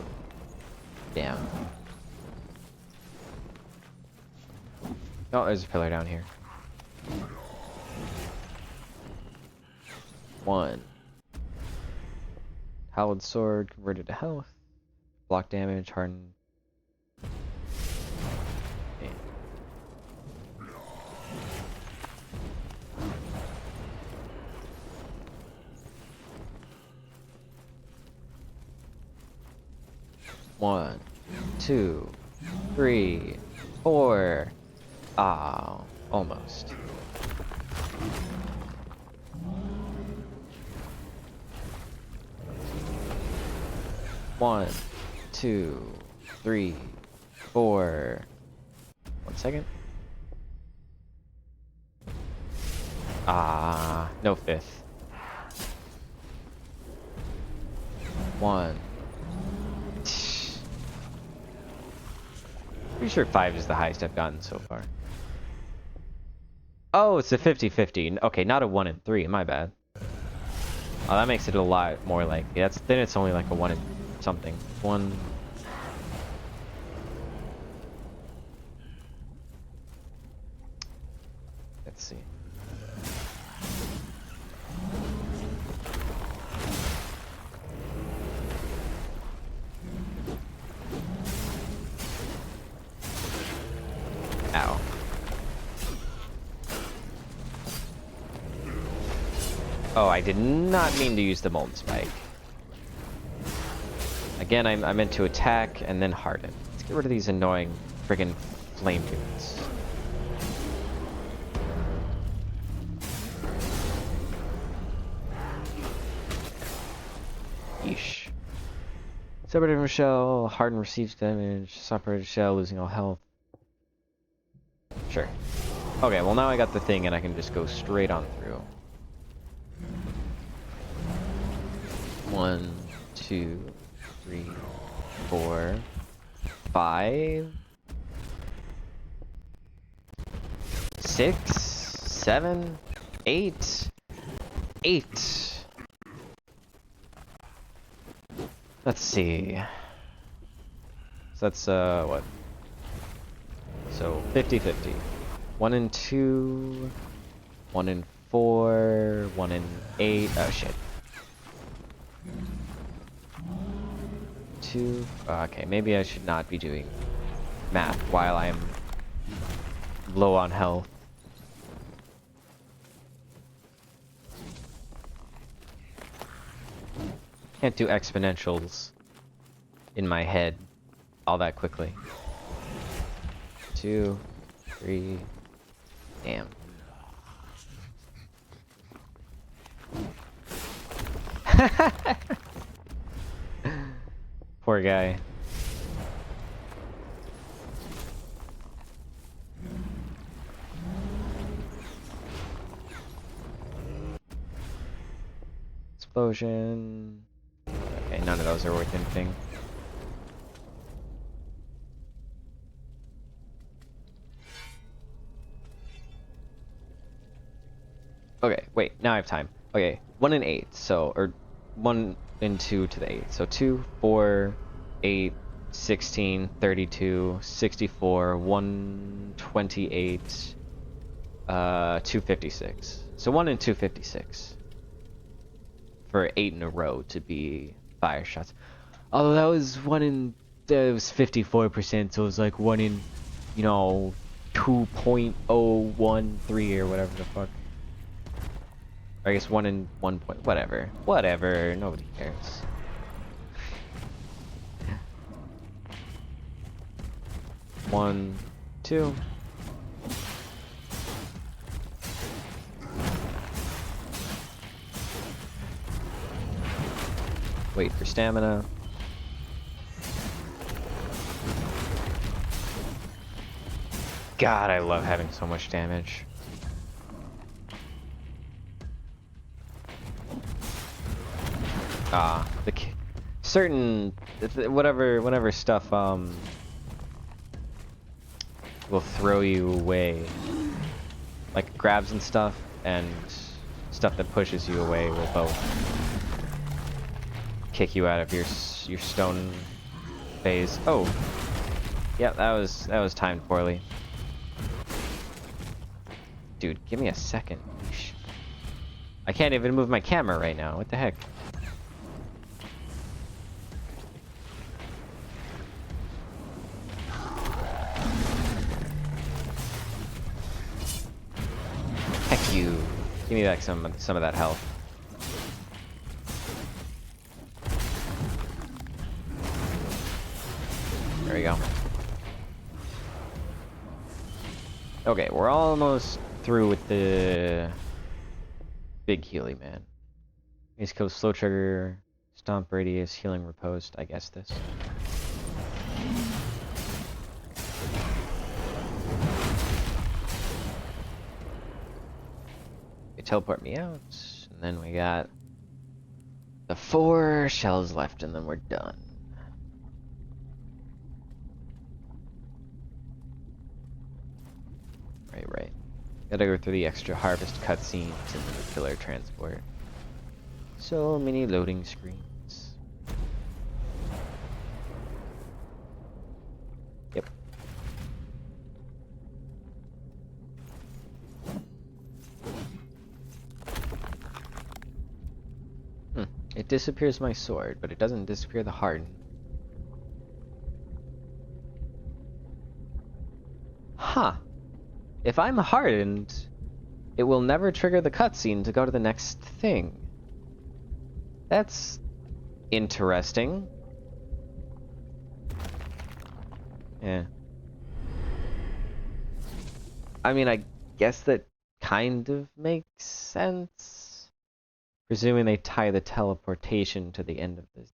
Damn. Oh, there's a pillar down here. 1. Hallowed sword converted to health. Block damage, hardened. Okay. One, 2, 3, 4. Ah, almost. One, 2, 3, 4. 1 second. Ah, no 5th. 1. Pretty sure 5 is the highest I've gotten so far. Oh, it's a 50-50. Okay, not a 1 in 3. My bad. Oh, that makes it a lot more likely. Then it's only like a 1 in something. 1. Let's see. Oh, I did not mean to use the Molten Spike. Again, I meant to attack and then harden. Let's get rid of these annoying friggin' flame dudes. Yeesh. Separated from shell, harden receives damage, separated shell, losing all health. Sure. Okay, well now I got the thing and I can just go straight on through. 1, 2, 3, 4, 5, 6, 7, 8, 8. Let's see. So that's what? So 50-50. 1 and 2, 1 and 4, 1 and 8. Oh shit. 2. Okay, maybe I should not be doing math while I'm low on health. Can't do exponentials in my head all that quickly. 2, 3. Damn. Poor guy. Explosion. Okay, none of those are worth anything. Okay, wait, now I have time. Okay, 1 and 8, so, or 1 and 2 to the 8. So 2, 4, 8, 16, 32, 64, 128, 256. So 1 and 256. For 8 in a row to be fire shots. Although that was 1 in, that was 54%, so it was like 1 in, you know, 2.013 or whatever the fuck. Or I guess 1 in 1 point, whatever. Whatever, nobody cares. One, 2. Wait for stamina. God, I love having so much damage. The certain whatever stuff will throw you away, like grabs and stuff that pushes you away will both kick you out of your stone phase. Oh, yeah, that was timed poorly. Dude, give me a second. I can't even move my camera right now. What the heck? Heck you. Give me back some of that health. There we go. Okay, we're almost through with the big Healy man. East Coast slow trigger, stomp radius, healing riposte. I guess this. They teleport me out, and then we got the 4 shells left, and then we're done. Right. Gotta go through the extra harvest cutscenes and the killer transport. So many loading screens. Yep. It disappears my sword, but it doesn't disappear the harden. Huh. If I'm hardened, it will never trigger the cutscene to go to the next thing. That's interesting. Yeah. I mean, I guess that kind of makes sense. Presuming they tie the teleportation to the end of the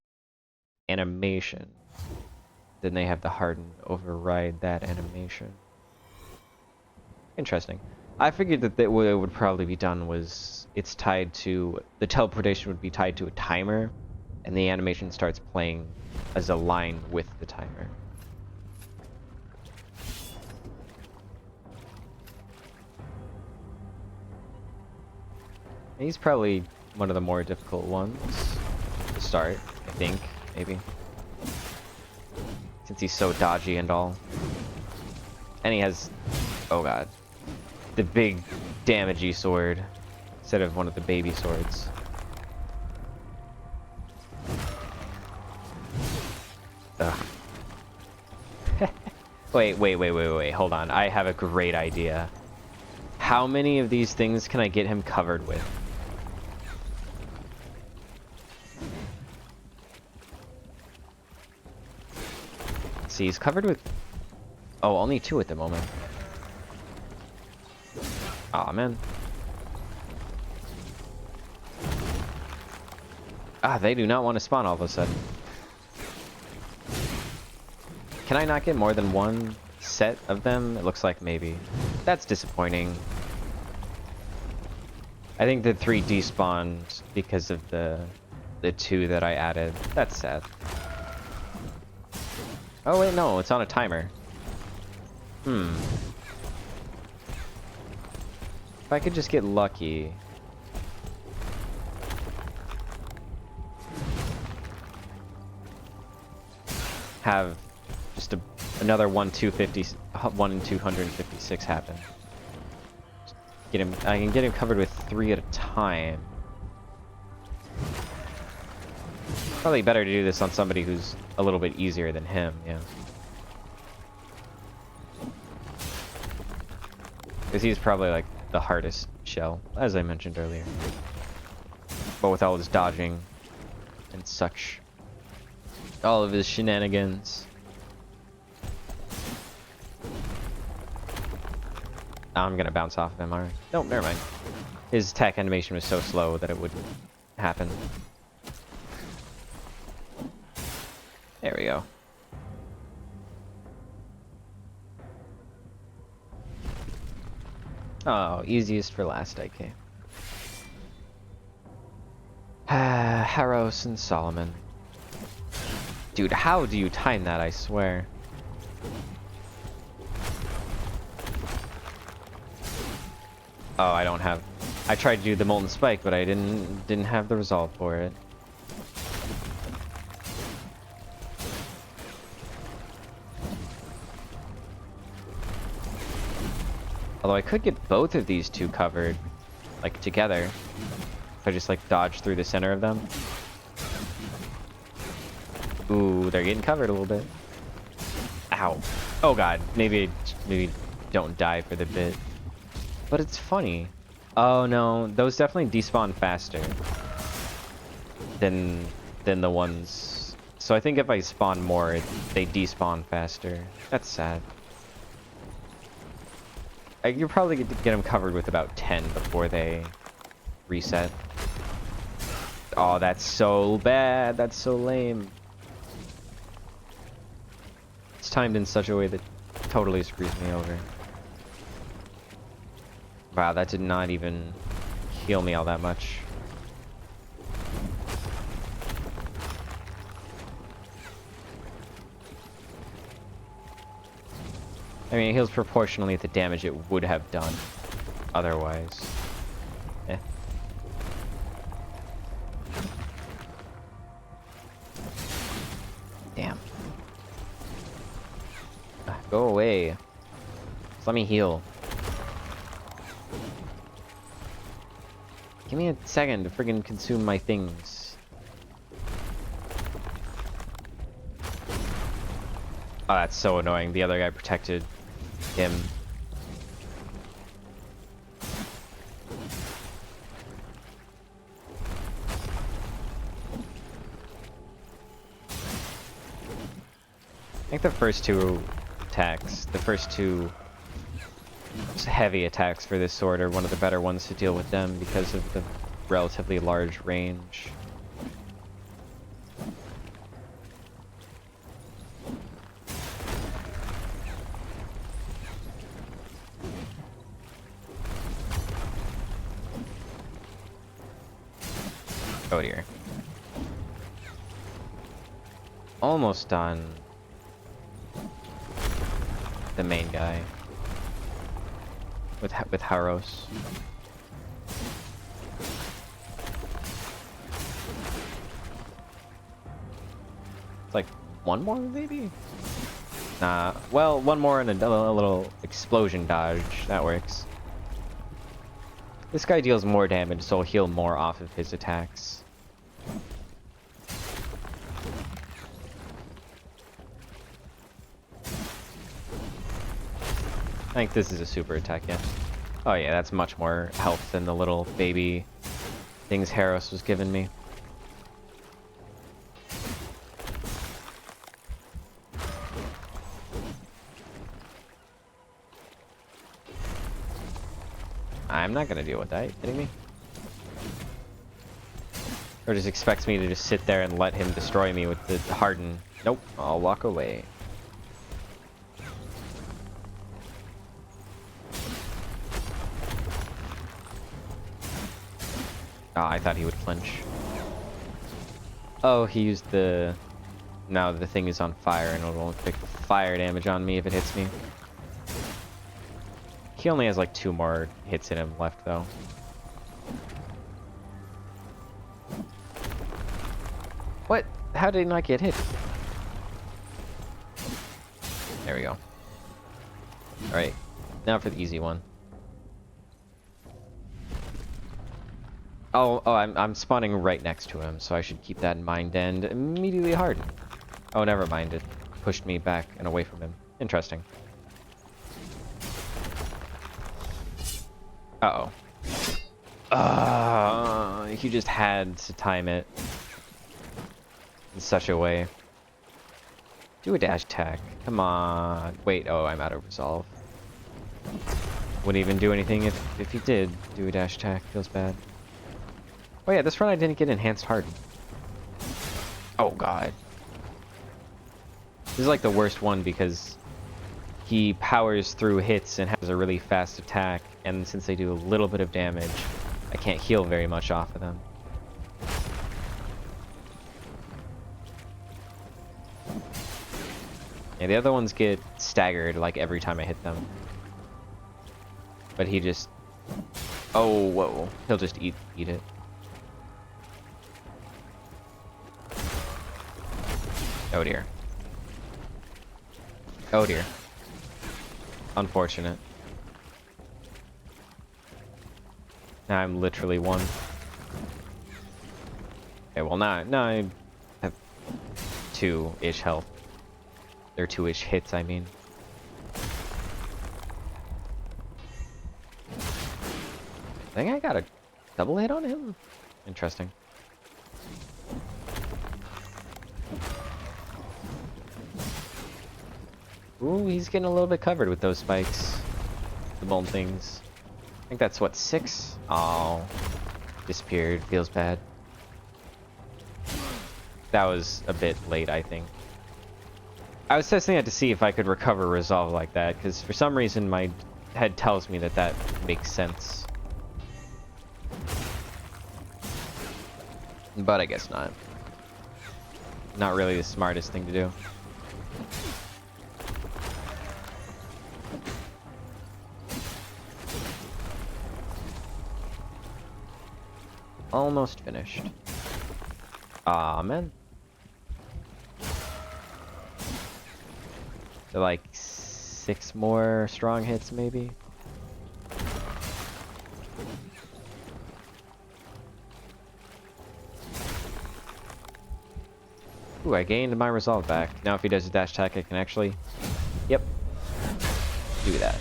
animation, then they have to harden override that animation. Interesting. I figured that the way it would probably be done was it's tied to the teleportation would be tied to a timer, and the animation starts playing as a line with the timer. He's probably one of the more difficult ones to start, I think, maybe. Since he's so dodgy and all. And he has, oh god, the big damagey sword instead of one of the baby swords. Ugh. Wait, hold on. I have a great idea. How many of these things can I get him covered with? See, he's covered with... Oh, only 2 at the moment. Aw, man. Ah, they do not want to spawn all of a sudden. Can I not get more than 1 set of them? It looks like maybe. That's disappointing. I think the 3 despawned because of the 2 that I added. That's sad. Oh wait, no, it's on a timer. If I could just get lucky. Have just another 1 in 256 happen. Get him. I can get him covered with 3 at a time. Probably better to do this on somebody who's a little bit easier than him, yeah. Because he's probably like the hardest shell, as I mentioned earlier. But with all his dodging and such. All of his shenanigans. I'm gonna bounce off of him, alright. Nope, never mind. His attack animation was so slow that it wouldn't happen. There we go. Oh, easiest for last, okay. Haros and Solomon. Dude, how do you time that, I swear? Oh, I don't have... I tried to do the Molten Spike, but I didn't have the resolve for it. Although I could get both of these 2 covered, like, together. If I just, like, dodge through the center of them. Ooh, they're getting covered a little bit. Ow. Oh god, maybe don't die for the bit. But it's funny. Oh no, those definitely despawn faster than the ones. So I think if I spawn more, they despawn faster. That's sad. You're probably going to get them covered with about 10 before they reset. Oh, that's so bad. That's so lame. It's timed in such a way that totally screws me over. Wow, that did not even heal me all that much. I mean, it heals proportionally the damage it would have done otherwise. Eh. Damn. Go away. Just let me heal. Give me a second to friggin' consume my things. Oh, that's so annoying. The other guy protected him. think the first two attacks, the first two heavy attacks for this sword are one of the better ones to deal with them because of the relatively large range. Oh dear. Almost done. The main guy. With Haros. It's like one more maybe? Nah. Well, one more and a little explosion dodge. That works. This guy deals more damage, so he'll heal more off of his attacks. I think this is a super attack, yeah. Oh yeah, that's much more health than the little baby things Haros was giving me. I'm not gonna deal with that, you kidding me? Or just expects me to just sit there and let him destroy me with the harden. Nope, I'll walk away. Oh, I thought he would flinch. Oh, he used the... Now the thing is on fire and it'll inflict fire damage on me if it hits me. He only has like 2 more hits in him left though. What? How did he not get hit? There we go. Alright, now for the easy one. Oh, I'm spawning right next to him, so I should keep that in mind and immediately harden. Oh, never mind, it pushed me back and away from him. Interesting. Uh-oh. He just had to time it in such a way. Do a dash attack. Come on. Wait, oh, I'm out of resolve. Wouldn't even do anything if he did do a dash attack. Feels bad. Oh yeah, this run I didn't get enhanced harden. Oh god. This is like the worst one because he powers through hits and has a really fast attack, and since they do a little bit of damage, I can't heal very much off of them. Yeah, the other ones get staggered like every time I hit them. But he just... Oh, whoa. He'll just eat it. Oh dear. Oh dear. Unfortunate. Now I'm literally 1. Okay, well now I have 2-ish health. Or 2-ish hits, I mean. I think I got a double hit on him? Interesting. Ooh, he's getting a little bit covered with those spikes. The bone things. I think that's what, 6? Oh, disappeared. Feels bad. That was a bit late, I think. I was testing it to see if I could recover resolve like that, because for some reason my head tells me that that makes sense. But I guess not. Not really the smartest thing to do. Almost finished. Man. So like 6 more strong hits maybe? Ooh, I gained my resolve back. Now if he does a dash attack I can actually... Yep. Do that.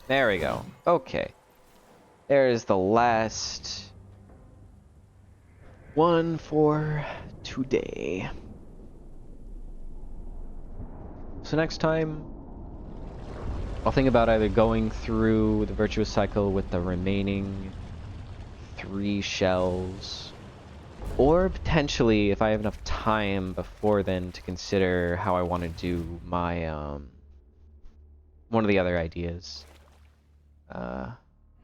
There we go. Okay. There is the last one for today. So next time, I'll think about either going through the Virtuous cycle with the remaining 3 shells, or potentially, if I have enough time before then, to consider how I want to do my, one of the other ideas.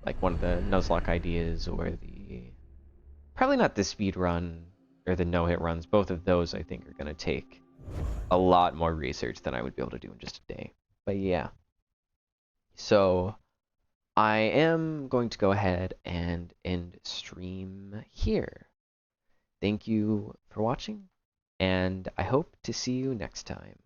Like one of the Nuzlocke ideas, or the... Probably not the speed run, or the no-hit runs. Both of those, I think, are going to take a lot more research than I would be able to do in just a day. But yeah. So, I am going to go ahead and end stream here. Thank you for watching, and I hope to see you next time.